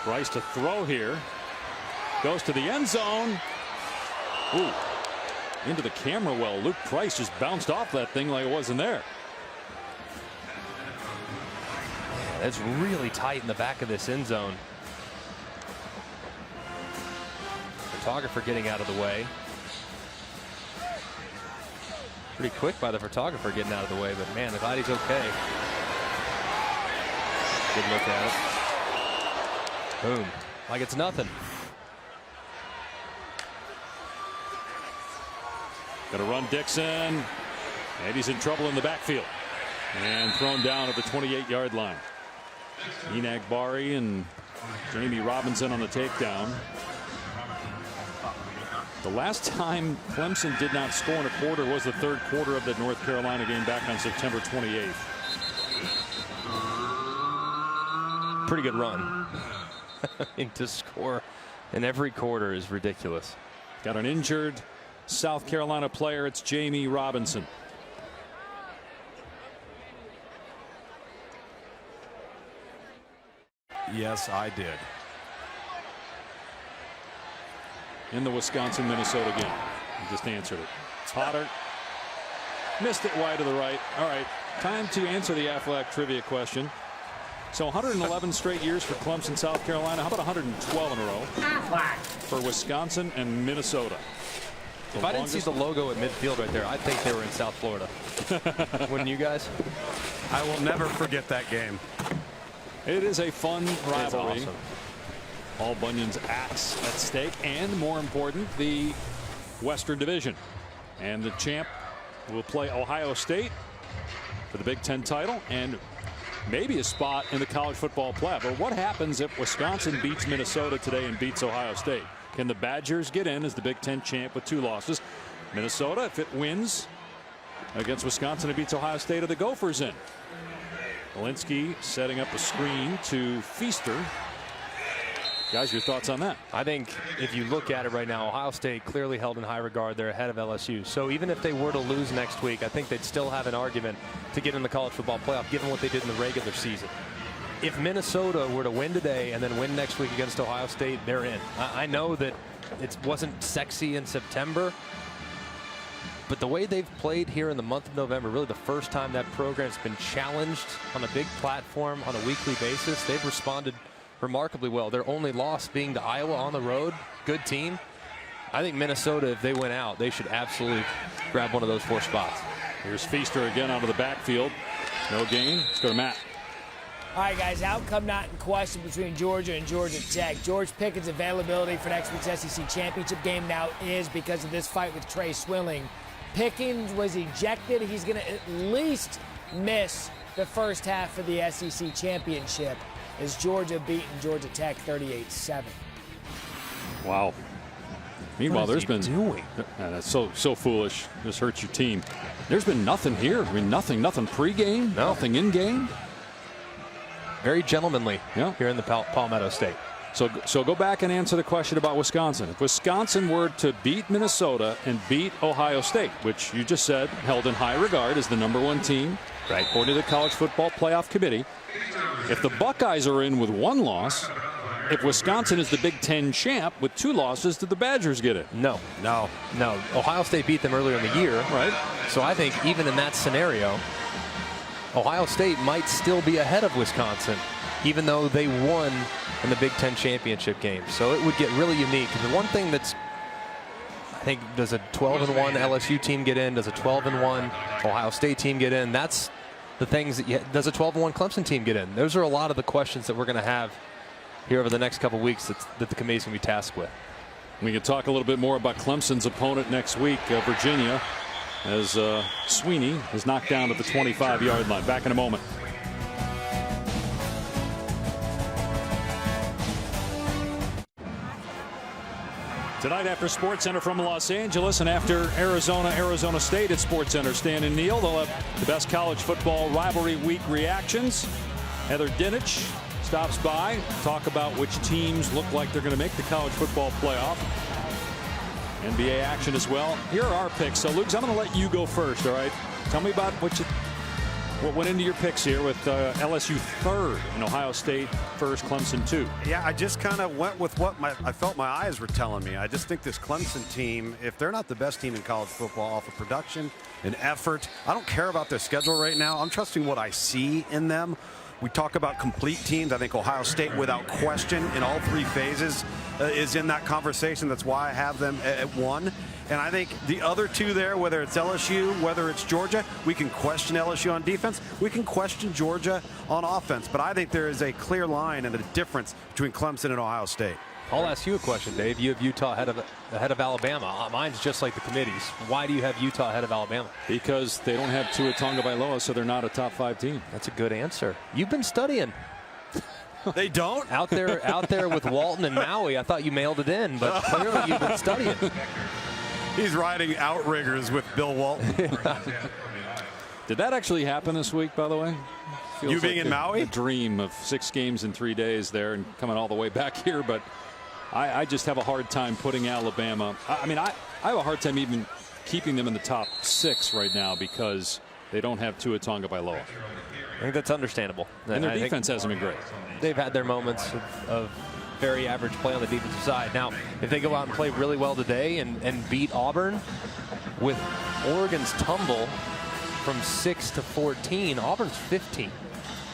Bryce to throw here. Goes to the end zone. Ooh. Into the camera well. Luke Price just bounced off that thing like it wasn't there. Yeah, it's really tight in the back of this end zone. Photographer getting out of the way. Pretty quick by the photographer getting out of the way, but man, I'm glad he's okay. Good look at it. Boom. Like it's nothing. Got to run Dixon. And he's in trouble in the backfield. And thrown down at the 28-yard line. Enagbari and Jamie Robinson on the takedown. The last time Clemson did not score in a quarter was the 3rd quarter of the North Carolina game back on September 28th. Pretty good run. I mean, to score in every quarter is ridiculous. Got an injured South Carolina player. It's Jamie Robinson. Yes, I did. In the Wisconsin-Minnesota game. He just answered it. Potter missed it wide to the right. All right, time to answer the Aflac trivia question. So 111 straight years for Clemson, South Carolina. How about 112 in a row for Wisconsin and Minnesota? If I didn't see the logo at midfield right there, I'd think they were in South Florida. Wouldn't you guys? I will never forget that game. It is a fun rivalry. Awesome. All Bunyan's axe at stake, and more important, the Western Division. And the champ will play Ohio State for the Big Ten title and maybe a spot in the college football playoff. But what happens if Wisconsin beats Minnesota today and beats Ohio State? Can the Badgers get in as the Big Ten champ with 2 losses? Minnesota, if it wins against Wisconsin and beats Ohio State, are the Gophers in? Walensky setting up a screen to Feaster. Guys, your thoughts on that? I think if you look at it right now, Ohio State clearly held in high regard. They're ahead of LSU. So even if they were to lose next week, I think they'd still have an argument to get in the college football playoff, given what they did in the regular season. if Minnesota were to win today and then win next week against Ohio State, they're in. I know that it wasn't sexy in September, but the way they've played here in the month of November, really the first time that program's been challenged on a big platform on a weekly basis, they've responded remarkably well. Their only loss being to Iowa on the road. Good team. I think Minnesota, if they win out, they should absolutely grab one of those 4 spots. Here's Feaster again out of the backfield. No gain. Let's go to Matt. All right, guys, outcome not in question between Georgia and Georgia Tech. George Pickens' availability for next week's SEC championship game now is because of this fight with Trey Swilling. Pickens was ejected. He's going to at least miss the first half of the SEC championship as Georgia beaten Georgia Tech 38-7. Wow. Meanwhile, there's been doing. That's so foolish. This hurts your team. There's been nothing here. I mean, nothing pregame, nothing in game. Very gentlemanly here in the Palmetto State. So go back and answer the question about Wisconsin. If Wisconsin were to beat Minnesota and beat Ohio State, which you just said held in high regard as the #1 team, right, according to the College Football Playoff Committee, if the Buckeyes are in with 1 loss, if Wisconsin is the Big Ten champ with 2 losses, did the Badgers get it? No. Ohio State beat them earlier in the year. Right. So I think even in that scenario, Ohio State might still be ahead of Wisconsin, even though they won in the Big Ten championship game. So it would get really unique. The one thing that's, I think, does a 12-1 LSU team get in? Does a 12-1 Ohio State team get in? That's the things that does a 12-1 Clemson team get in? Those are a lot of the questions that we're going to have here over the next couple of weeks that the committee's going to be tasked with. We can talk a little bit more about Clemson's opponent next week, Virginia, as Sweeney is knocked down to the 25-yard line. Back in a moment. Tonight after SportsCenter from Los Angeles and after Arizona State at SportsCenter, Stan and Neil, they'll have the best college football rivalry week reactions. Heather Dinich stops by, talk about which teams look like they're going to make the college football playoff. NBA action as well. Here are our picks. So, Luke, I'm going to let you go first, all right? Tell me about what went into your picks here with LSU 3rd and Ohio State 1st, Clemson 2. Yeah, I just kind of went with what I felt my eyes were telling me. I just think this Clemson team, if they're not the best team in college football off of production and effort, I don't care about their schedule right now. I'm trusting what I see in them. We talk about complete teams. I think Ohio State, without question, in all 3 phases, is in that conversation. That's why I have them at 1. And I think the other 2 there, whether it's LSU, whether it's Georgia, we can question LSU on defense. We can question Georgia on offense. But I think there is a clear line and a difference between Clemson and Ohio State. I'll ask you a question, Dave. You have Utah ahead of Alabama. Mine's just like the committee's. Why do you have Utah ahead of Alabama? Because they don't have Tua Tagovailoa, so they're not a top 5 team. That's a good answer. You've been studying. They don't? Out there with Walton and Maui. I thought you mailed it in, but clearly you've been studying. He's riding outriggers with Bill Walton. Did that actually happen this week, by the way? You being in Maui? A dream of 6 games in 3 days there and coming all the way back here, but I just have a hard time putting Alabama. I mean, I have a hard time even keeping them in the top 6 right now because they don't have Tua Tagovailoa. I think that's understandable. And their defense hasn't been great. They've had their moments of very average play on the defensive side. Now, if they go out and play really well today and beat Auburn with Oregon's tumble from 6 to 14, Auburn's 15.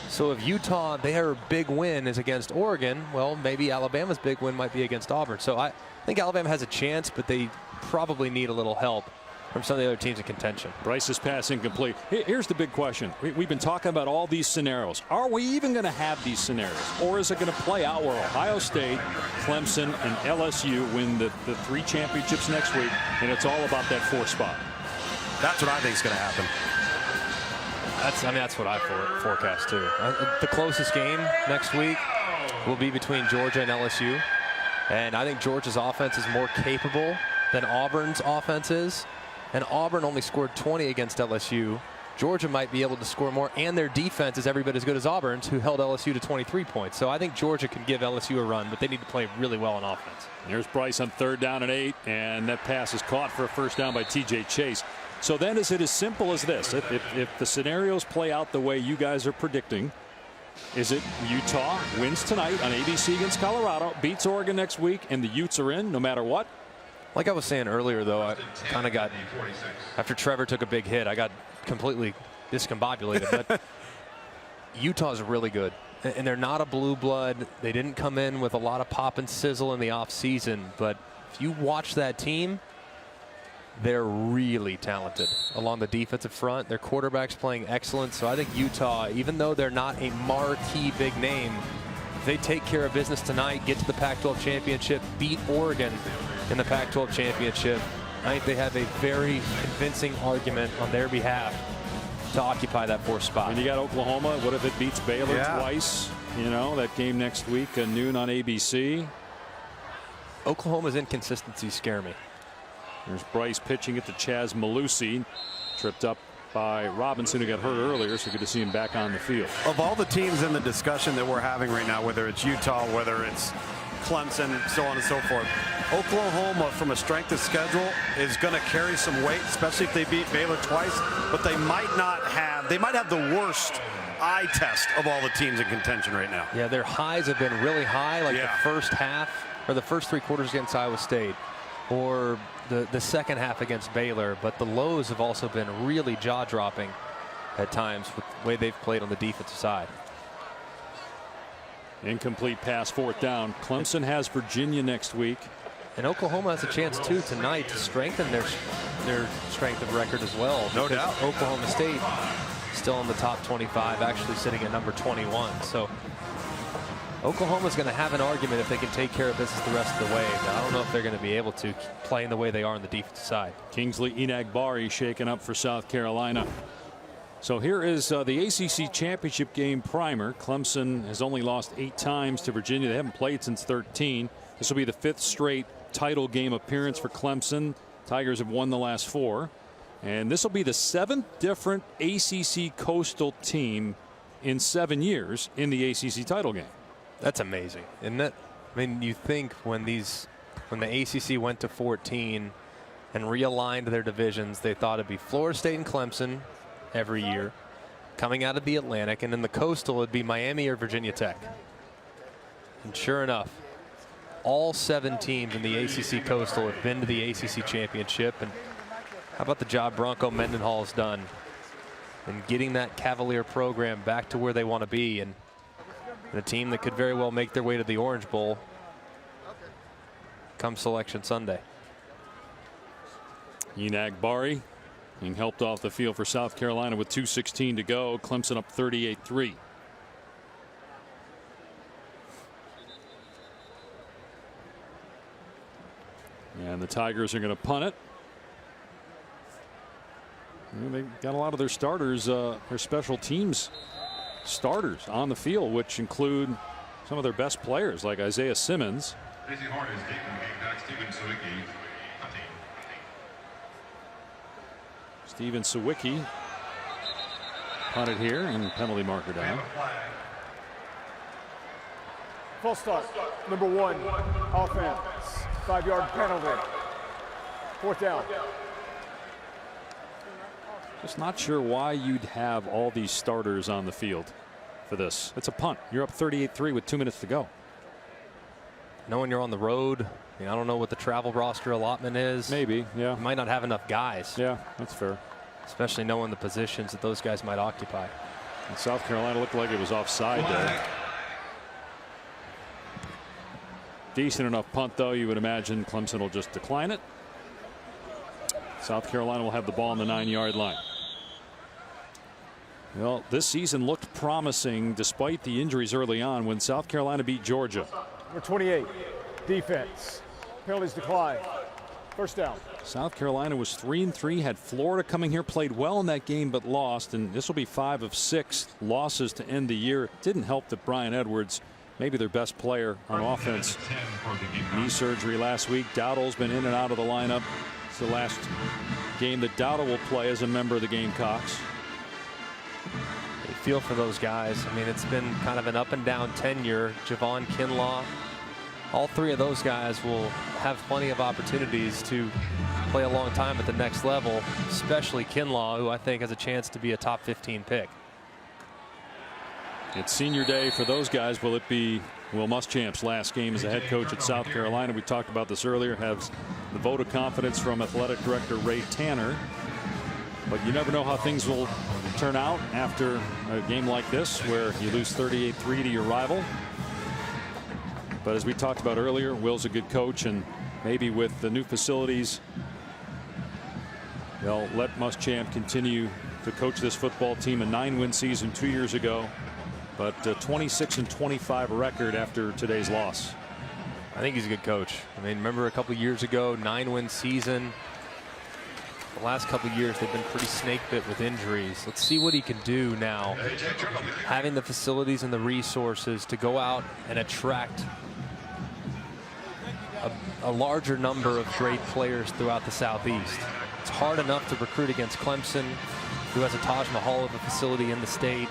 So if Utah, their big win is against Oregon, well, maybe Alabama's big win might be against Auburn. So I think Alabama has a chance, but they probably need a little help from some of the other teams in contention. Bryce's pass incomplete. Here's the big question. We've been talking about all these scenarios. Are we even going to have these scenarios? Or is it going to play out where Ohio State, Clemson, and LSU win the 3 championships next week, and it's all about that 4th spot? That's what I think is going to happen. That's what I forecast too. The closest game next week will be between Georgia and LSU. And I think Georgia's offense is more capable than Auburn's offense is. And Auburn only scored 20 against LSU. Georgia might be able to score more, and their defense is every bit as good as Auburn's, who held LSU to 23 points. So I think Georgia can give LSU a run, but they need to play really well on offense. There's Bryce on 3rd down and 8, and that pass is caught for a 1st down by TJ Chase. So then is it as simple as this? If the scenarios play out the way you guys are predicting, Is it Utah wins tonight on ABC against Colorado, beats Oregon next week, and the Utes are in no matter what? Like I was saying earlier, though, I kind of got, after Trevor took a big hit, I got completely discombobulated. But Utah's really good, and they're not a blue blood. They didn't come in with a lot of pop and sizzle in the offseason, but if you watch that team, they're really talented along the defensive front. Their quarterback's playing excellent. So I think Utah, even though they're not a marquee big name, if they take care of business tonight, get to the Pac-12 championship, beat Oregon in the Pac-12 championship, I think they have a very convincing argument on their behalf to occupy that 4th spot. And you got Oklahoma. What if it beats Baylor twice? You know, that game next week, noon on ABC. Oklahoma's inconsistencies scare me. There's Bryce pitching it to Chaz Malusi, tripped up by Robinson, who got hurt earlier, so good to see him back on the field. Of all the teams in the discussion that we're having right now, whether it's Utah, whether it's Clemson, so on and so forth, Oklahoma, from a strength of schedule, is going to carry some weight, especially if they beat Baylor twice. But they might have the worst eye test of all the teams in contention right now. Yeah, their highs have been really high, like the first half or the first 3 quarters against Iowa State, or the second half against Baylor, but the lows have also been really jaw-dropping at times with the way they've played on the defensive side. Incomplete pass, 4th down. Clemson has Virginia next week. And Oklahoma has a chance, too, tonight to strengthen their strength of record as well. No doubt. Oklahoma State still in the top 25, actually sitting at number 21. So Oklahoma's going to have an argument if they can take care of business the rest of the way. But I don't know if they're going to be able to play in the way they are on the defensive side. Kingsley Enagbari shaken up for South Carolina. So here is the ACC championship game primer. Clemson has only lost 8 times to Virginia. They haven't played since 13. This will be the 5th straight title game appearance for Clemson. Tigers have won the last 4. And this will be the 7th different ACC Coastal team in 7 years in the ACC title game. That's amazing, isn't it? I mean, you think when the ACC went to 14 and realigned their divisions, they thought it'd be Florida State and Clemson every year coming out of the Atlantic, and in the Coastal it'd be Miami or Virginia Tech. And sure enough, all 7 teams in the ACC Coastal have been to the ACC championship. And how about the job Bronco Mendenhall has done in getting that Cavalier program back to where they want to be, and a team that could very well make their way to the Orange Bowl come Selection Sunday. Enagbari being helped off the field for South Carolina with 2:16 to go. Clemson up 38-3. And the Tigers are going to punt it. They got a lot of their starters, their special teams starters on the field, which include some of their best players like Isaiah Simmons. Steven Sawicki punted here, and penalty marker down. Full start. Number 1, offense. 5-yard penalty. 4th down. Just not sure why you'd have all these starters on the field for this. It's a punt. You're up 38-3 with 2 minutes to go. Knowing you're on the road, I don't know what the travel roster allotment is. Maybe, yeah. You might not have enough guys. Yeah, that's fair. Especially knowing the positions that those guys might occupy. And South Carolina looked like it was offside there. Decent enough punt, though. You would imagine Clemson will just decline it. South Carolina will have the ball on the 9-yard line. Well, this season looked promising despite the injuries early on when South Carolina beat Georgia. Number 28, defense. Penalties decline. 1st down. South Carolina was 3-3, had Florida coming here, played well in that game but lost, and this will be 5 of 6 losses to end the year. It didn't help that Brian Edwards, maybe their best player on offense, knee surgery last week. Dowdle's been in and out of the lineup. It's the last game that Dowdle will play as a member of the Gamecocks. You feel for those guys. I mean, it's been kind of an up and down tenure. Javon Kinlaw, all 3 of those guys will have plenty of opportunities to play a long time at the next level, especially Kinlaw, who I think has a chance to be a top 15 pick. It's senior day for those guys. Will it be Will Muschamp's last game as a head coach at South Carolina? We talked about this earlier. Has the vote of confidence from athletic director Ray Tanner. But you never know how things will turn out after a game like this where you lose 38-3 to your rival. But as we talked about earlier, Will's a good coach, and maybe with the new facilities, they'll let Muschamp continue to coach this football team. A 9-win season 2 years ago, but 26-25 record after today's loss. I think he's a good coach. I mean, remember a couple years ago, 9-win season. The last couple of years, they've been pretty snake bit with injuries. Let's see what he can do now, having the facilities and the resources to go out and attract a larger number of great players throughout the Southeast. It's hard enough to recruit against Clemson, who has a Taj Mahal of a facility in the state.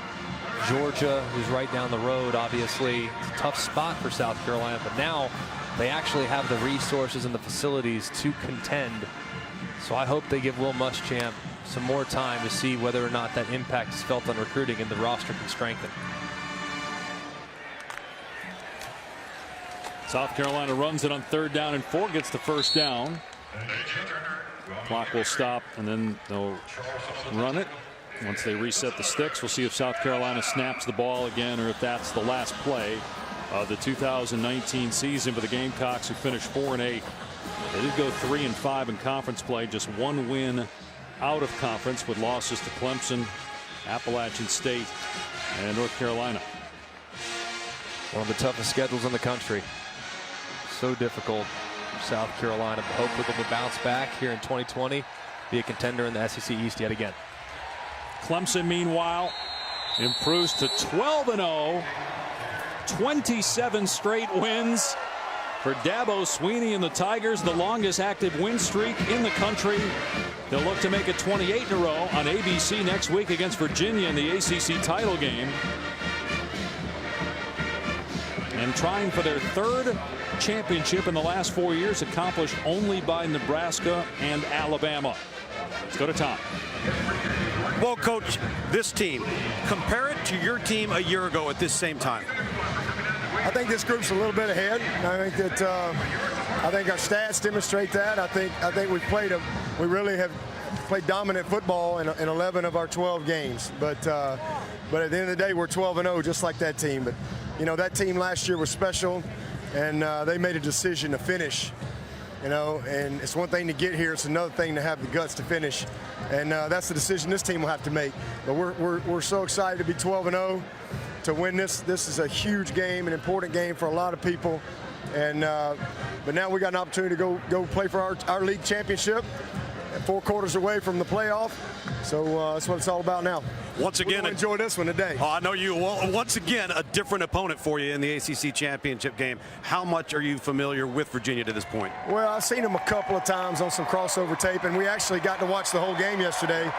Georgia, who's right down the road, obviously. It's a tough spot for South Carolina, but now they actually have the resources and the facilities to contend. So I hope they give Will Muschamp some more time to see whether or not that impact is felt on recruiting and the roster can strengthen. South Carolina runs it on 3rd down and 4, gets the first down. Clock will stop, and then they'll run it. Once they reset the sticks, we'll see if South Carolina snaps the ball again or if that's the last play of the 2019 season for the Gamecocks, who finished 4-8. They did go 3-5 in conference play, just 1 win out of conference with losses to Clemson, Appalachian State, and North Carolina. One of the toughest schedules in the country. So difficult for South Carolina, but hopefully they'll bounce back here in 2020, be a contender in the SEC East yet again. Clemson, meanwhile, improves to 12-0, 27 straight wins for Dabo Swinney and the Tigers, the longest active win streak in the country. They'll look to make it 28 in a row on ABC next week against Virginia in the ACC title game. And trying for their 3rd championship in the last 4 years, accomplished only by Nebraska and Alabama. Let's go to Tom. Well, Coach, this team, compare it to your team a year ago at this same time. I think this group's a little bit ahead. I think that I think our stats demonstrate that. I think we really have played dominant football in 11 of our 12 games. But at the end of the day, we're 12-0, just like that team. But you know, that team last year was special, and they made a decision to finish. You know, and it's one thing to get here; it's another thing to have the guts to finish, and that's the decision this team will have to make. But we're so excited to be 12-0, to win this. This is a huge game, an important game for a lot of people, and but now we got an opportunity to go play for our league championship, 4 quarters away from the playoff. So that's what it's all about now. Once again, enjoy this one today. Oh, I know you will. Once again, a different opponent for you in the ACC championship game. How much are you familiar with Virginia to this point? Well, I've seen them a couple of times on some crossover tape, and we actually got to watch the whole game yesterday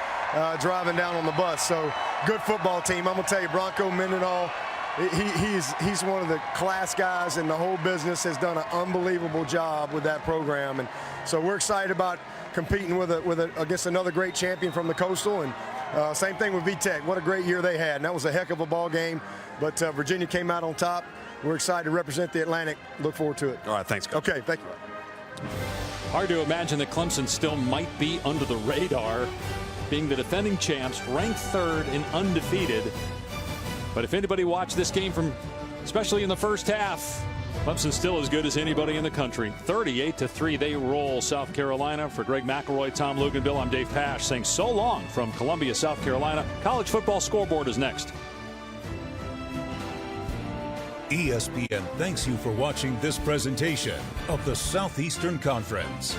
driving down on the bus. So good football team. I'm going to tell you, Bronco Mendenhall, he's one of the class guys in the whole business, has done an unbelievable job with that program. And so we're excited about competing against another great champion from the Coastal, and same thing with VTech. What a great year they had, and that was a heck of a ball game. But Virginia came out on top. We're excited to represent the Atlantic. Look forward to it. All right, thanks, Coach. Okay, thank you. Hard to imagine that Clemson still might be under the radar, being the defending champs, ranked 3rd and undefeated. But if anybody watched this game especially in the first half, Clemson's still as good as anybody in the country. 38-3, they roll South Carolina. For Greg McElroy, Tom Luganville, I'm Dave Pasch saying so long from Columbia, South Carolina. College Football Scoreboard is next. ESPN thanks you for watching this presentation of the Southeastern Conference.